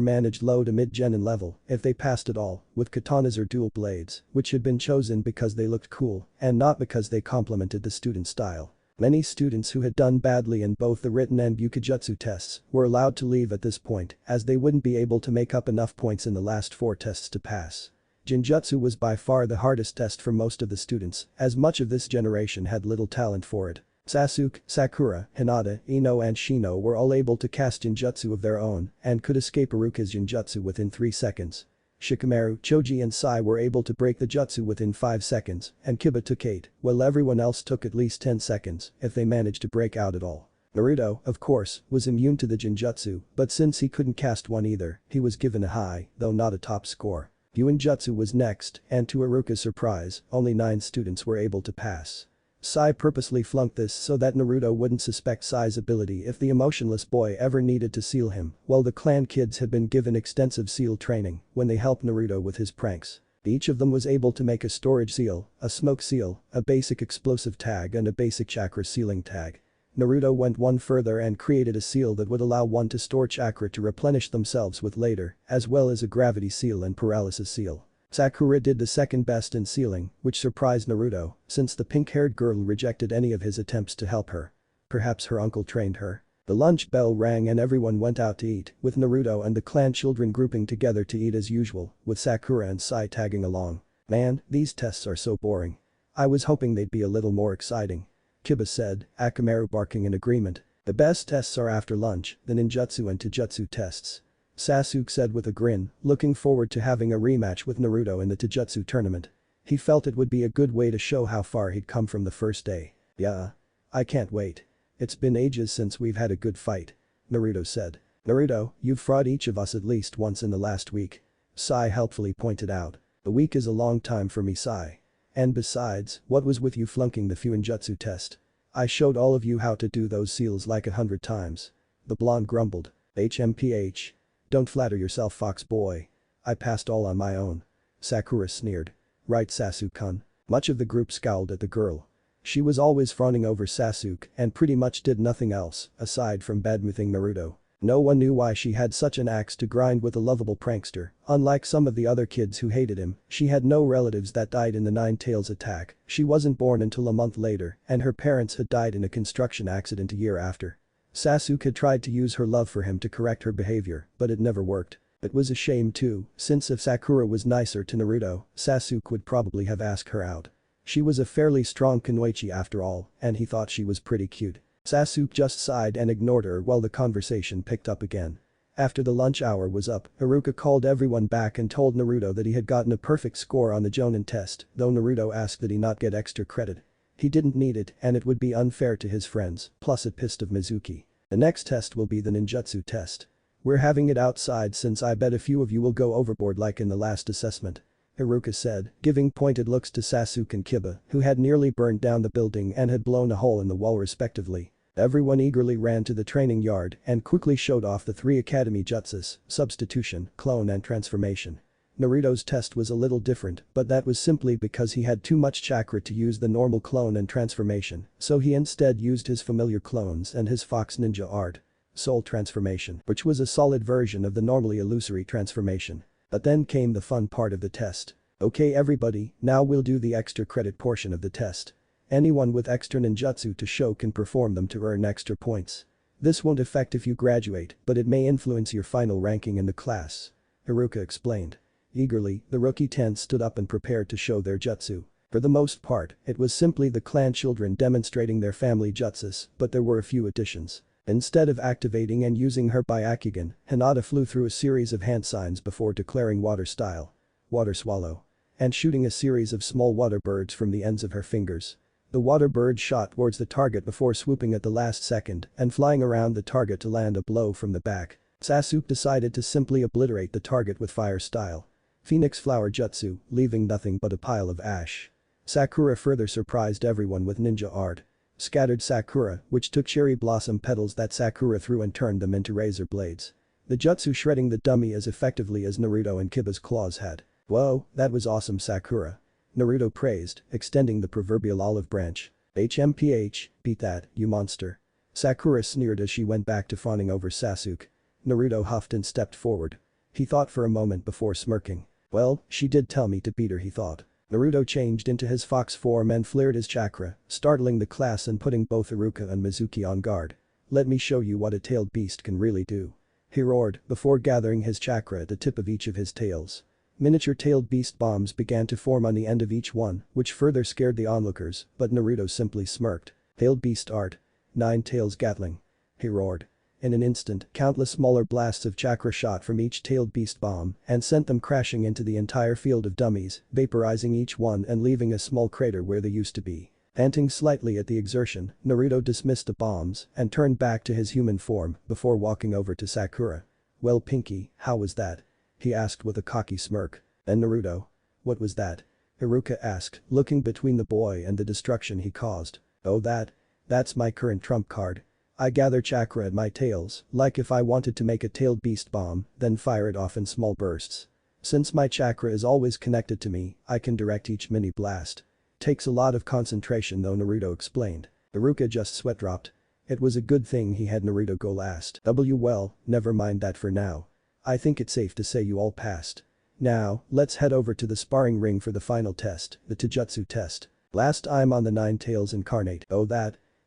managed low to mid-genin level, if they passed at all, with katanas or dual blades, which had been chosen because they looked cool and not because they complemented the student style. Many students who had done badly in both the written and Bukijutsu tests were allowed to leave at this point as they wouldn't be able to make up enough points in the last 4 tests to pass. Jinjutsu was by far the hardest test for most of the students, as much of this generation had little talent for it. Sasuke, Sakura, Hinata, Ino and Shino were all able to cast Jinjutsu of their own and could escape Iruka's Jinjutsu within 3 seconds. Shikamaru, Choji and Sai were able to break the jutsu within 5 seconds, and Kiba took 8, while everyone else took at least 10 seconds if they managed to break out at all. Naruto, of course, was immune to the Jinjutsu, but since he couldn't cast one either, he was given a high, though not a top score. Yuinjutsu was next, and to Iruka's surprise, only 9 students were able to pass. Sai purposely flunked this so that Naruto wouldn't suspect Sai's ability if the emotionless boy ever needed to seal him, while the clan kids had been given extensive seal training when they helped Naruto with his pranks. Each of them was able to make a storage seal, a smoke seal, a basic explosive tag and a basic chakra sealing tag. Naruto went one further and created a seal that would allow one to store chakra to replenish themselves with later, as well as a gravity seal and paralysis seal. Sakura did the second best in sealing, which surprised Naruto, since the pink-haired girl rejected any of his attempts to help her. Perhaps her uncle trained her. The lunch bell rang and everyone went out to eat, with Naruto and the clan children grouping together to eat as usual, with Sakura and Sai tagging along. Man, these tests are so boring. I was hoping they'd be a little more exciting. Kiba said, Akamaru barking in agreement. The best tests are after lunch, the ninjutsu and taijutsu tests. Sasuke said with a grin, looking forward to having a rematch with Naruto in the taijutsu tournament. He felt it would be a good way to show how far he'd come from the first day. Yeah. I can't wait. It's been ages since we've had a good fight. Naruto said. Naruto, you've fought each of us at least once in the last week. Sai helpfully pointed out. A week is a long time for me, Sai. And besides, what was with you flunking the Fuinjutsu test? I showed all of you how to do those seals like 100 times. The blonde grumbled. HMPH. Don't flatter yourself, fox boy. I passed all on my own. Sakura sneered. Right, Sasuke-kun. Much of the group scowled at the girl. She was always fawning over Sasuke and pretty much did nothing else, aside from badmouthing Naruto. No one knew why she had such an axe to grind with a lovable prankster. Unlike some of the other kids who hated him, she had no relatives that died in the Nine Tails attack, she wasn't born until a month later, and her parents had died in a construction accident a year after. Sasuke had tried to use her love for him to correct her behavior, but it never worked. It was a shame too, since if Sakura was nicer to Naruto, Sasuke would probably have asked her out. She was a fairly strong kunoichi after all, and he thought she was pretty cute. Sasuke just sighed and ignored her while the conversation picked up again. After the lunch hour was up, Haruka called everyone back and told Naruto that he had gotten a perfect score on the Jonin test, though Naruto asked that he not get extra credit. He didn't need it and it would be unfair to his friends, plus it pissed off Mizuki. The next test will be the ninjutsu test. We're having it outside since I bet a few of you will go overboard like in the last assessment. Haruka said, giving pointed looks to Sasuke and Kiba, who had nearly burned down the building and had blown a hole in the wall respectively. Everyone eagerly ran to the training yard and quickly showed off the 3 academy jutsus, substitution, clone and transformation. Naruto's test was a little different, but that was simply because he had too much chakra to use the normal clone and transformation, so he instead used his familiar clones and his fox ninja art. Soul transformation, which was a solid version of the normally illusory transformation. But then came the fun part of the test. Okay everybody, now we'll do the extra credit portion of the test. Anyone with extra ninjutsu to show can perform them to earn extra points. This won't affect if you graduate, but it may influence your final ranking in the class. Haruka explained. Eagerly, the rookie 10 stood up and prepared to show their jutsu. For the most part, it was simply the clan children demonstrating their family jutsus, but there were a few additions. Instead of activating and using her Byakugan, Hinata flew through a series of hand signs before declaring water style. Water swallow. And shooting a series of small water birds from the ends of her fingers. The water bird shot towards the target before swooping at the last second and flying around the target to land a blow from the back. Sasuke decided to simply obliterate the target with fire style. Phoenix flower jutsu, leaving nothing but a pile of ash. Sakura further surprised everyone with ninja art. Scattered Sakura, which took cherry blossom petals that Sakura threw and turned them into razor blades. The jutsu shredding the dummy as effectively as Naruto and Kiba's claws had. Whoa, that was awesome, Sakura. Naruto praised, extending the proverbial olive branch. HMPH, beat that, you monster. Sakura sneered as she went back to fawning over Sasuke. Naruto huffed and stepped forward. He thought for a moment before smirking. Well, she did tell me to beat her, he thought. Naruto changed into his fox form and flared his chakra, startling the class and putting both Haruka and Mizuki on guard. Let me show you what a tailed beast can really do. He roared before gathering his chakra at the tip of each of his tails. Miniature tailed beast bombs began to form on the end of each one, which further scared the onlookers, but Naruto simply smirked. Tailed beast art. 9 tails Gatling. He roared. In an instant, countless smaller blasts of chakra shot from each tailed beast bomb and sent them crashing into the entire field of dummies, vaporizing each one and leaving a small crater where they used to be. Panting slightly at the exertion, Naruto dismissed the bombs and turned back to his human form before walking over to Sakura. Well Pinky, how was that? He asked with a cocky smirk. And Naruto? What was that? Haruka asked, looking between the boy and the destruction he caused. Oh that's my current trump card. I gather chakra at my tails, like if I wanted to make a tailed beast bomb, then fire it off in small bursts. Since my chakra is always connected to me, I can direct each mini blast. Takes a lot of concentration though, Naruto explained. Haruka just sweat dropped. It was a good thing he had Naruto go last. Well, never mind that for now. I think it's safe to say you all passed. Now, let's head over to the sparring ring for the final test, the Taijutsu test. Last I'm on the NineTailsIncarnate. Oh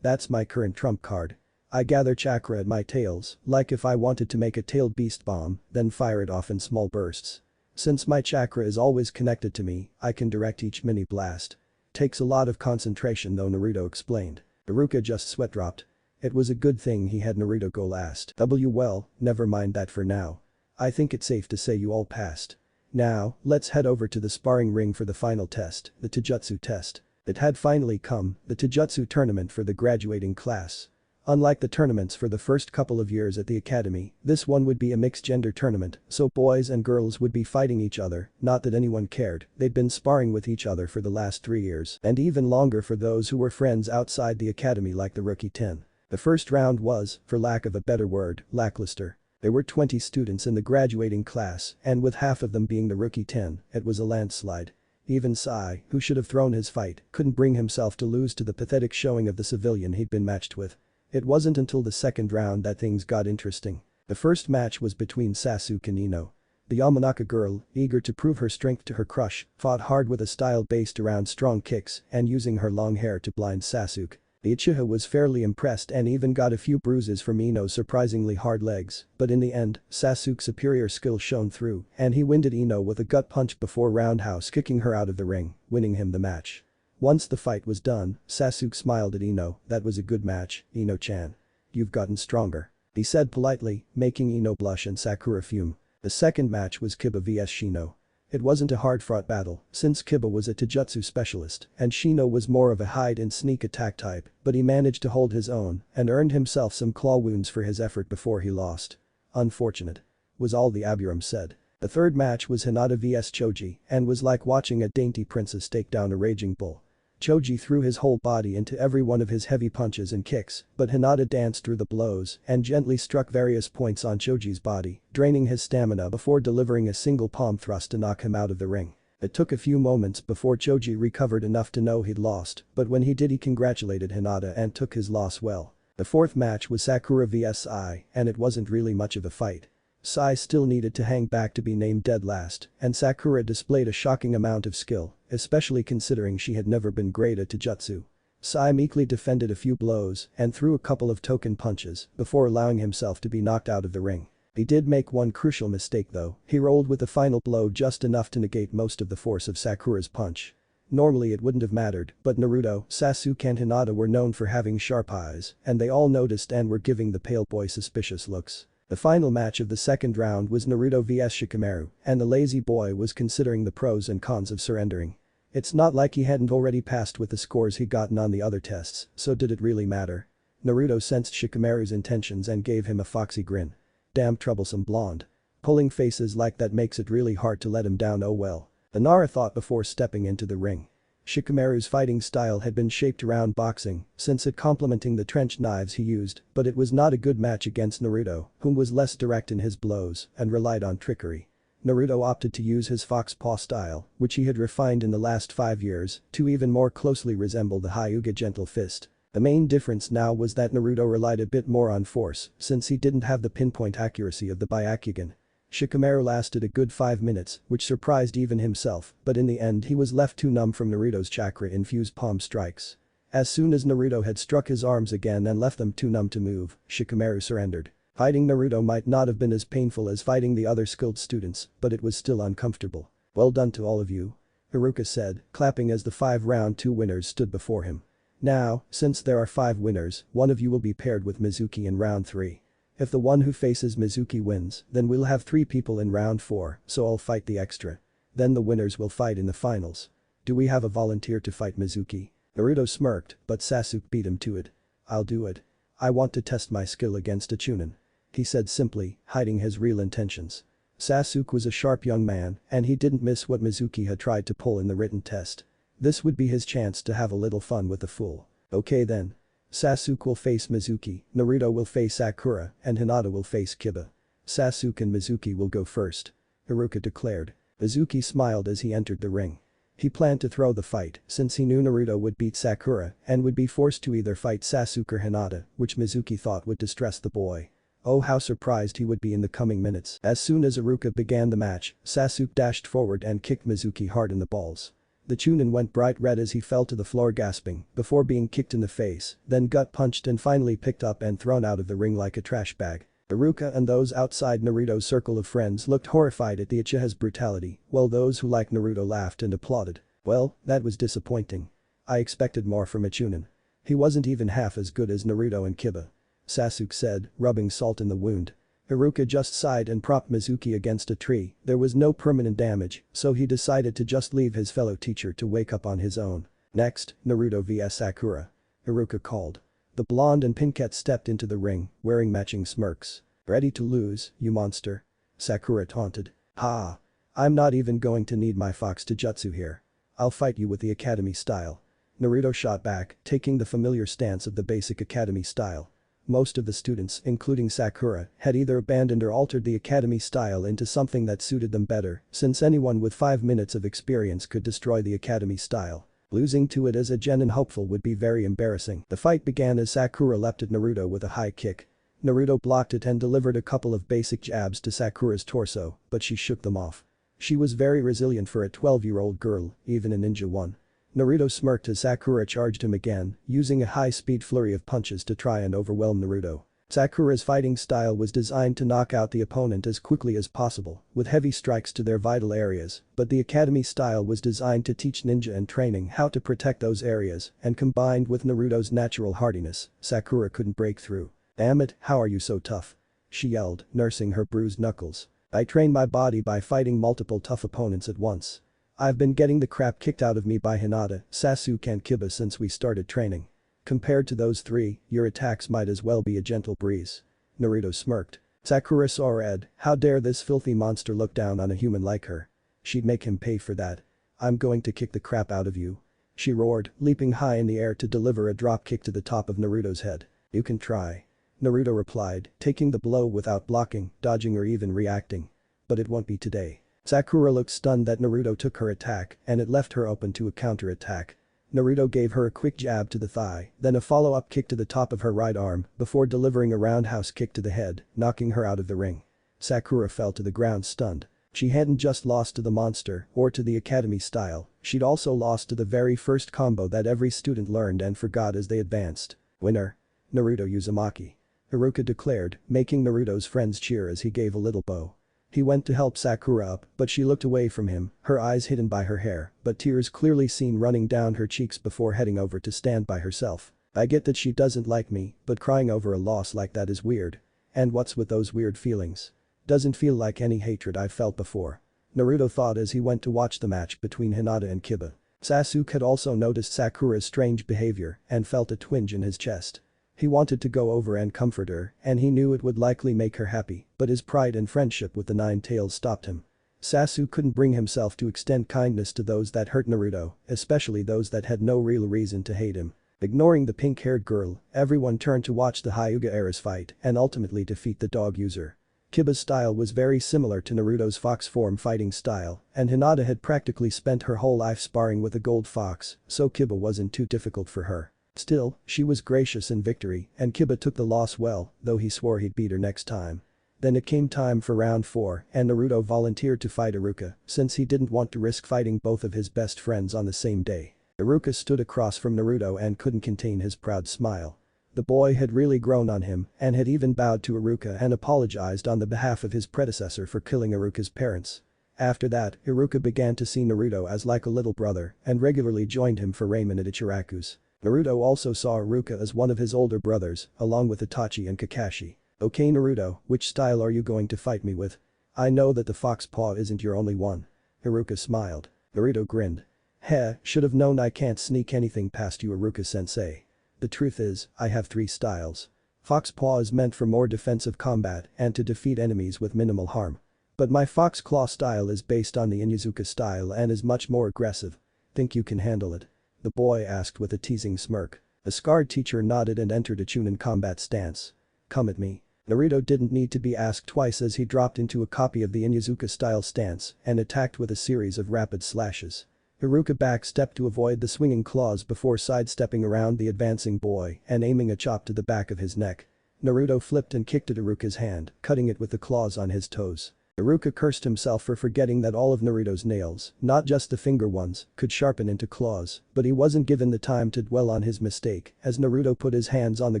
that's my current trump card. I gather chakra at my tails, like if I wanted to make a tailed beast bomb, then fire it off in small bursts. Since my chakra is always connected to me, I can direct each mini blast. Takes a lot of concentration though, Naruto explained. Iruka just sweat dropped. It was a good thing he had Naruto go last. Well, never mind that for now. I think it's safe to say you all passed. Now, let's head over to the sparring ring for the final test, the Taijutsu test. It had finally come, the Taijutsu tournament for the graduating class. Unlike the tournaments for the first couple of years at the academy, this one would be a mixed-gender tournament, so boys and girls would be fighting each other, not that anyone cared, they'd been sparring with each other for the last 3 years, and even longer for those who were friends outside the academy like the Rookie 10. The first round was, for lack of a better word, lackluster. There were 20 students in the graduating class, and with half of them being the Rookie 10, it was a landslide. Even Sai, who should have thrown his fight, couldn't bring himself to lose to the pathetic showing of the civilian he'd been matched with. It wasn't until the second round that things got interesting. The first match was between Sasuke and Ino. The Yamanaka girl, eager to prove her strength to her crush, fought hard with a style based around strong kicks and using her long hair to blind Sasuke. The Uchiha was fairly impressed and even got a few bruises from Ino's surprisingly hard legs, but in the end, Sasuke's superior skill shone through and he winded Ino with a gut punch before roundhouse kicking her out of the ring, winning him the match. Once the fight was done, Sasuke smiled at Ino. That was a good match, Ino-chan. You've gotten stronger. He said politely, making Ino blush and Sakura fume. The second match was Kiba vs Shino. It wasn't a hard-fought battle, since Kiba was a Taijutsu specialist and Shino was more of a hide-and-sneak attack type, but he managed to hold his own and earned himself some claw wounds for his effort before he lost. Unfortunate. Was all the Aburam said. The third match was Hinata vs Choji and was like watching a dainty princess take down a raging bull. Choji threw his whole body into every one of his heavy punches and kicks, but Hinata danced through the blows and gently struck various points on Choji's body, draining his stamina before delivering a single palm thrust to knock him out of the ring. It took a few moments before Choji recovered enough to know he'd lost, but when he did he congratulated Hinata and took his loss well. The fourth match was Sakura vs Sai, and it wasn't really much of a fight. Sai still needed to hang back to be named dead last, and Sakura displayed a shocking amount of skill, especially considering she had never been great at Taijutsu. Sai meekly defended a few blows and threw a couple of token punches before allowing himself to be knocked out of the ring. He did make one crucial mistake though, he rolled with the final blow just enough to negate most of the force of Sakura's punch. Normally it wouldn't have mattered, but Naruto, Sasuke and Hinata were known for having sharp eyes, and they all noticed and were giving the pale boy suspicious looks. The final match of the second round was Naruto vs Shikamaru, and the lazy boy was considering the pros and cons of surrendering. It's not like he hadn't already passed with the scores he'd gotten on the other tests, so did it really matter? Naruto sensed Shikamaru's intentions and gave him a foxy grin. Damn troublesome blonde. Pulling faces like that makes it really hard to let him down, oh well. Nara thought before stepping into the ring. Shikamaru's fighting style had been shaped around boxing, since it complementing the trench knives he used, but it was not a good match against Naruto, whom was less direct in his blows and relied on trickery. Naruto opted to use his fox paw style, which he had refined in the last 5 years, to even more closely resemble the Hyuga gentle fist. The main difference now was that Naruto relied a bit more on force, since he didn't have the pinpoint accuracy of the Byakugan. Shikamaru lasted a good 5 minutes, which surprised even himself, but in the end he was left too numb from Naruto's chakra-infused palm strikes. As soon as Naruto had struck his arms again and left them too numb to move, Shikamaru surrendered. Fighting Naruto might not have been as painful as fighting the other skilled students, but it was still uncomfortable. Well done to all of you. Iruka said, clapping as the 5 round 2 winners stood before him. Now, since there are 5 winners, one of you will be paired with Mizuki in round 3. If the one who faces Mizuki wins, then we'll have 3 people in round 4, so I'll fight the extra. Then the winners will fight in the finals. Do we have a volunteer to fight Mizuki? Naruto smirked, but Sasuke beat him to it. I'll do it. I want to test my skill against a Chunin. He said simply, hiding his real intentions. Sasuke was a sharp young man, and he didn't miss what Mizuki had tried to pull in the written test. This would be his chance to have a little fun with the fool. Okay then. Sasuke will face Mizuki, Naruto will face Sakura, and Hinata will face Kiba. Sasuke and Mizuki will go first. Iruka declared. Mizuki smiled as he entered the ring. He planned to throw the fight since he knew Naruto would beat Sakura and would be forced to either fight Sasuke or Hinata, which Mizuki thought would distress the boy. Oh, how surprised he would be in the coming minutes. As soon as Iruka began the match, Sasuke dashed forward and kicked Mizuki hard in the balls. The Chunin went bright red as he fell to the floor gasping before being kicked in the face, then gut punched and finally picked up and thrown out of the ring like a trash bag. Iruka and those outside Naruto's circle of friends looked horrified at the Uchiha's brutality, while those who liked Naruto laughed and applauded. Well, that was disappointing. I expected more from a Chunin. He wasn't even half as good as Naruto and Kiba. Sasuke said, rubbing salt in the wound. Iruka just sighed and propped Mizuki against a tree. There was no permanent damage, so he decided to just leave his fellow teacher to wake up on his own. Next, Naruto vs Sakura. Iruka called. The blonde and pinkette stepped into the ring, wearing matching smirks. Ready to lose, you monster? Sakura taunted. Ha! I'm not even going to need my fox to jutsu here. I'll fight you with the academy style. Naruto shot back, taking the familiar stance of the basic academy style. Most of the students, including Sakura, had either abandoned or altered the academy style into something that suited them better, since anyone with 5 minutes of experience could destroy the academy style. Losing to it as a genin hopeful would be very embarrassing. The fight began as Sakura leapt at Naruto with a high kick. Naruto blocked it and delivered a couple of basic jabs to Sakura's torso, but she shook them off. She was very resilient for a 12-year-old girl, even a ninja one. Naruto smirked as Sakura charged him again, using a high-speed flurry of punches to try and overwhelm Naruto. Sakura's fighting style was designed to knock out the opponent as quickly as possible, with heavy strikes to their vital areas, but the academy style was designed to teach ninja and training how to protect those areas, and combined with Naruto's natural hardiness, Sakura couldn't break through. Damn it, how are you so tough? She yelled, nursing her bruised knuckles. I train my body by fighting multiple tough opponents at once. I've been getting the crap kicked out of me by Hinata, Sasuke and Kiba since we started training. Compared to those three, your attacks might as well be a gentle breeze. Naruto smirked. Sakura saw red, how dare this filthy monster look down on a human like her. She'd make him pay for that. I'm going to kick the crap out of you. She roared, leaping high in the air to deliver a drop kick to the top of Naruto's head. You can try. Naruto replied, taking the blow without blocking, dodging or even reacting. But it won't be today. Sakura looked stunned that Naruto took her attack and it left her open to a counter-attack. Naruto gave her a quick jab to the thigh, then a follow-up kick to the top of her right arm before delivering a roundhouse kick to the head, knocking her out of the ring. Sakura fell to the ground stunned. She hadn't just lost to the monster or to the academy style, she'd also lost to the very first combo that every student learned and forgot as they advanced. Winner. Naruto Uzumaki. Iruka declared, making Naruto's friends cheer as he gave a little bow. He went to help Sakura up, but she looked away from him, her eyes hidden by her hair, but tears clearly seen running down her cheeks before heading over to stand by herself. I get that she doesn't like me, but crying over a loss like that is weird. And what's with those weird feelings? Doesn't feel like any hatred I've felt before. Naruto thought as he went to watch the match between Hinata and Kiba. Sasuke had also noticed Sakura's strange behavior and felt a twinge in his chest. He wanted to go over and comfort her, and he knew it would likely make her happy, but his pride and friendship with the Nine Tails stopped him. Sasuke couldn't bring himself to extend kindness to those that hurt Naruto, especially those that had no real reason to hate him. Ignoring the pink-haired girl, everyone turned to watch the Hyuga Era's fight and ultimately defeat the dog user. Kiba's style was very similar to Naruto's fox form fighting style, and Hinata had practically spent her whole life sparring with a gold fox, so Kiba wasn't too difficult for her. Still, she was gracious in victory, and Kiba took the loss well, though he swore he'd beat her next time. Then it came time for round 4 and Naruto volunteered to fight Iruka since he didn't want to risk fighting both of his best friends on the same day. Iruka stood across from Naruto and couldn't contain his proud smile. The boy had really grown on him and had even bowed to Iruka and apologized on the behalf of his predecessor for killing Iruka's parents. After that, Iruka began to see Naruto as like a little brother and regularly joined him for ramen at Ichiraku's. Naruto also saw Iruka as one of his older brothers, along with Itachi and Kakashi. Okay Naruto, which style are you going to fight me with? I know that the fox paw isn't your only one. Iruka smiled. Naruto grinned. Heh, should have known I can't sneak anything past you Iruka-sensei. The truth is, I have 3 styles. Fox paw is meant for more defensive combat and to defeat enemies with minimal harm. But my fox claw style is based on the Inuzuka style and is much more aggressive. Think you can handle it? The boy asked with a teasing smirk. The scarred teacher nodded and entered a Chunin combat stance. Come at me. Naruto didn't need to be asked twice as he dropped into a copy of the Inuzuka style stance and attacked with a series of rapid slashes. Iruka backstepped to avoid the swinging claws before sidestepping around the advancing boy and aiming a chop to the back of his neck. Naruto flipped and kicked at Iruka's hand, cutting it with the claws on his toes. Iruka cursed himself for forgetting that all of Naruto's nails, not just the finger ones, could sharpen into claws, but he wasn't given the time to dwell on his mistake as Naruto put his hands on the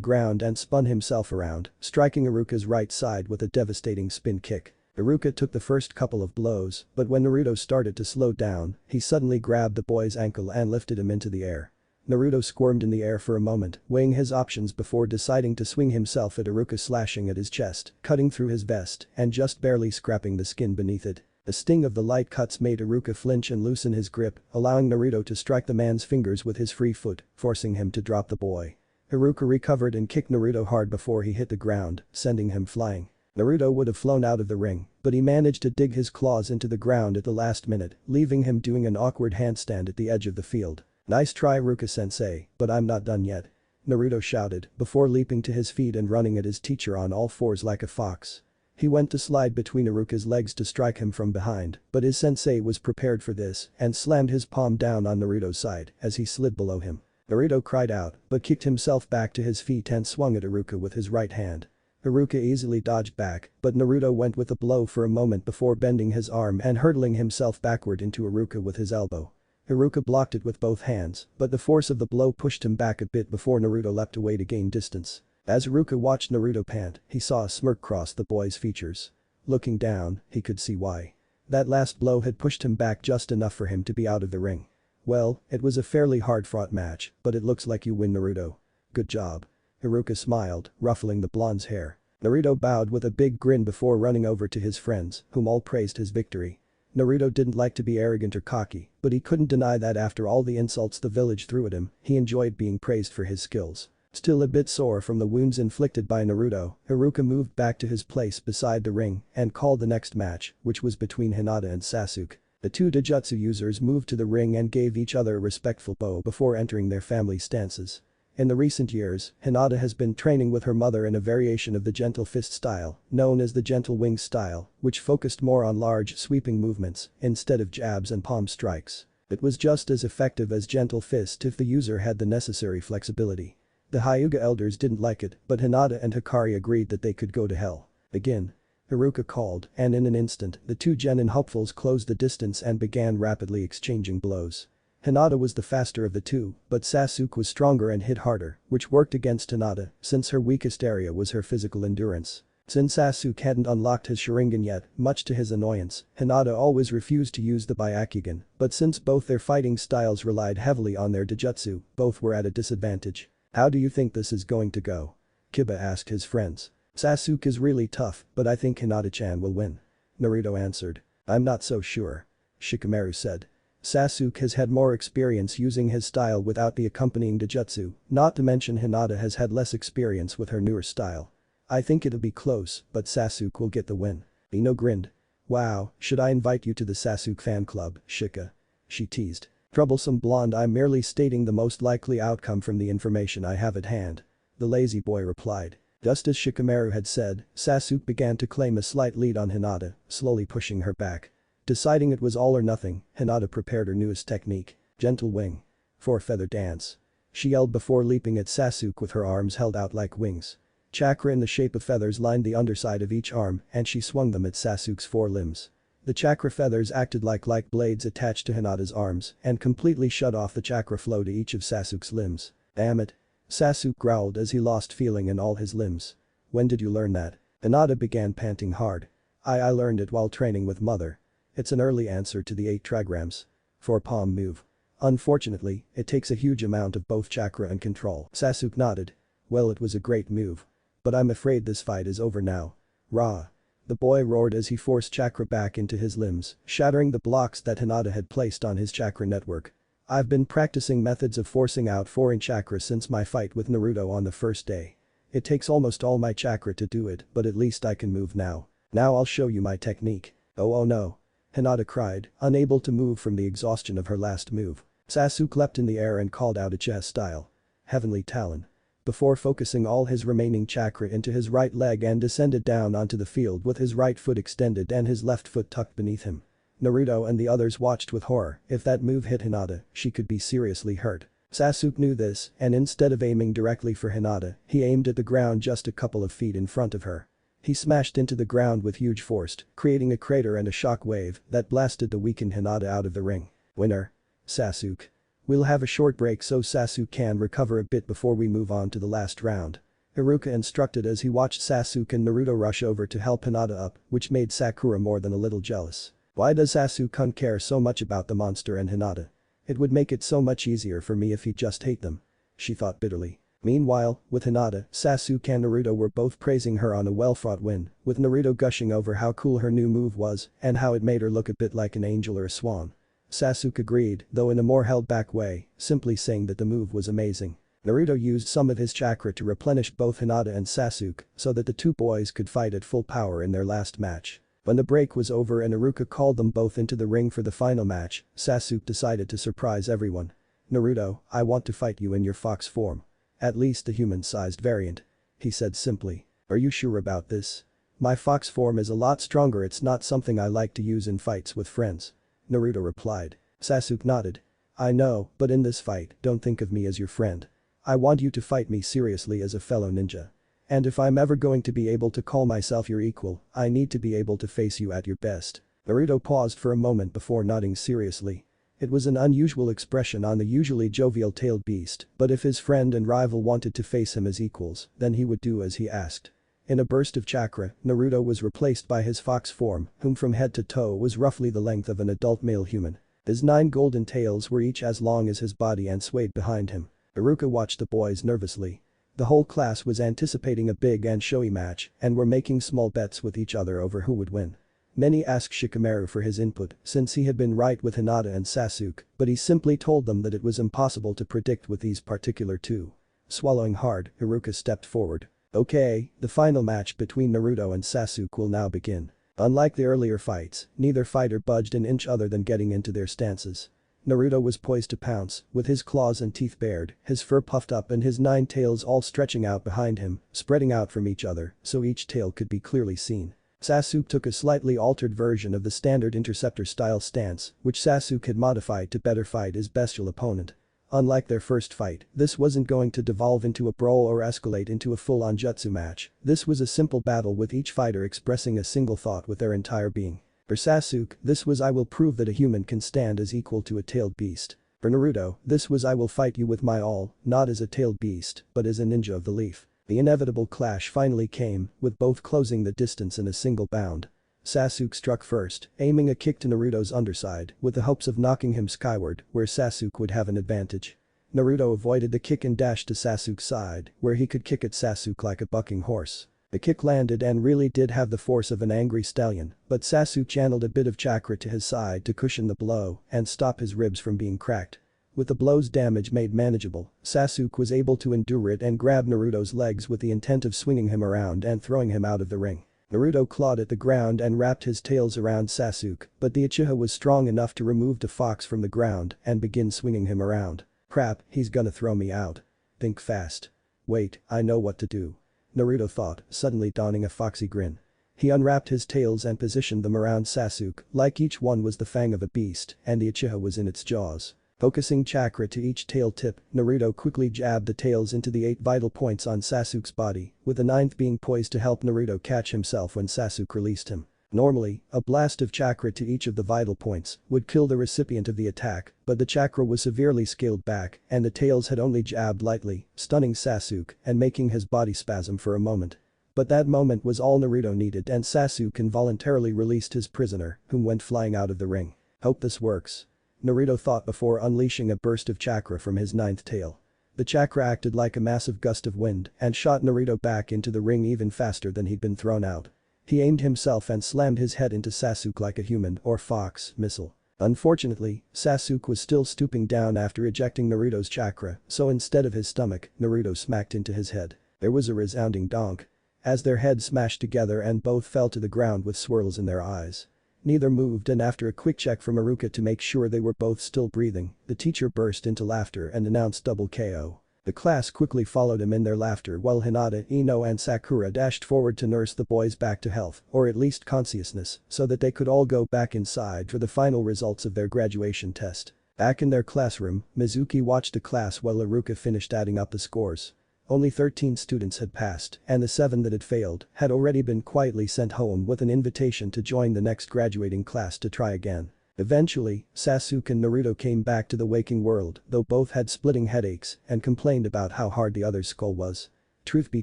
ground and spun himself around, striking Iruka's right side with a devastating spin kick. Iruka took the first couple of blows, but when Naruto started to slow down, he suddenly grabbed the boy's ankle and lifted him into the air. Naruto squirmed in the air for a moment, weighing his options before deciding to swing himself at Iruka, slashing at his chest, cutting through his vest, and just barely scraping the skin beneath it. The sting of the light cuts made Iruka flinch and loosen his grip, allowing Naruto to strike the man's fingers with his free foot, forcing him to drop the boy. Iruka recovered and kicked Naruto hard before he hit the ground, sending him flying. Naruto would have flown out of the ring, but he managed to dig his claws into the ground at the last minute, leaving him doing an awkward handstand at the edge of the field. "Nice try, Iruka-sensei, but I'm not done yet," Naruto shouted before leaping to his feet and running at his teacher on all fours like a fox. He went to slide between Iruka's legs to strike him from behind, but his sensei was prepared for this and slammed his palm down on Naruto's side as he slid below him. Naruto cried out but kicked himself back to his feet and swung at Iruka with his right hand. Iruka easily dodged back, but Naruto went with a blow for a moment before bending his arm and hurtling himself backward into Iruka with his elbow. Iruka blocked it with both hands, but the force of the blow pushed him back a bit before Naruto leapt away to gain distance. As Iruka watched Naruto pant, he saw a smirk cross the boy's features. Looking down, he could see why. That last blow had pushed him back just enough for him to be out of the ring. "Well, it was a fairly hard-fought match, but it looks like you win, Naruto. Good job." Iruka smiled, ruffling the blonde's hair. Naruto bowed with a big grin before running over to his friends, whom all praised his victory. Naruto didn't like to be arrogant or cocky, but he couldn't deny that after all the insults the village threw at him, he enjoyed being praised for his skills. Still a bit sore from the wounds inflicted by Naruto, Iruka moved back to his place beside the ring and called the next match, which was between Hinata and Sasuke. The two Dojutsu users moved to the ring and gave each other a respectful bow before entering their family stances. In the recent years, Hinata has been training with her mother in a variation of the gentle fist style, known as the gentle wing style, which focused more on large, sweeping movements instead of jabs and palm strikes. It was just as effective as gentle fist if the user had the necessary flexibility. The Hyuga elders didn't like it, but Hinata and Hikari agreed that they could go to hell. "Begin," Iruka called, and in an instant, the two genin hopefuls closed the distance and began rapidly exchanging blows. Hinata was the faster of the two, but Sasuke was stronger and hit harder, which worked against Hinata since her weakest area was her physical endurance. Since Sasuke hadn't unlocked his Sharingan yet, much to his annoyance, Hinata always refused to use the Byakugan, but since both their fighting styles relied heavily on their Dojutsu, both were at a disadvantage. "How do you think this is going to go?" Kiba asked his friends. "Sasuke is really tough, but I think Hinata-chan will win," Naruto answered. "I'm not so sure," Shikamaru said. Sasuke has had more experience using his style without the accompanying Dojutsu, not to mention Hinata has had less experience with her newer style. "I think it'll be close, but Sasuke will get the win." Ino grinned. "Wow, should I invite you to the Sasuke fan club, Shika?" she teased. "Troublesome blonde, I'm merely stating the most likely outcome from the information I have at hand," the lazy boy replied. Just as Shikamaru had said, Sasuke began to claim a slight lead on Hinata, slowly pushing her back. Deciding it was all or nothing, Hinata prepared her newest technique, gentle wing. Four-feather dance. She yelled before leaping at Sasuke with her arms held out like wings. Chakra in the shape of feathers lined the underside of each arm and she swung them at Sasuke's four limbs. The chakra feathers acted like blades attached to Hinata's arms and completely shut off the chakra flow to each of Sasuke's limbs. "Damn it." Sasuke growled as he lost feeling in all his limbs. "When did you learn that?" Hinata began panting hard. I learned it while training with mother. It's an early answer to the 8 trigrams. 4-palm move. Unfortunately, it takes a huge amount of both chakra and control." Sasuke nodded. "Well, it was a great move. But I'm afraid this fight is over now." "Rah!" The boy roared as he forced chakra back into his limbs, shattering the blocks that Hinata had placed on his chakra network. "I've been practicing methods of forcing out foreign chakra since my fight with Naruto on the first day. It takes almost all my chakra to do it, but at least I can move now. Now I'll show you my technique." Oh no." Hinata cried, unable to move from the exhaustion of her last move. Sasuke leapt in the air and called out Uchiha style. "Heavenly Talon." Before focusing all his remaining chakra into his right leg and descended down onto the field with his right foot extended and his left foot tucked beneath him. Naruto and the others watched with horror. If that move hit Hinata, she could be seriously hurt. Sasuke knew this, and instead of aiming directly for Hinata, he aimed at the ground just a couple of feet in front of her. He smashed into the ground with huge force, creating a crater and a shock wave that blasted the weakened Hinata out of the ring. Winner. Sasuke. We'll have a short break so Sasuke can recover a bit before we move on to the last round. Iruka instructed as he watched Sasuke and Naruto rush over to help Hinata up, which made Sakura more than a little jealous. Why does Sasuke care so much about the monster and Hinata? It would make it so much easier for me if he'd just hate them. She thought bitterly. Meanwhile, with Hinata, Sasuke and Naruto were both praising her on a well-fought win, with Naruto gushing over how cool her new move was and how it made her look a bit like an angel or a swan. Sasuke agreed, though in a more held-back way, simply saying that the move was amazing. Naruto used some of his chakra to replenish both Hinata and Sasuke so that the two boys could fight at full power in their last match. When the break was over and Iruka called them both into the ring for the final match, Sasuke decided to surprise everyone. "Naruto, I want to fight you in your fox form. At least the human-sized variant," he said simply. "Are you sure about this? My fox form is a lot stronger, it's not something I like to use in fights with friends." Naruto replied. Sasuke nodded. "I know, but in this fight, don't think of me as your friend. I want you to fight me seriously as a fellow ninja. And if I'm ever going to be able to call myself your equal, I need to be able to face you at your best." Naruto paused for a moment before nodding seriously. It was an unusual expression on the usually jovial-tailed beast, but if his friend and rival wanted to face him as equals, then he would do as he asked. In a burst of chakra, Naruto was replaced by his fox form, whom from head to toe was roughly the length of an adult male human. His 9 golden tails were each as long as his body and swayed behind him. Iruka watched the boys nervously. The whole class was anticipating a big and showy match and were making small bets with each other over who would win. Many asked Shikamaru for his input since he had been right with Hinata and Sasuke, but he simply told them that it was impossible to predict with these particular two. Swallowing hard, Iruka stepped forward. "Okay, the final match between Naruto and Sasuke will now begin." Unlike the earlier fights, neither fighter budged an inch other than getting into their stances. Naruto was poised to pounce, with his claws and teeth bared, his fur puffed up and his 9 tails all stretching out behind him, spreading out from each other so each tail could be clearly seen. Sasuke took a slightly altered version of the standard interceptor-style stance, which Sasuke had modified to better fight his bestial opponent. Unlike their first fight, this wasn't going to devolve into a brawl or escalate into a full-on jutsu match. This was a simple battle with each fighter expressing a single thought with their entire being. For Sasuke, this was "I will prove that a human can stand as equal to a tailed beast." For Naruto, this was "I will fight you with my all, not as a tailed beast, but as a ninja of the leaf." The inevitable clash finally came, with both closing the distance in a single bound. Sasuke struck first, aiming a kick to Naruto's underside with the hopes of knocking him skyward, where Sasuke would have an advantage. Naruto avoided the kick and dashed to Sasuke's side, where he could kick at Sasuke like a bucking horse. The kick landed and really did have the force of an angry stallion, but Sasuke channeled a bit of chakra to his side to cushion the blow and stop his ribs from being cracked. With the blow's damage made manageable, Sasuke was able to endure it and grab Naruto's legs with the intent of swinging him around and throwing him out of the ring. Naruto clawed at the ground and wrapped his tails around Sasuke, but the Uchiha was strong enough to remove the fox from the ground and begin swinging him around. "Crap, he's gonna throw me out. Think fast. Wait, I know what to do," Naruto thought, suddenly donning a foxy grin. He unwrapped his tails and positioned them around Sasuke like each one was the fang of a beast and the Uchiha was in its jaws. Focusing chakra to each tail tip, Naruto quickly jabbed the tails into the 8 vital points on Sasuke's body, with the 9th being poised to help Naruto catch himself when Sasuke released him. Normally, a blast of chakra to each of the vital points would kill the recipient of the attack, but the chakra was severely scaled back and the tails had only jabbed lightly, stunning Sasuke and making his body spasm for a moment. But that moment was all Naruto needed and Sasuke involuntarily released his prisoner, whom went flying out of the ring. "Hope this works," Naruto thought before unleashing a burst of chakra from his 9th tail. The chakra acted like a massive gust of wind and shot Naruto back into the ring even faster than he'd been thrown out. He aimed himself and slammed his head into Sasuke like a human or fox missile. Unfortunately, Sasuke was still stooping down after ejecting Naruto's chakra, so instead of his stomach, Naruto smacked into his head. There was a resounding donk. As their heads smashed together and both fell to the ground with swirls in their eyes. Neither moved and after a quick check from Iruka to make sure they were both still breathing, the teacher burst into laughter and announced double KO. The class quickly followed him in their laughter while Hinata, Ino and Sakura dashed forward to nurse the boys back to health, or at least consciousness, so that they could all go back inside for the final results of their graduation test. Back in their classroom, Mizuki watched the class while Iruka finished adding up the scores. Only 13 students had passed, and the 7 that had failed had already been quietly sent home with an invitation to join the next graduating class to try again. Eventually, Sasuke and Naruto came back to the waking world, though both had splitting headaches and complained about how hard the other's skull was. Truth be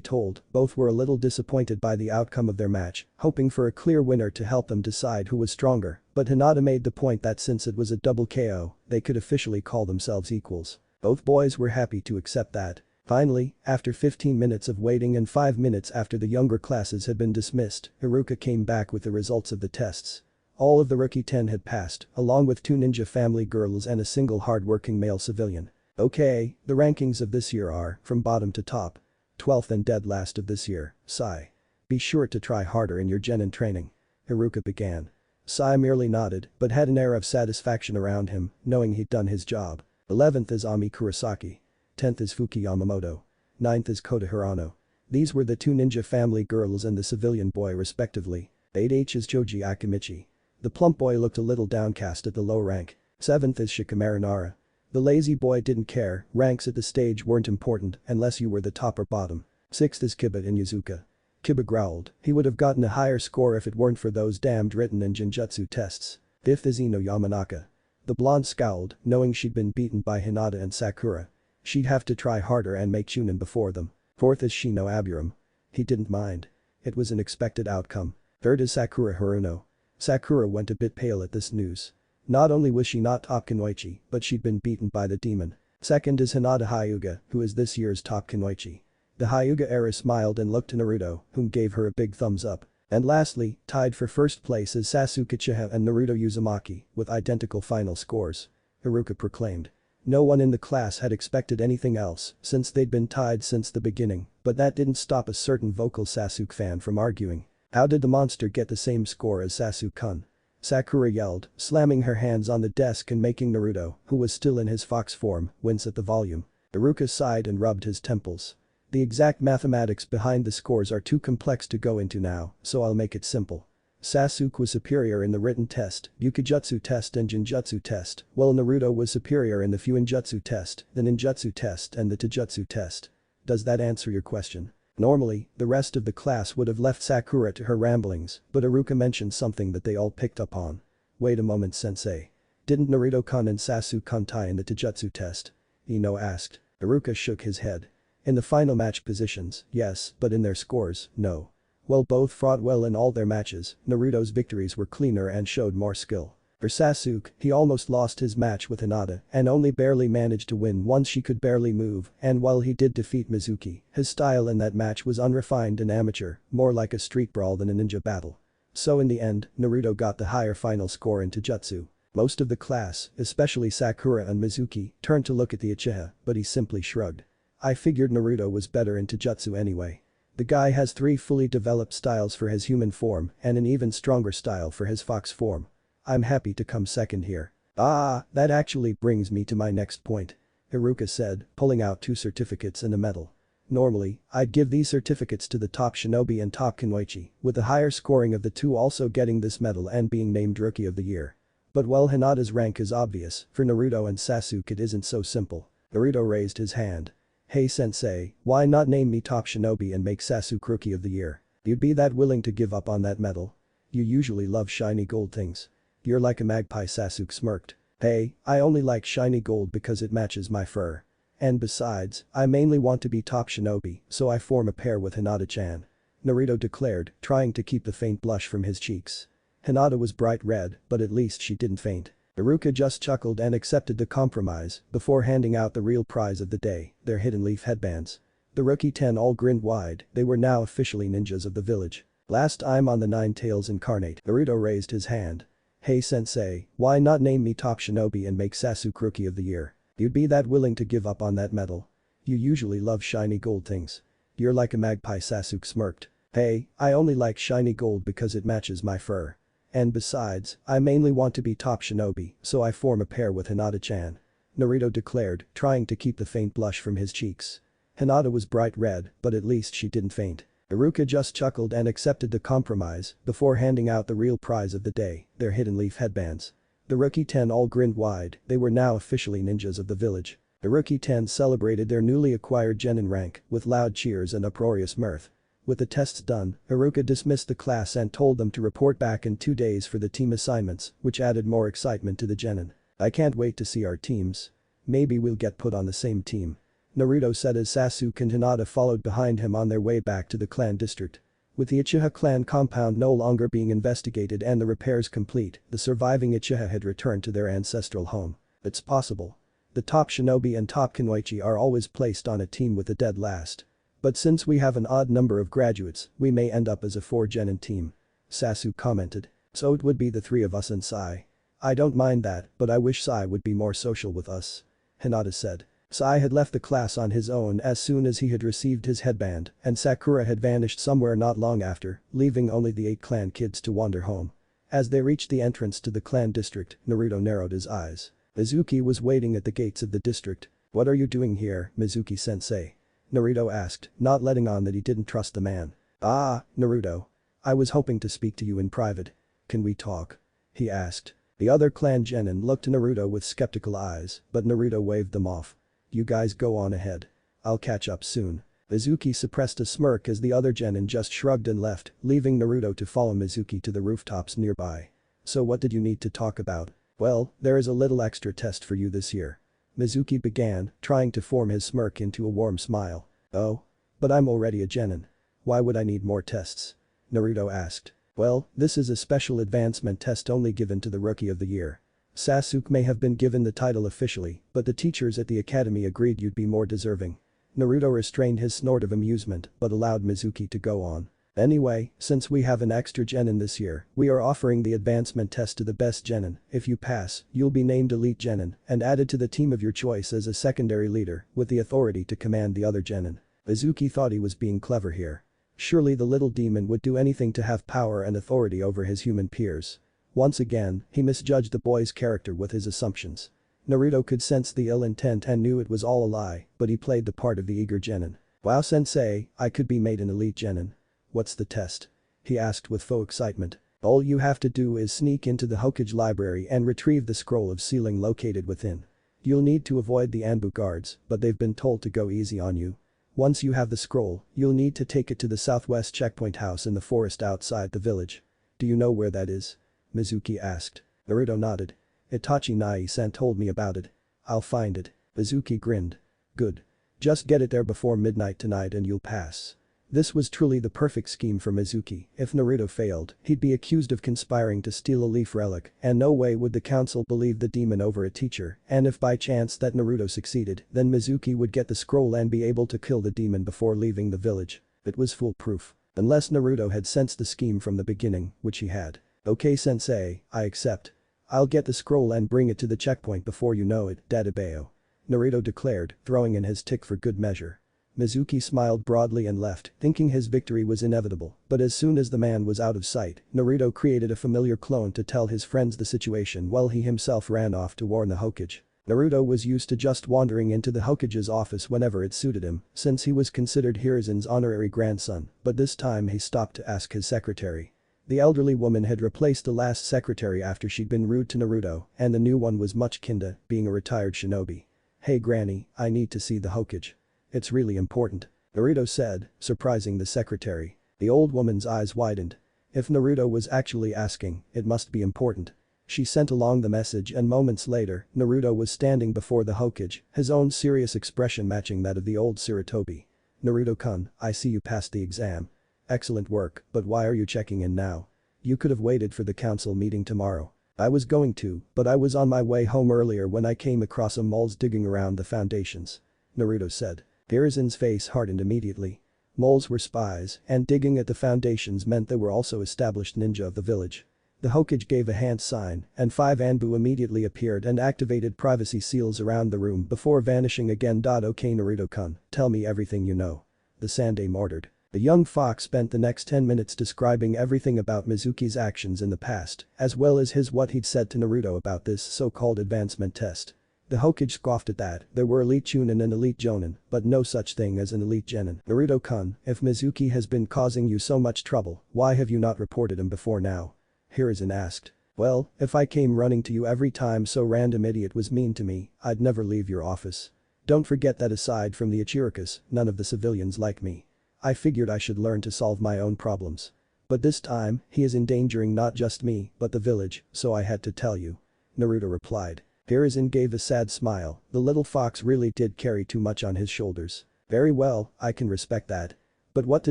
told, both were a little disappointed by the outcome of their match, hoping for a clear winner to help them decide who was stronger, but Hinata made the point that since it was a double KO, they could officially call themselves equals. Both boys were happy to accept that. Finally, after 15 minutes of waiting and 5 minutes after the younger classes had been dismissed, Iruka came back with the results of the tests. All of the rookie 10 had passed, along with 2 ninja family girls and a single hard-working male civilian. Okay, the rankings of this year are, from bottom to top. 12th and dead last of this year, Sai. Be sure to try harder in your genin training. Iruka began. Sai merely nodded, but had an air of satisfaction around him, knowing he'd done his job. 11th is Ami Kurosaki. 10th is Fuki Yamamoto. 9th is Kota Hirano. These were the 2 ninja family girls and the civilian boy respectively. 8th is Choji Akimichi. The plump boy looked a little downcast at the low rank. 7th is Shikamaru Nara. The lazy boy didn't care, ranks at the stage weren't important unless you were the top or bottom. 6th is Kiba Inuzuka. Kiba growled, he would have gotten a higher score if it weren't for those damned written and genjutsu tests. 5th is Ino Yamanaka. The blonde scowled, knowing she'd been beaten by Hinata and Sakura. She'd have to try harder and make Chunin before them. 4th is Shino Aburam. He didn't mind. It was an expected outcome. 3rd is Sakura Haruno. Sakura went a bit pale at this news. Not only was she not top Kunoichi, but she'd been beaten by the demon. 2nd is Hinata Hyuga, who is this year's top Kunoichi. The Hyuga era smiled and looked to Naruto, whom gave her a big thumbs up. And lastly, tied for first place is Sasuke Uchiha and Naruto Uzumaki, with identical final scores. Iruka proclaimed. No one in the class had expected anything else, since they'd been tied since the beginning, but that didn't stop a certain vocal Sasuke fan from arguing. How did the monster get the same score as Sasuke-kun? Sakura yelled, slamming her hands on the desk and making Naruto, who was still in his fox form, wince at the volume. Iruka sighed and rubbed his temples. The exact mathematics behind the scores are too complex to go into now, so I'll make it simple. Sasuke was superior in the written test, Yukijutsu test and Jinjutsu test, while Naruto was superior in the Fuinjutsu test, the Ninjutsu test and the Taijutsu test. Does that answer your question? Normally, the rest of the class would have left Sakura to her ramblings, but Iruka mentioned something that they all picked up on. Wait a moment, sensei. Didn't Naruto-kun and Sasuke-kun tie in the Taijutsu test? Ino asked. Iruka shook his head. In the final match positions, yes, but in their scores, no. While both fought well in all their matches, Naruto's victories were cleaner and showed more skill. For Sasuke, he almost lost his match with Hinata and only barely managed to win once she could barely move, and while he did defeat Mizuki, his style in that match was unrefined and amateur, more like a street brawl than a ninja battle. So in the end, Naruto got the higher final score in Taijutsu. Most of the class, especially Sakura and Mizuki, turned to look at the Uchiha, but he simply shrugged. I figured Naruto was better in Taijutsu anyway. The guy has 3 fully developed styles for his human form and an even stronger style for his fox form. I'm happy to come second here. Ah, that actually brings me to my next point. Iruka said, pulling out 2 certificates and a medal. Normally, I'd give these certificates to the top shinobi and top kunoichi, with the higher scoring of the 2 also getting this medal and being named Rookie of the Year. But while Hinata's rank is obvious, for Naruto and Sasuke it isn't so simple. Naruto raised his hand. Hey sensei, why not name me top shinobi and make Sasuke Rookie of the Year? You'd be that willing to give up on that medal? You usually love shiny gold things. You're like a magpie, Sasuke smirked. Hey, I only like shiny gold because it matches my fur. And besides, I mainly want to be top shinobi, so I form a pair with Hinata-chan. Naruto declared, trying to keep the faint blush from his cheeks. Hinata was bright red, but at least she didn't faint. Iruka just chuckled and accepted the compromise before handing out the real prize of the day, their hidden leaf headbands. The rookie 10 all grinned wide, they were now officially ninjas of the village. Last I'm on the NineTailsIncarnate. Naruto raised his hand. Hey sensei, why not name me top shinobi and make Sasuke Rookie of the Year? You'd be that willing to give up on that medal? You usually love shiny gold things. You're like a magpie, Sasuke smirked. Hey, I only like shiny gold because it matches my fur. And besides, I mainly want to be top shinobi, so I form a pair with Hinata-chan. Naruto declared, trying to keep the faint blush from his cheeks. Hinata was bright red, but at least she didn't faint. Iruka just chuckled and accepted the compromise before handing out the real prize of the day, their hidden leaf headbands. The rookie 10 all grinned wide, they were now officially ninjas of the village. The rookie 10 celebrated their newly acquired genin rank with loud cheers and uproarious mirth. With the tests done, Haruka dismissed the class and told them to report back in 2 days for the team assignments, which added more excitement to the genin. I can't wait to see our teams. Maybe we'll get put on the same team. Naruto said as Sasuke and Hinata followed behind him on their way back to the clan district. With the Uchiha clan compound no longer being investigated and the repairs complete, the surviving Uchiha had returned to their ancestral home. It's possible. The top shinobi and top kunoichi are always placed on a team with the dead last. But since we have an odd number of graduates, we may end up as a 4-genin team. Sasuke commented. So it would be the 3 of us and Sai. I don't mind that, but I wish Sai would be more social with us. Hinata said. Sai had left the class on his own as soon as he had received his headband, and Sakura had vanished somewhere not long after, leaving only the 8 clan kids to wander home. As they reached the entrance to the clan district, Naruto narrowed his eyes. Mizuki was waiting at the gates of the district. What are you doing here, Mizuki-sensei? Naruto asked, not letting on that he didn't trust the man. Ah, Naruto. I was hoping to speak to you in private. Can we talk? He asked. The other clan genin looked at Naruto with skeptical eyes, but Naruto waved them off. You guys go on ahead. I'll catch up soon. Mizuki suppressed a smirk as the other genin just shrugged and left, leaving Naruto to follow Mizuki to the rooftops nearby. So what did you need to talk about? Well, there is a little extra test for you this year. Mizuki began, trying to form his smirk into a warm smile. Oh? But I'm already a genin. Why would I need more tests? Naruto asked. Well, this is a special advancement test only given to the rookie of the year. Sasuke may have been given the title officially, but the teachers at the academy agreed you'd be more deserving. Naruto restrained his snort of amusement but allowed Mizuki to go on. Anyway, since we have an extra genin this year, we are offering the advancement test to the best genin. If you pass, you'll be named elite genin and added to the team of your choice as a secondary leader with the authority to command the other genin. Mizuki thought he was being clever here. Surely the little demon would do anything to have power and authority over his human peers. Once again, he misjudged the boy's character with his assumptions. Naruto could sense the ill intent and knew it was all a lie, but he played the part of the eager genin. Wow sensei, I could be made an elite genin. What's the test? He asked with faux excitement. All you have to do is sneak into the Hokage library and retrieve the scroll of sealing located within. You'll need to avoid the Anbu guards, but they've been told to go easy on you. Once you have the scroll, you'll need to take it to the southwest checkpoint house in the forest outside the village. Do you know where that is? Mizuki asked. Naruto nodded. Itachi Nai-san told me about it. I'll find it. Mizuki grinned. Good. Just get it there before midnight tonight and you'll pass. This was truly the perfect scheme for Mizuki. If Naruto failed, he'd be accused of conspiring to steal a leaf relic, and no way would the council believe the demon over a teacher, and if by chance that Naruto succeeded, then Mizuki would get the scroll and be able to kill the demon before leaving the village. It was foolproof. Unless Naruto had sensed the scheme from the beginning, which he had. Okay sensei, I accept. I'll get the scroll and bring it to the checkpoint before you know it, Dadabeo. Naruto declared, throwing in his tick for good measure. Mizuki smiled broadly and left, thinking his victory was inevitable, but as soon as the man was out of sight, Naruto created a familiar clone to tell his friends the situation while he himself ran off to warn the Hokage. Naruto was used to just wandering into the Hokage's office whenever it suited him, since he was considered Hiruzen's honorary grandson, but this time he stopped to ask his secretary. The elderly woman had replaced the last secretary after she'd been rude to Naruto, and the new one was much kinda, being a retired shinobi. Hey granny, I need to see the Hokage. It's really important. Naruto said, surprising the secretary. The old woman's eyes widened. If Naruto was actually asking, it must be important. She sent along the message and moments later, Naruto was standing before the Hokage, his own serious expression matching that of the old Sarutobi. Naruto-kun, I see you passed the exam. Excellent work, but why are you checking in now? You could have waited for the council meeting tomorrow. I was going to, but I was on my way home earlier when I came across some moles digging around the foundations. Naruto said. Hiruzen's face hardened immediately. Moles were spies, and digging at the foundations meant they were also established ninja of the village. The Hokage gave a hand sign, and 5 Anbu immediately appeared and activated privacy seals around the room before vanishing again. Okay Naruto-kun, tell me everything you know. The Sandaime ordered. The young fox spent the next 10 minutes describing everything about Mizuki's actions in the past, as well as what he'd said to Naruto about this so-called advancement test. The Hokage scoffed at that. There were elite chunin and elite jonin, but no such thing as an elite genin. Naruto-kun, if Mizuki has been causing you so much trouble, why have you not reported him before now? Hiruzen asked. Well, if I came running to you every time some random idiot was mean to me, I'd never leave your office. Don't forget that aside from the Ichirokas, none of the civilians like me. I figured I should learn to solve my own problems. But this time, he is endangering not just me, but the village, so I had to tell you. Naruto replied. Hiruzen gave a sad smile, the little fox really did carry too much on his shoulders. Very well, I can respect that. But what to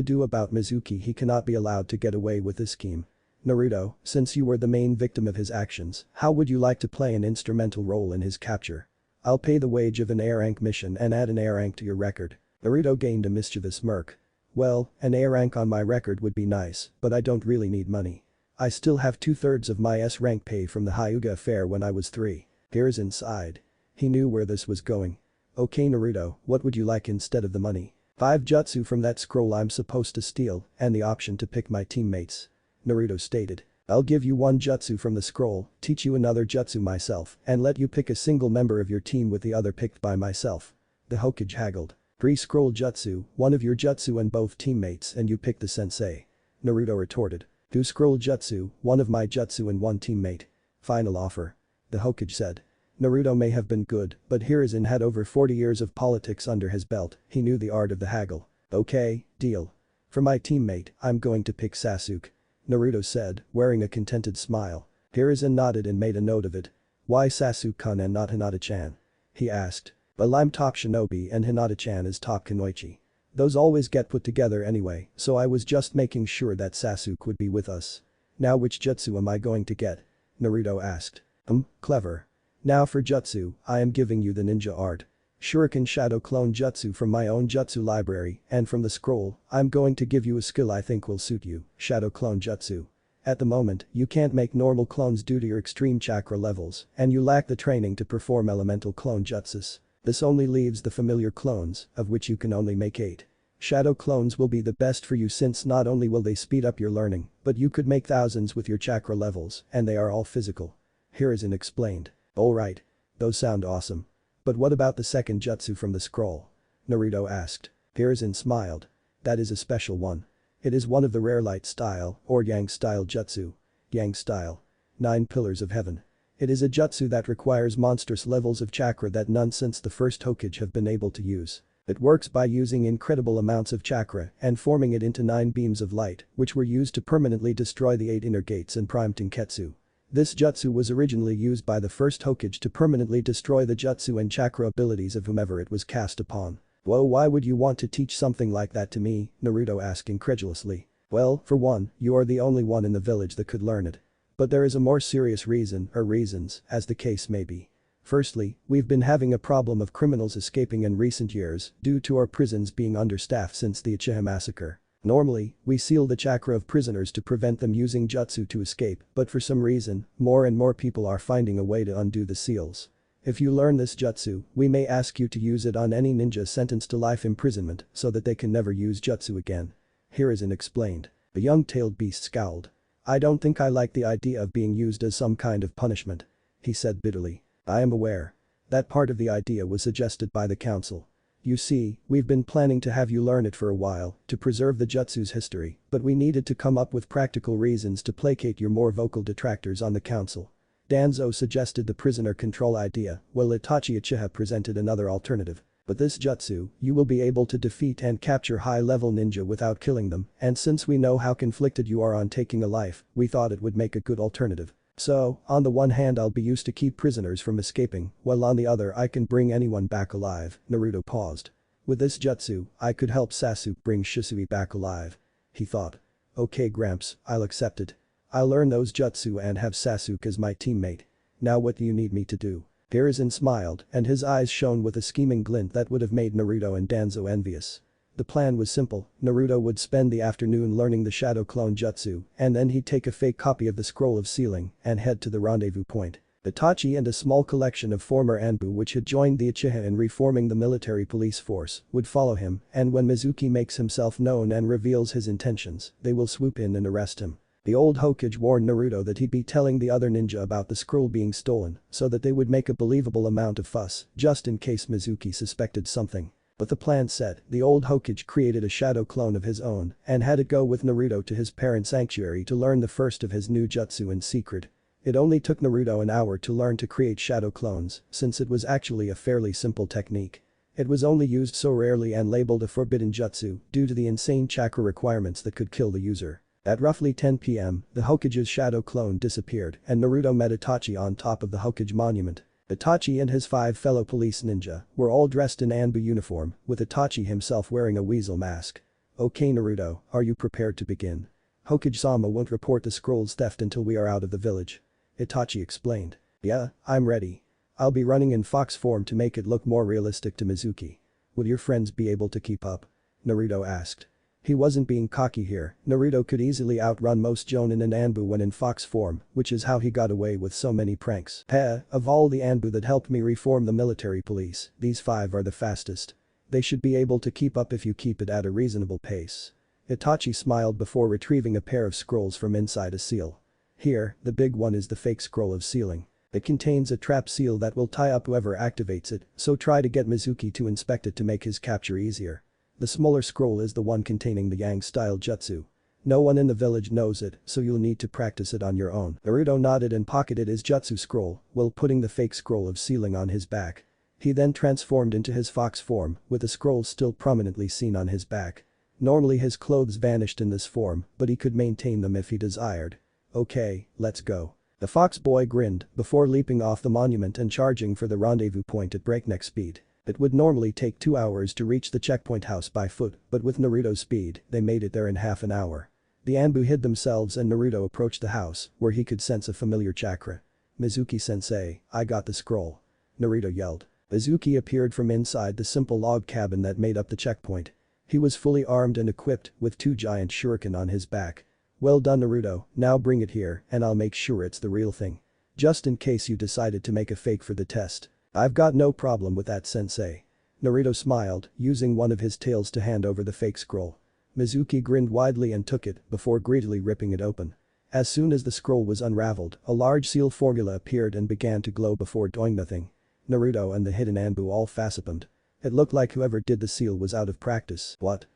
do about Mizuki? He cannot be allowed to get away with this scheme. Naruto, since you were the main victim of his actions, how would you like to play an instrumental role in his capture? I'll pay the wage of an A rank mission and add an A rank to your record. Naruto gained a mischievous smirk. Well, an A rank on my record would be nice, but I don't really need money. I still have 2/3 of my S rank pay from the Hyuga affair when I was 3. Hiruzen sighed. He knew where this was going. Okay Naruto, what would you like instead of the money? 5 jutsu from that scroll I'm supposed to steal, and the option to pick my teammates. Naruto stated. I'll give you 1 jutsu from the scroll, teach you another jutsu myself, and let you pick a single member of your team with the other picked by myself. The Hokage haggled. 3 scroll jutsu, 1 of your jutsu and both teammates and you pick the sensei. Naruto retorted. 2 scroll jutsu, 1 of my jutsu and 1 teammate. Final offer. The Hokage said. Naruto may have been good, but Hiruzen had over 40 years of politics under his belt, he knew the art of the haggle. Okay, deal. For my teammate, I'm going to pick Sasuke. Naruto said, wearing a contented smile. Hiruzen nodded and made a note of it. Why Sasuke-kun and not Hinata-chan? He asked. Well, I'm top shinobi and Hinata-chan is top kunoichi. Those always get put together anyway, so I was just making sure that Sasuke would be with us. Now which jutsu am I going to get? Naruto asked. Clever. Now for jutsu, I am giving you the ninja art. Shuriken Shadow Clone Jutsu from my own jutsu library, and from the scroll, I'm going to give you a skill I think will suit you, Shadow Clone Jutsu. At the moment, you can't make normal clones due to your extreme chakra levels, and you lack the training to perform elemental clone jutsus. This only leaves the familiar clones, of which you can only make 8. Shadow clones will be the best for you since not only will they speed up your learning, but you could make thousands with your chakra levels, and they are all physical. Hiruzen explained. Alright. Those sound awesome. But what about the second jutsu from the scroll? Naruto asked. Hiruzen smiled. That is a special one. It is one of the rare light style, or yang style jutsu. Yang style. 9 pillars of heaven. It is a jutsu that requires monstrous levels of chakra that none since the first Hokage have been able to use. It works by using incredible amounts of chakra and forming it into 9 beams of light, which were used to permanently destroy the 8 inner gates and prime Tenketsu. This jutsu was originally used by the first Hokage to permanently destroy the jutsu and chakra abilities of whomever it was cast upon. Whoa, why would you want to teach something like that to me? Naruto asked incredulously. Well, for one, you are the only one in the village that could learn it. But there is a more serious reason, or reasons, as the case may be. Firstly, we've been having a problem of criminals escaping in recent years due to our prisons being understaffed since the Uchiha massacre. Normally, we seal the chakra of prisoners to prevent them using jutsu to escape, but for some reason, more and more people are finding a way to undo the seals. If you learn this jutsu, we may ask you to use it on any ninja sentenced to life imprisonment so that they can never use jutsu again. Hiruzen explained. The young-tailed beast scowled. I don't think I like the idea of being used as some kind of punishment. He said bitterly. I am aware. That part of the idea was suggested by the council. You see, we've been planning to have you learn it for a while, to preserve the jutsu's history, but we needed to come up with practical reasons to placate your more vocal detractors on the council. Danzo suggested the prisoner control idea, while Itachi Uchiha presented another alternative. But this jutsu, you will be able to defeat and capture high-level ninja without killing them, and since we know how conflicted you are on taking a life, we thought it would make a good alternative. So, on the one hand I'll be used to keep prisoners from escaping, while on the other I can bring anyone back alive. Naruto paused. With this jutsu, I could help Sasuke bring Shisui back alive. He thought. Okay Gramps, I'll accept it. I'll learn those jutsu and have Sasuke as my teammate. Now what do you need me to do? Hiruzen smiled, and his eyes shone with a scheming glint that would have made Naruto and Danzo envious. The plan was simple, Naruto would spend the afternoon learning the Shadow Clone Jutsu, and then he'd take a fake copy of the Scroll of Sealing and head to the rendezvous point. Itachi and a small collection of former Anbu which had joined the Uchiha in reforming the military police force would follow him, and when Mizuki makes himself known and reveals his intentions, they will swoop in and arrest him. The old Hokage warned Naruto that he'd be telling the other ninja about the scroll being stolen so that they would make a believable amount of fuss just in case Mizuki suspected something. But the plan set, the old Hokage created a shadow clone of his own and had it go with Naruto to his parents' sanctuary to learn the first of his new jutsu in secret. It only took Naruto an hour to learn to create shadow clones, since it was actually a fairly simple technique. It was only used so rarely and labeled a forbidden jutsu due to the insane chakra requirements that could kill the user. At roughly 10 p.m., the Hokage's shadow clone disappeared and Naruto met Itachi on top of the Hokage monument. Itachi and his 5 fellow police ninja were all dressed in Anbu uniform, with Itachi himself wearing a weasel mask. "Okay Naruto, are you prepared to begin? Hokage-sama won't report the scroll's theft until we are out of the village," Itachi explained. "Yeah, I'm ready. I'll be running in fox form to make it look more realistic to Mizuki. Will your friends be able to keep up?" Naruto asked. He wasn't being cocky here, Naruto could easily outrun most Jonin and Anbu when in fox form, which is how he got away with so many pranks. Of all the Anbu that helped me reform the military police, these 5 are the fastest. They should be able to keep up if you keep it at a reasonable pace." Itachi smiled before retrieving a pair of scrolls from inside a seal. Here, the big one is the fake scroll of sealing. It contains a trap seal that will tie up whoever activates it, so try to get Mizuki to inspect it to make his capture easier. The smaller scroll is the one containing the Yang-style jutsu. No one in the village knows it, so you'll need to practice it on your own. Naruto nodded and pocketed his jutsu scroll while putting the fake scroll of sealing on his back. He then transformed into his fox form, with the scroll still prominently seen on his back. Normally his clothes vanished in this form, but he could maintain them if he desired. "Okay, let's go." The fox boy grinned before leaping off the monument and charging for the rendezvous point at breakneck speed. It would normally take 2 hours to reach the checkpoint house by foot, but with Naruto's speed, they made it there in half an hour. The Anbu hid themselves and Naruto approached the house, where he could sense a familiar chakra. "Mizuki-sensei, I got the scroll," Naruto yelled. Mizuki appeared from inside the simple log cabin that made up the checkpoint. He was fully armed and equipped with 2 giant shuriken on his back. "Well done Naruto, now bring it here and I'll make sure it's the real thing. Just in case you decided to make a fake for the test." "I've got no problem with that sensei." Naruto smiled, using one of his tails to hand over the fake scroll. Mizuki grinned widely and took it before greedily ripping it open. As soon as the scroll was unraveled, a large seal formula appeared and began to glow before doing nothing. Naruto and the hidden Anbu all facepalmed. It looked like whoever did the seal was out of practice. What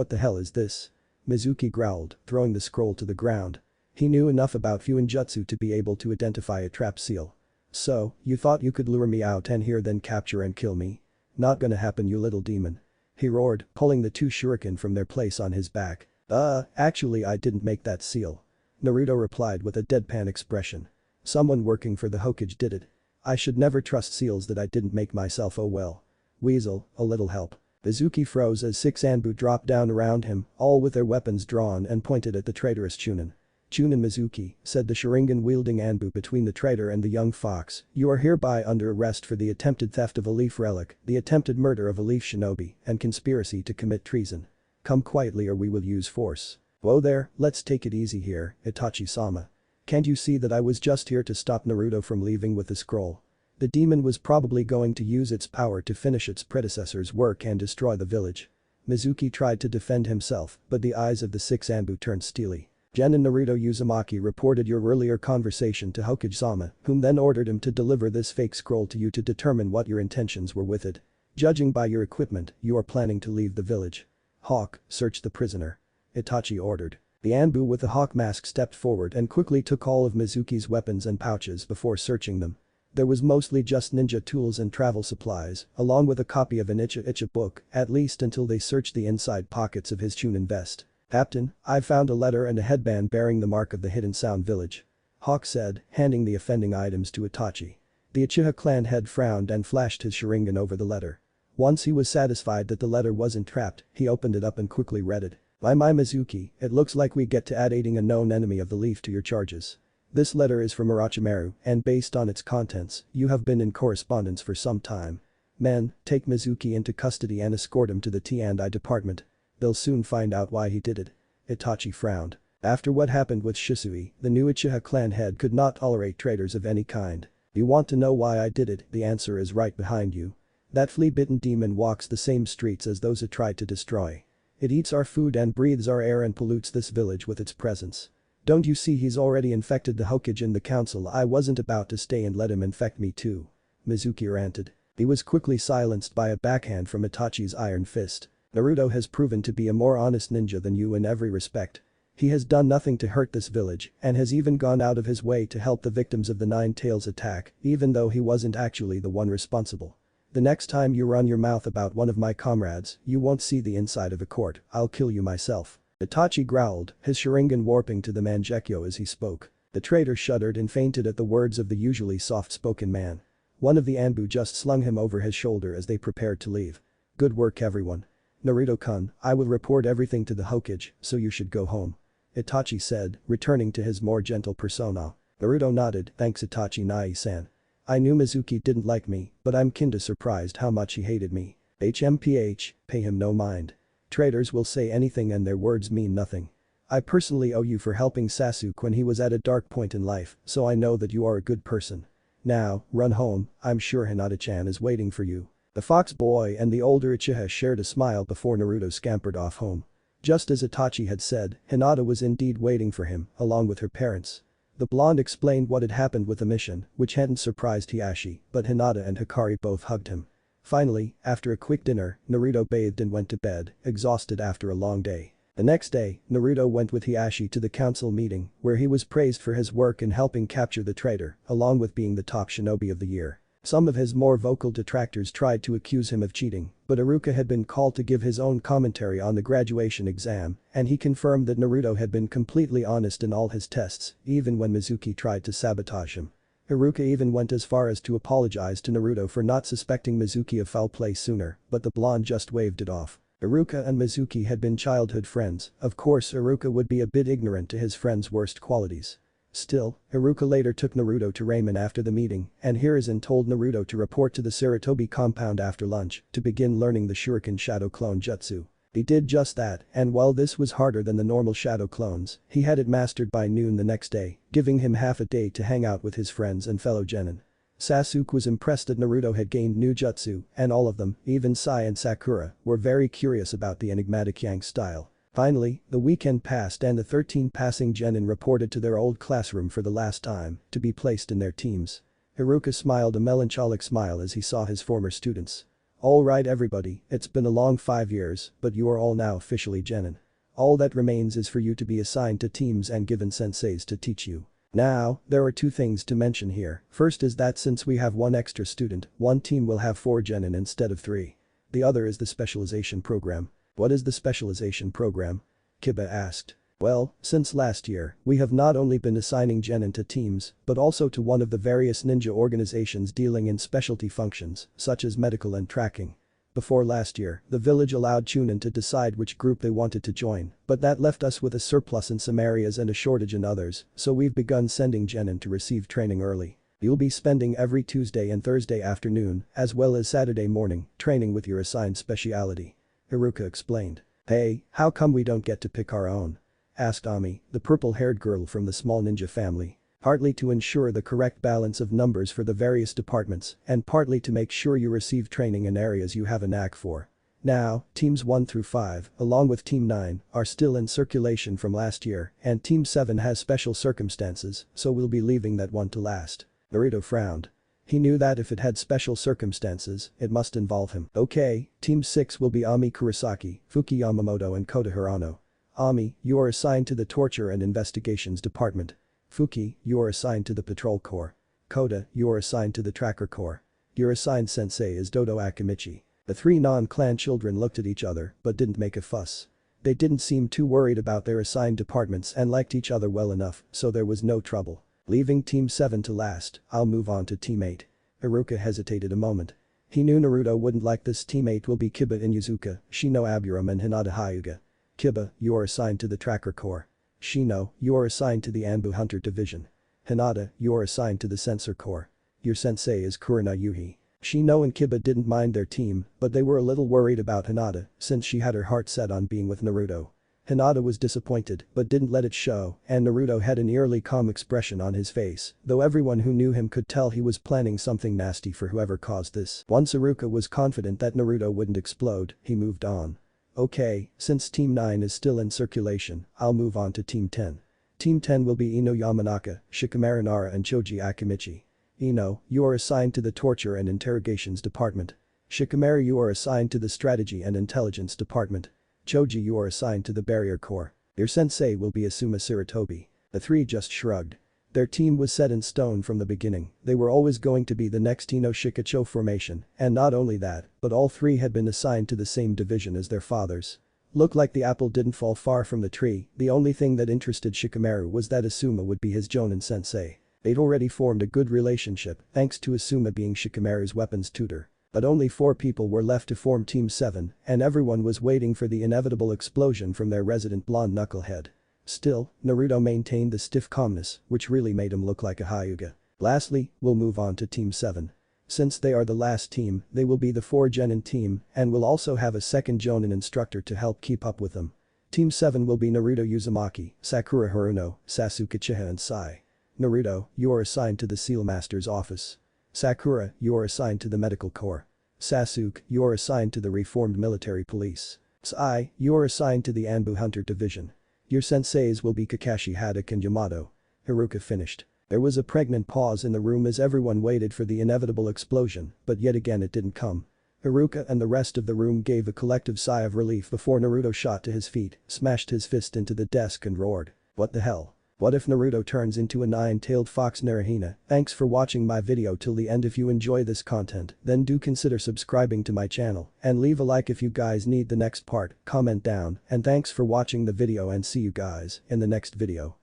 the hell is this?" Mizuki growled, throwing the scroll to the ground. He knew enough about Fuinjutsu to be able to identify a trap seal. "So, you thought you could lure me out and here then capture and kill me? Not gonna happen you little demon." He roared, pulling the 2 shuriken from their place on his back. Actually I didn't make that seal." Naruto replied with a deadpan expression. "Someone working for the Hokage did it. I should never trust seals that I didn't make myself, oh well. Weasel, a little help." Mizuki froze as 6 Anbu dropped down around him, all with their weapons drawn and pointed at the traitorous Chunin. "Chunin Mizuki," said the Sharingan-wielding Anbu between the traitor and the young fox, "you are hereby under arrest for the attempted theft of a leaf relic, the attempted murder of a leaf shinobi, and conspiracy to commit treason. Come quietly or we will use force." "Whoa there, let's take it easy here, Itachi-sama. Can't you see that I was just here to stop Naruto from leaving with the scroll? The demon was probably going to use its power to finish its predecessor's work and destroy the village." Mizuki tried to defend himself, but the eyes of the 6 Anbu turned steely. "Gen and Naruto Uzumaki reported your earlier conversation to Hokage-sama, whom then ordered him to deliver this fake scroll to you to determine what your intentions were with it. Judging by your equipment, you are planning to leave the village. Hawk, search the prisoner," Itachi ordered. The Anbu with the hawk mask stepped forward and quickly took all of Mizuki's weapons and pouches before searching them. There was mostly just ninja tools and travel supplies, along with a copy of an Uchiha book, at least until they searched the inside pockets of his Chunin vest. "Captain, I found a letter and a headband bearing the mark of the Hidden Sound Village," Hawk said, handing the offending items to Itachi. The Uchiha clan head frowned and flashed his Sharingan over the letter. Once he was satisfied that the letter wasn't trapped, he opened it up and quickly read it. My Mizuki, it looks like we get to add aiding a known enemy of the leaf to your charges. This letter is from Orochimaru, and based on its contents, you have been in correspondence for some time. Men, take Mizuki into custody and escort him to the T&I department. They'll soon find out why he did it." Itachi frowned. After what happened with Shisui, the new Uchiha clan head could not tolerate traitors of any kind. "You want to know why I did it? The answer is right behind you. That flea-bitten demon walks the same streets as those it tried to destroy. It eats our food and breathes our air and pollutes this village with its presence. Don't you see he's already infected the Hokage and the council? I wasn't about to stay and let him infect me too," Mizuki ranted. He was quickly silenced by a backhand from Itachi's iron fist. "Naruto has proven to be a more honest ninja than you in every respect. He has done nothing to hurt this village and has even gone out of his way to help the victims of the Nine Tails attack, even though he wasn't actually the one responsible. The next time you run your mouth about one of my comrades, you won't see the inside of a court, I'll kill you myself. Itachi growled, his Sharingan warping to the Mangekyo as he spoke. The traitor shuddered and fainted at the words of the usually soft-spoken man. One of the Anbu just slung him over his shoulder as they prepared to leave. Good work everyone. Naruto-kun, I will report everything to the Hokage, so you should go home. Itachi said, returning to his more gentle persona. Naruto nodded, thanks Itachi Nai-san. I knew Mizuki didn't like me, but I'm kinda surprised how much he hated me. HMPH, pay him no mind. Traitors will say anything and their words mean nothing. I personally owe you for helping Sasuke when he was at a dark point in life, so I know that you are a good person. Now, run home, I'm sure Hinata-chan is waiting for you. The fox boy and the older Uchiha shared a smile before Naruto scampered off home. Just as Itachi had said, Hinata was indeed waiting for him, along with her parents. The blonde explained what had happened with the mission, which hadn't surprised Hiashi, but Hinata and Hikari both hugged him. Finally, after a quick dinner, Naruto bathed and went to bed, exhausted after a long day. The next day, Naruto went with Hiashi to the council meeting, where he was praised for his work in helping capture the traitor, along with being the top shinobi of the year. Some of his more vocal detractors tried to accuse him of cheating, but Iruka had been called to give his own commentary on the graduation exam, and he confirmed that Naruto had been completely honest in all his tests, even when Mizuki tried to sabotage him. Iruka even went as far as to apologize to Naruto for not suspecting Mizuki of foul play sooner, but the blonde just waved it off. Iruka and Mizuki had been childhood friends, of course Iruka would be a bit ignorant to his friend's worst qualities. Still, Iruka later took Naruto to ramen after the meeting, and Hiruzen told Naruto to report to the Sarutobi compound after lunch to begin learning the Shuriken Shadow Clone Jutsu. He did just that, and while this was harder than the normal shadow clones, he had it mastered by noon the next day, giving him half a day to hang out with his friends and fellow genin. Sasuke was impressed that Naruto had gained new jutsu, and all of them, even Sai and Sakura, were very curious about the enigmatic Yang style. Finally, the weekend passed and the 13 passing genin reported to their old classroom for the last time, to be placed in their teams. Iruka smiled a melancholic smile as he saw his former students. Alright everybody, it's been a long 5 years, but you are all now officially genin. All that remains is for you to be assigned to teams and given senseis to teach you. Now, there are 2 things to mention here. First is that since we have 1 extra student, 1 team will have 4 genin instead of 3. The other is the specialization program. What is the specialization program? Kiba asked. Well, since last year, we have not only been assigning genin to teams, but also to one of the various ninja organizations dealing in specialty functions, such as medical and tracking. Before last year, the village allowed Chunin to decide which group they wanted to join, but that left us with a surplus in some areas and a shortage in others, so we've begun sending genin to receive training early. You'll be spending every Tuesday and Thursday afternoon, as well as Saturday morning, training with your assigned speciality. Iruka explained. Hey, how come we don't get to pick our own? Asked Ami, the purple-haired girl from the small ninja family. Partly to ensure the correct balance of numbers for the various departments, and partly to make sure you receive training in areas you have a knack for. Now, teams 1 through 5, along with team 9, are still in circulation from last year, and team 7 has special circumstances, so we'll be leaving that one to last. Naruto frowned. He knew that if it had special circumstances, it must involve him. Okay, team 6 will be Ami Kurosaki, Fuki Yamamoto and Kota Hirano. Ami, you are assigned to the Torture and Investigations Department. Fuki, you are assigned to the Patrol Corps. Kota, you are assigned to the Tracker Corps. Your assigned sensei is Dodo Akimichi. The 3 non-clan children looked at each other but didn't make a fuss. They didn't seem too worried about their assigned departments and liked each other well enough, so there was no trouble. Leaving team 7 to last, I'll move on to team 8. Iruka hesitated a moment. He knew Naruto wouldn't like this. Team 8 will be Kiba Inuzuka, Shino Aburame and Hinata Hyuga. Kiba, you are assigned to the Tracker Corps. Shino, you are assigned to the Anbu Hunter Division. Hinata, you are assigned to the Sensor Corps. Your sensei is Kurina Yuhi. Shino and Kiba didn't mind their team, but they were a little worried about Hinata, since she had her heart set on being with Naruto. Hinata was disappointed, but didn't let it show, and Naruto had an eerily calm expression on his face, though everyone who knew him could tell he was planning something nasty for whoever caused this. Once Iruka was confident that Naruto wouldn't explode, he moved on. Okay, since team 9 is still in circulation, I'll move on to team 10. Team 10 will be Ino Yamanaka, Shikamaru Nara and Choji Akimichi. Ino, you are assigned to the Torture and Interrogations Department. Shikamaru, you are assigned to the Strategy and Intelligence Department. Choji, you are assigned to the Barrier Corps. Your sensei will be Asuma Sarutobi. The three just shrugged. Their team was set in stone from the beginning, they were always going to be the next Ino Shikacho formation, and not only that, but all three had been assigned to the same division as their fathers. Looked like the apple didn't fall far from the tree, the only thing that interested Shikamaru was that Asuma would be his Jonin sensei. They'd already formed a good relationship thanks to Asuma being Shikamaru's weapons tutor. But only 4 people were left to form Team 7, and everyone was waiting for the inevitable explosion from their resident blonde knucklehead. Still, Naruto maintained the stiff calmness, which really made him look like a Hyuga. Lastly, we'll move on to Team 7. Since they are the last team, they will be the 4 Genin team and will also have a second Jonin instructor to help keep up with them. Team 7 will be Naruto Uzumaki, Sakura Haruno, Sasuke Uchiha and Sai. Naruto, you are assigned to the Seal Master's office. Sakura, you are assigned to the Medical Corps. Sasuke, you are assigned to the Reformed Military Police. Sai, you are assigned to the Anbu Hunter Division. Your senseis will be Kakashi Haddock and Yamato. Haruka finished. There was a pregnant pause in the room as everyone waited for the inevitable explosion, but yet again it didn't come. Haruka and the rest of the room gave a collective sigh of relief before Naruto shot to his feet, smashed his fist into the desk and roared. What the hell? What if Naruto turns into a 9-tailed fox naruhina? Thanks for watching my video till the end. If you enjoy this content, then do consider subscribing to my channel and leave a like if you guys need the next part, comment down, and thanks for watching the video and see you guys in the next video.